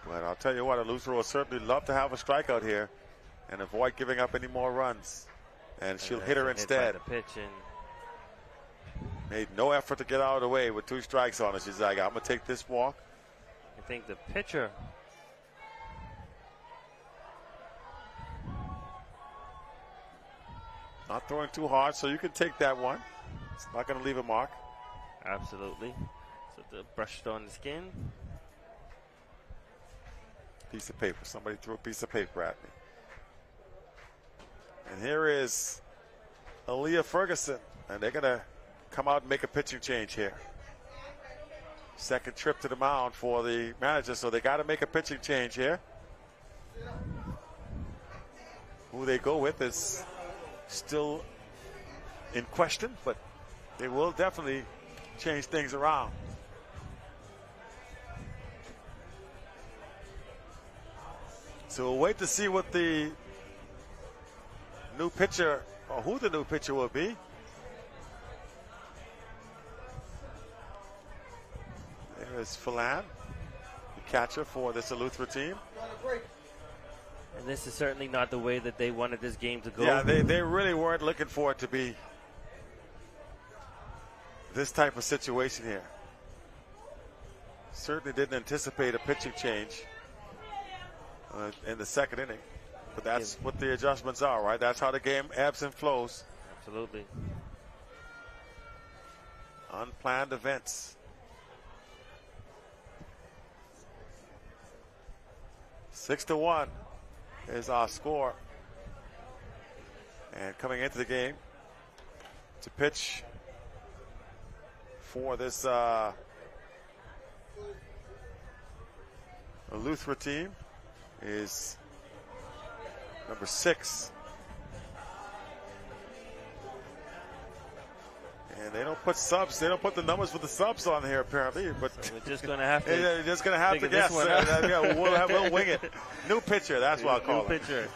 But I'll tell you what, Eleuthera will certainly love to have a strikeout here and avoid giving up any more runs. And she'll hit her instead. Hit by the pitch and made no effort to get out of the way with 2 strikes on her. She's like, I'm going to take this walk. I think the pitcher not throwing too hard, so you can take that one. It's not going to leave a mark. Absolutely. So the brushed on the skin. Piece of paper. Somebody threw a piece of paper at me. And here is Aaliyah Ferguson. And they're going to come out and make a pitching change here. Second trip to the mound for the manager, so they got to make a pitching change here. Who they go with is still in question, but they will definitely change things around. So we'll wait to see what the new pitcher, or who the new pitcher will be. There is Phelan, the catcher for this Eleuthera team. And this is certainly not the way that they wanted this game to go. Yeah, they really weren't looking for it to be this type of situation here. Certainly didn't anticipate a pitching change in the second inning. But that's what the adjustments are, right? That's how the game ebbs and flows. Absolutely. Unplanned events. 6-1 is our score. And coming into the game to pitch for this Eleuthera team is number 6, And they don't put subs. They don't put the numbers for the subs on here apparently. But so we're just gonna have to. You're just gonna have to guess. We'll wing it. New pitcher. That's what I'll call it. New pitcher.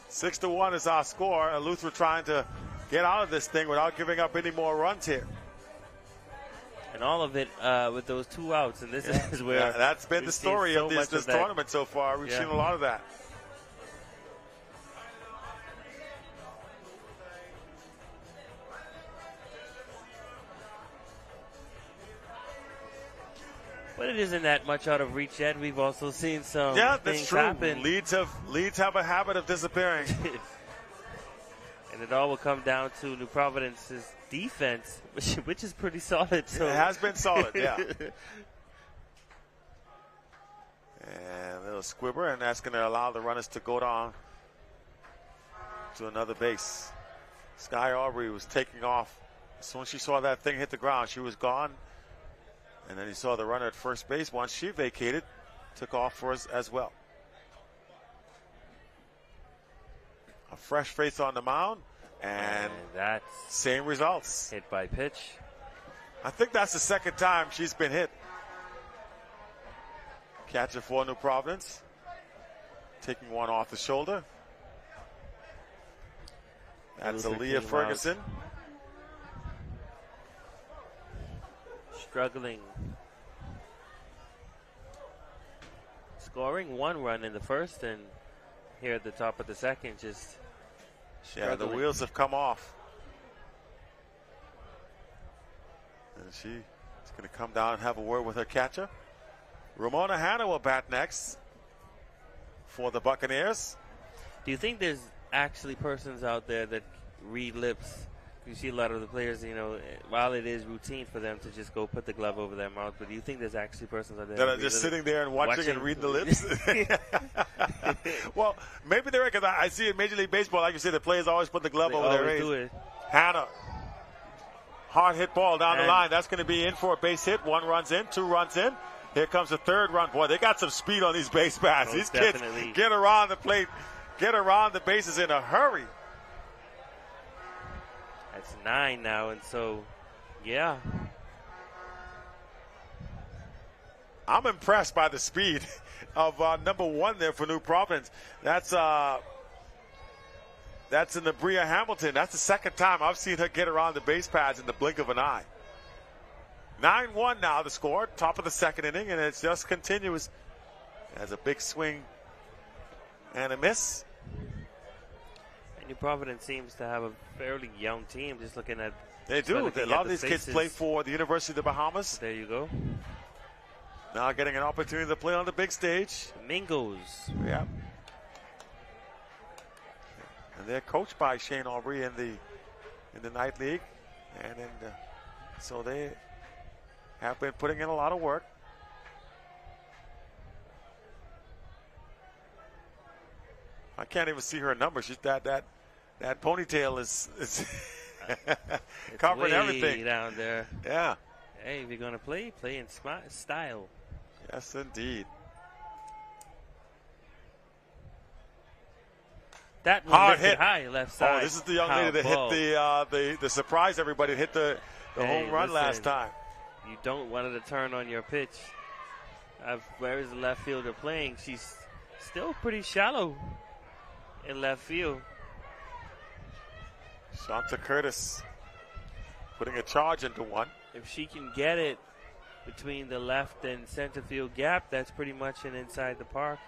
6-1 is our score. And Luther trying to get out of this thing without giving up any more runs here. And all of it with those 2 outs. And this is where that's been the story of this tournament so far. We've seen a lot of that. But it isn't that much out of reach yet. We've also seen some things true. happen. Leads have a habit of disappearing. And it all will come down to New Providence's defense, which is pretty solid. So. It has been solid, yeah. And a little squibber, and that's going to allow the runners to go down to another base. Sky Aubrey was taking off. As soon as she saw that thing hit the ground, she was gone. And then he saw the runner at first base. Once she vacated, took off for us as well. A fresh face on the mound, and that's same results. Hit by pitch. I think that's the second time she's been hit. Catcher for New Providence. Taking one off the shoulder. That's Aaliyah Ferguson. Struggling. Scoring 1 run in the first, and here at the top of the second, just struggling. Yeah, the wheels have come off. And she's going to come down and have a word with her catcher. Ramona Hanna will bat next for the Buccaneers. Do you think there's actually persons out there that read lips? You see a lot of the players, while it is routine for them to just go put the glove over their mouth, but do you think there's actually persons out there that are just sitting there and watching and reading the lips? Well, maybe they're, because I see in Major League Baseball, like you said, the players always put the glove over their face. Hannah, hard hit ball down the line. That's going to be in for a base hit. 1 runs in, 2 runs in. Here comes the 3rd run. Boy, they got some speed on these base paths. These kids get around the plate, get around the bases in a hurry. That's 9 now, and so, yeah. I'm impressed by the speed of number 1 there for New Providence. That's in the Bria Hamilton. That's the second time I've seen her get around the base paths in the blink of an eye. 9-1 now the score, top of the second inning, and it just continues as a big swing and a miss. New Providence seems to have a fairly young team. Just looking at, they do. A lot of these kids play for the University of the Bahamas. There you go. Now getting an opportunity to play on the big stage. Mingos. Yeah. And they're coached by Shane Aubrey in the night league, and so they have been putting in a lot of work. I can't even see her number. She's that ponytail is covering everything down there. Yeah. Hey, if you're gonna play in style. Yes, indeed. That one hard hit high left side. Oh, this is the young lady that hit the surprise everybody, hit the home run last time. You don't want it to turn on your pitch. Where is the left fielder playing? She's still pretty shallow in left field. Shanta Curtis putting a charge into one. If she can get it between the left and center field gap, that's pretty much an inside the park.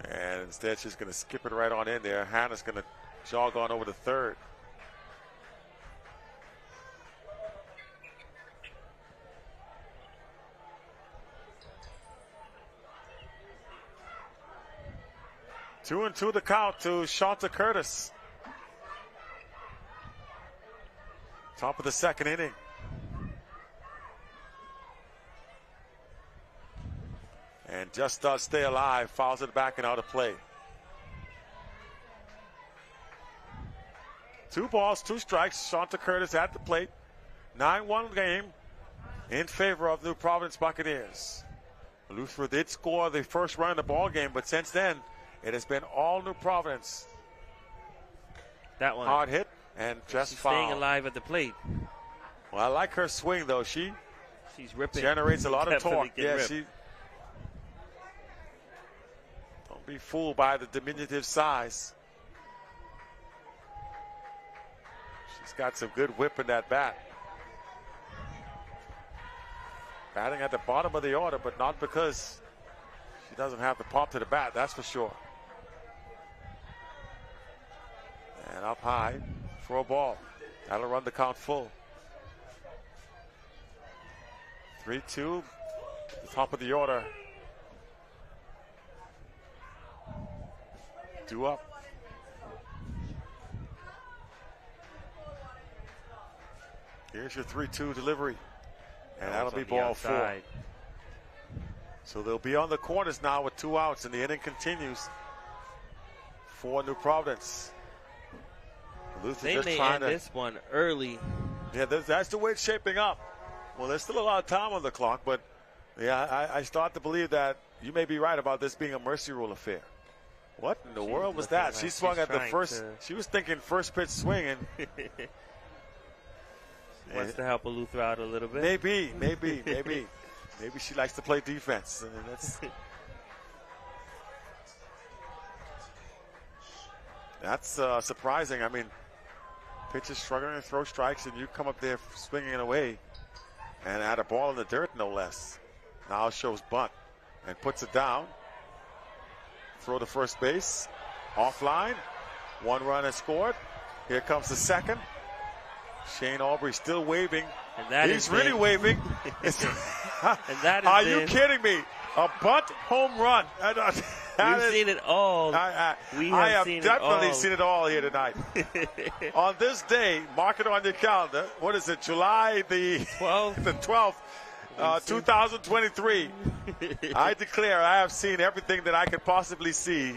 And instead, she's going to skip it right on in there. Hannah's going to jog on over to third. Two and two the count to Shanta Curtis. Top of the second inning. And just does stay alive, fouls it back and out of play. 2 balls, 2 strikes. Shanta Curtis at the plate. 9-1 game in favor of New Providence Buccaneers. Luther did score the first run of the ball game, but since then, it has been all New Providence. That one. Hard hit. and just she's foul. Staying alive at the plate. Well, I like her swing, though. She's ripping. Generates a lot of torque. Yeah, rip. Don't be fooled by the diminutive size. She's got some good whip in that bat. Batting at the bottom of the order, but not because she doesn't have the pop to the bat, that's for sure. And up high for a ball. That'll run the count full. 3-2, the top of the order. Due up. Here's your 3-2 delivery. And that'll be ball 4. So they'll be on the corners now with 2 outs, and the inning continues for New Providence. They may end this one early. Yeah, that's the way it's shaping up. Well, there's still a lot of time on the clock, but yeah, I start to believe that you may be right about this being a mercy rule affair. What in the world was that? She swung at the first. She was thinking first pitch swing, and wants to help Luther out a little bit. Maybe she likes to play defense. That's surprising. I mean, pitcher's struggling to throw strikes, and you come up there swinging away, and add a ball in the dirt, no less. Now shows bunt and puts it down. Throw to first base, offline. 1 run is scored. Here comes the second. Shane Aubrey still waving. And he's really waving. And that is Are you kidding me? A bunt home run. We've seen it all. I have definitely seen it all here tonight. On this day, mark it on your calendar. What is it? July the 12th, 2023. I declare I have seen everything that I could possibly see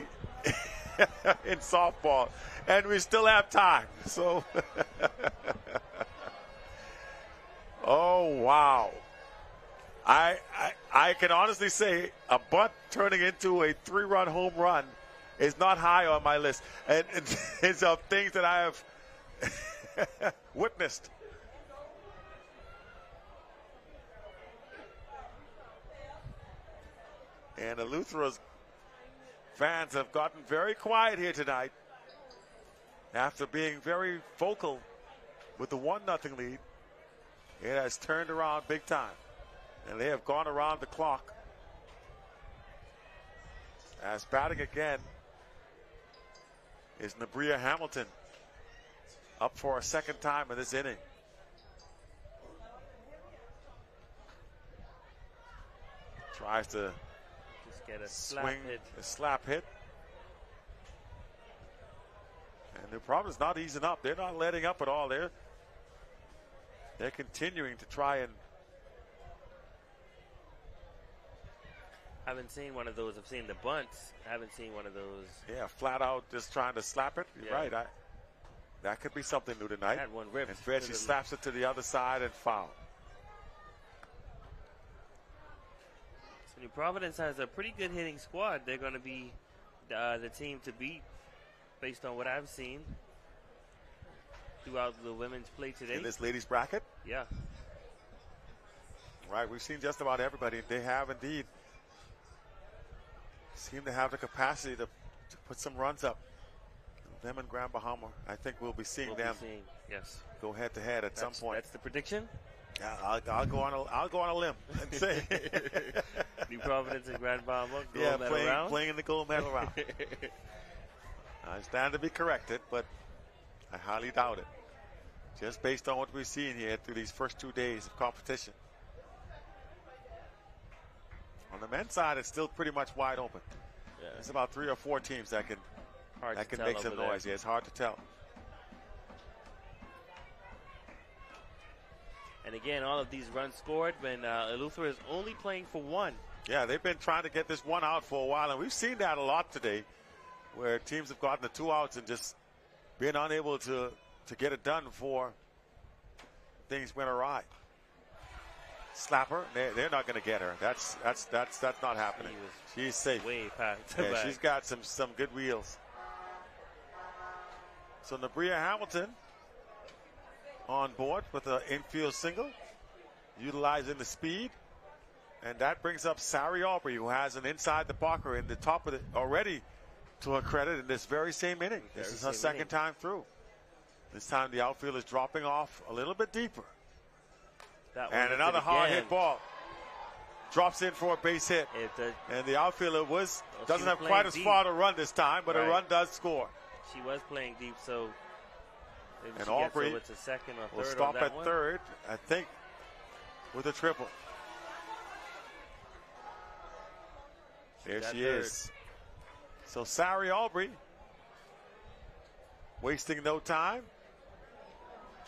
in softball, and we still have time. So, oh wow. I can honestly say a bunt turning into a 3-run home run is not high on my list. And it's of things that I have witnessed. And the Lutheran fans have gotten very quiet here tonight after being very vocal with the 1-0 lead. It has turned around big time, and they have gone around the clock. As batting again is Nabria Hamilton, up for a second time in this inning. Tries to just get a slap hit. And New Providence not easing up. They're not letting up at all. They're continuing to try and. I haven't seen one of those. I've seen the bunts. I haven't seen one of those. Yeah, flat out just trying to slap it. You're right. That could be something new tonight. Had one ripped. And she slaps it to the other side and foul. So New Providence has a pretty good hitting squad. They're going to be the team to beat based on what I've seen throughout the women's play today. In this ladies bracket? Yeah. Right, we've seen just about everybody. They have indeed seem to have the capacity to put some runs up. Them and Grand Bahama, I think we'll be seeing them go head to head at some point. That's the prediction? Yeah, I'll go on a limb and say New Providence and Grand Bahama gold medal round? Playing in the gold medal round. I stand to be corrected, but I highly doubt it. Just based on what we've seen here through these first 2 days of competition. On the men's side, it's still pretty much wide open. Yeah. There's about 3 or 4 teams that can make some noise. Yeah, it's hard to tell. And again, all of these runs scored when Luther is only playing for 1. Yeah, they've been trying to get this 1 out for a while, and we've seen that a lot today, where teams have gotten the 2 outs and just been unable to get it done before things went awry. Slapper, they're not going to get her. That's not happening. She's safe. Way past yeah, she's got some good wheels. So Nabria Hamilton on board with an infield single, utilizing the speed. And that brings up Sari Aubrey, who has an inside the Parker in the top of it already to her credit in this very same inning. This is her second time through. This time the outfield is dropping off a little bit deeper. And another hard hit ball. Drops in for a base hit. And the outfielder doesn't have quite as far to run this time, but a run does score. She was playing deep, so and Aubrey to second or third will stop at third, I think, with a triple. There she is. So Sari Aubrey wasting no time,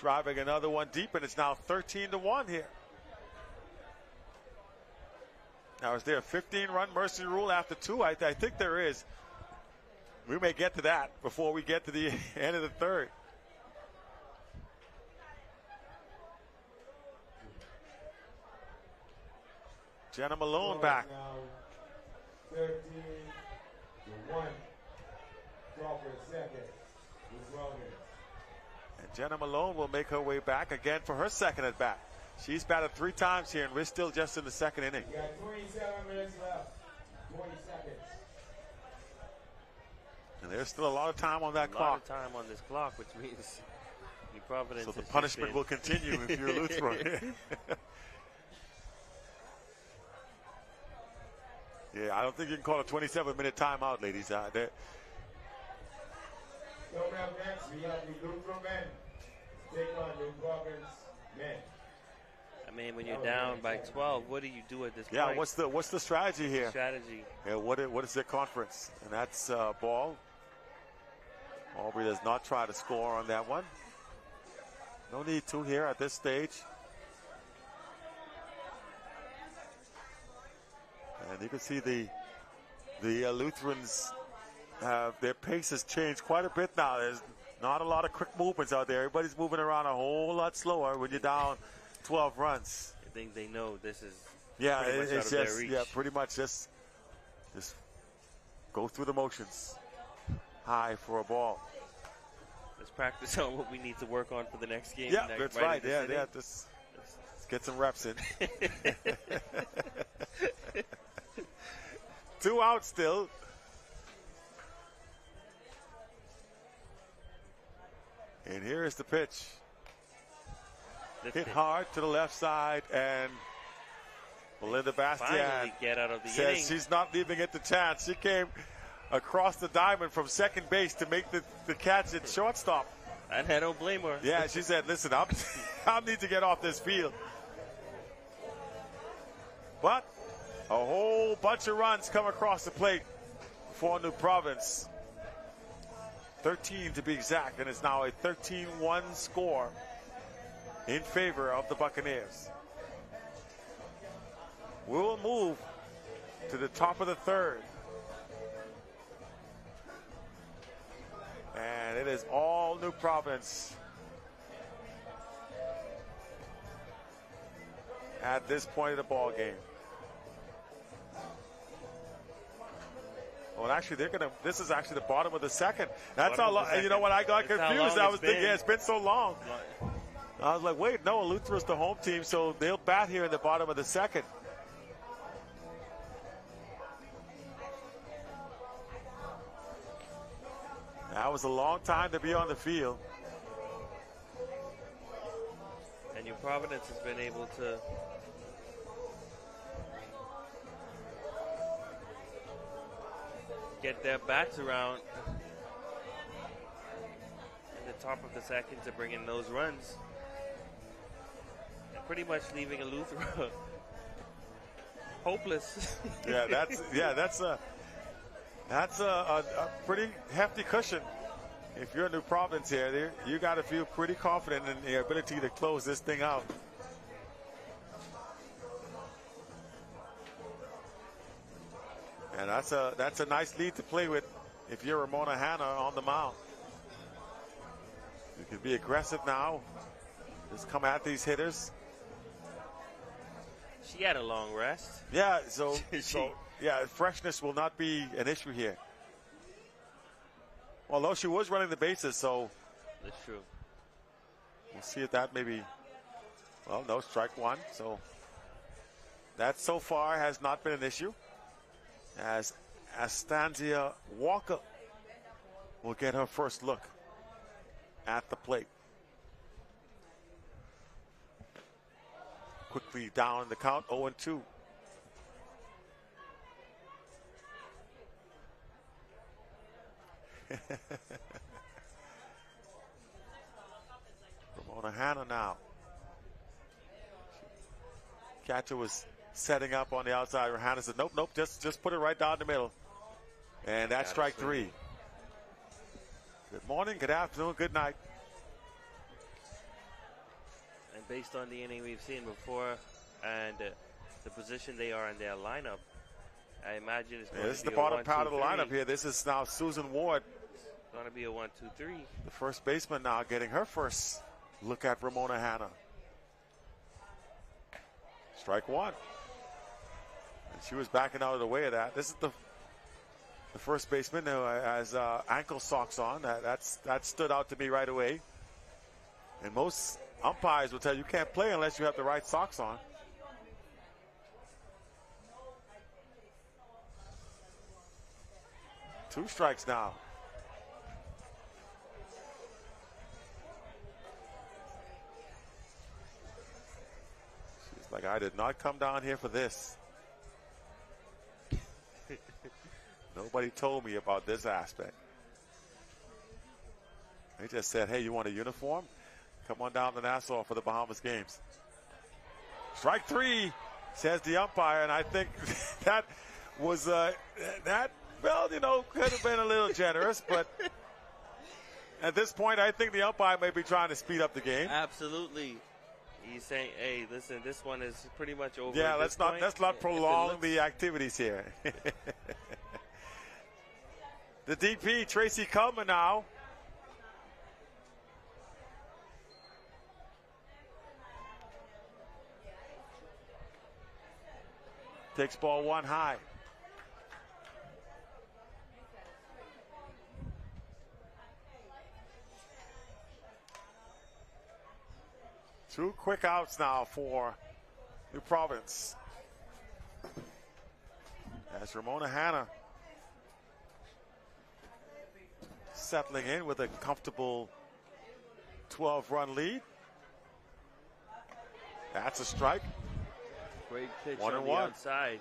driving another one deep, and it's now 13-1 here. Now, is there a 15-run mercy rule after 2? I think there is. We may get to that before we get to the end of the third. Jenna Malone back. 13-1. Crawford second. And Jenna Malone will make her way back again for her second at bat. She's batted 3 times here, and we're still just in the second inning. You got 27 minutes left. 20 seconds. And there's still a lot of time on that clock. A lot of time on this clock, which means New Providence. So the punishment will continue if you're Lutheran. Yeah, I don't think you can call a 27-minute timeout, ladies. Coming up next, we have the Lutheran men take on New Providence men. I mean, when you're down by 12, what do you do at this point? Yeah, what's the strategy here? Yeah, what is their conference? And that's ball. Aubrey does not try to score on that one. No need to here at this stage. And you can see the Lutherans, their pace has changed quite a bit now. There's not a lot of quick movements out there. Everybody's moving around a whole lot slower when you're down 12 runs. I think they know this is it's just their reach. Yeah, pretty much just go through the motions. High for a ball. Let's practice on what we need to work on for the next game. Yeah, that's right. Yeah. Let's get some reps in. 2 out still. And here is the pitch. Hit hard to the left side, and Belinda Bastian says she's not leaving it to chance. She came across the diamond from second base to make the catch at shortstop. And I don't blame her. Yeah, she said, listen, I need to get off this field. But a whole bunch of runs come across the plate for New Providence. 13 to be exact, and it's now a 13-1 score in favor of the Buccaneers. We'll move to the top of the third. And it is all New Providence at this point of the ball game. Well, actually, this is actually the bottom of the second. That's how long. You know what? I got confused. I was thinking, it's been so long. I was like, wait, no, Luther's the home team, so they'll bat here in the bottom of the second. That was a long time to be on the field. And New Providence has been able to get their bats around in the top of the second to bring in those runs. And pretty much leaving a Lutheran hopeless. That's a pretty hefty cushion. If you're a New Providence here, you got to feel pretty confident in your ability to close this thing out. And that's a nice lead to play with if you're Ramona Hanna on the mound. You can be aggressive now. Just come at these hitters. She had a long rest. Yeah, freshness will not be an issue here. Although she was running the bases, so. That's true. We'll see if that maybe, well, no, strike one. So that so far has not been an issue, as Astanzia Walker will get her first look at the plate. Quickly down in the count, 0-2. Ramona Hanna now. Catcher was setting up on the outside. Hanna said, nope, nope, just put it right down the middle. And that's strike three. Good morning, good afternoon, good night. And based on the inning we've seen before and the position they are in their lineup, I imagine it's going to be this is the bottom part of the lineup here. This is now Susan Ward. It's going to be a 1-2-3. The first baseman now getting her first look at Ramona Hanna. Strike one. And she was backing out of the way of that. This is the first baseman who has ankle socks on. That stood out to me right away. And most umpires will tell you can't play unless you have the right socks on. Two strikes now. She's like, I did not come down here for this. Nobody told me about this aspect. They just said, hey, you want a uniform? Come on down to Nassau for the Bahamas games. Strike three, says the umpire, and I think that was, well, you know, could have been a little generous, but at this point, I think the umpire may be trying to speed up the game. Absolutely. He's saying, hey, listen, this one is pretty much over. Yeah, let's not prolong the activities here. The DP, Tracy Culman now. Takes ball one high. Two quick outs now for New Providence. As Ramona Hanna settling in with a comfortable 12-run lead. That's a strike. Great pitch on the outside.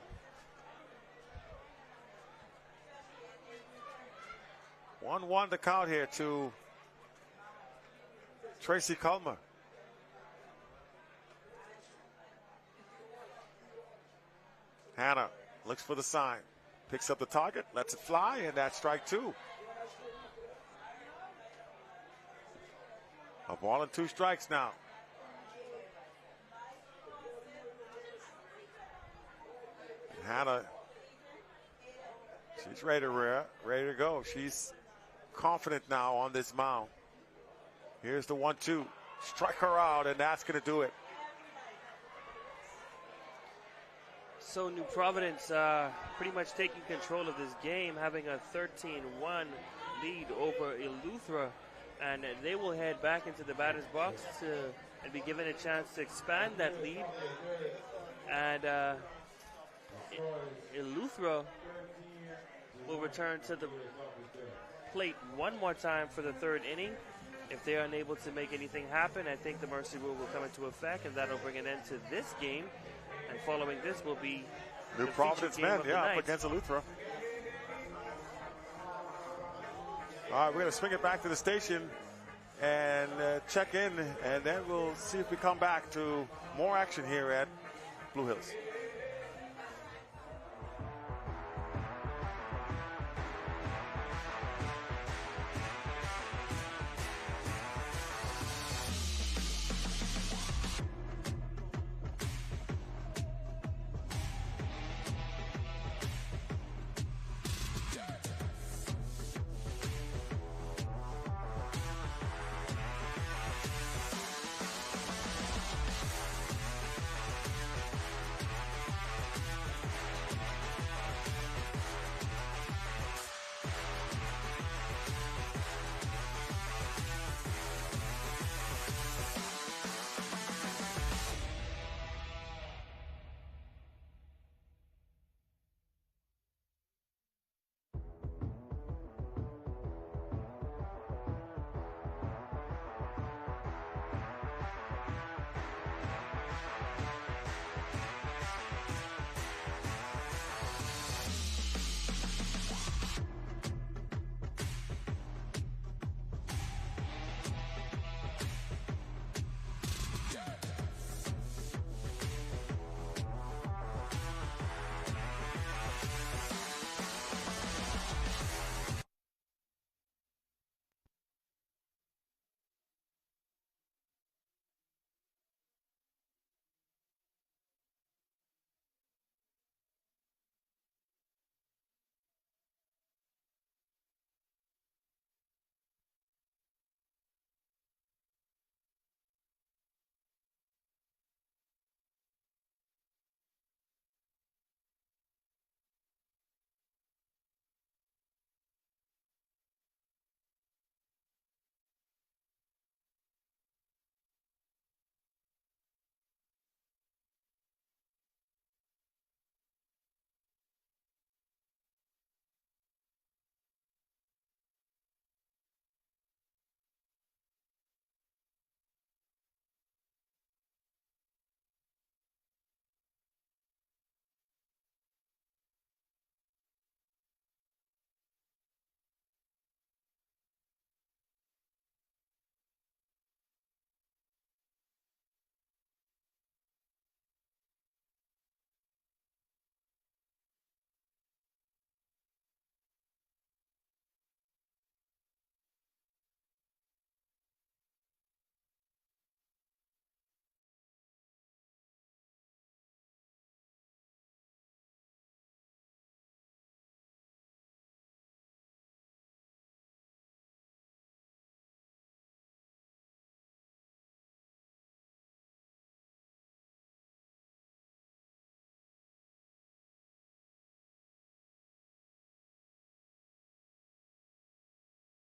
1-1 to count here to Tracy Culmer. Hanna looks for the sign, picks up the target, lets it fly, and that's strike two. A ball and two strikes now. And Hanna, she's ready to go. She's confident now on this mound. Here's the 1-2. Strike her out, and that's going to do it. So New Providence pretty much taking control of this game, having a 13-1 lead over Eleuthera, and they will head back into the batter's box and be given a chance to expand that lead. And Eleuthera will return to the plate one more time for the third inning. If they are unable to make anything happen, I think the mercy rule will come into effect, and that'll bring an end to this game. And following this will be New Providence men, up against Eleuthera. All right, we're going to swing it back to the station and check in, and then we'll see if we come back to more action here at Blue Hills.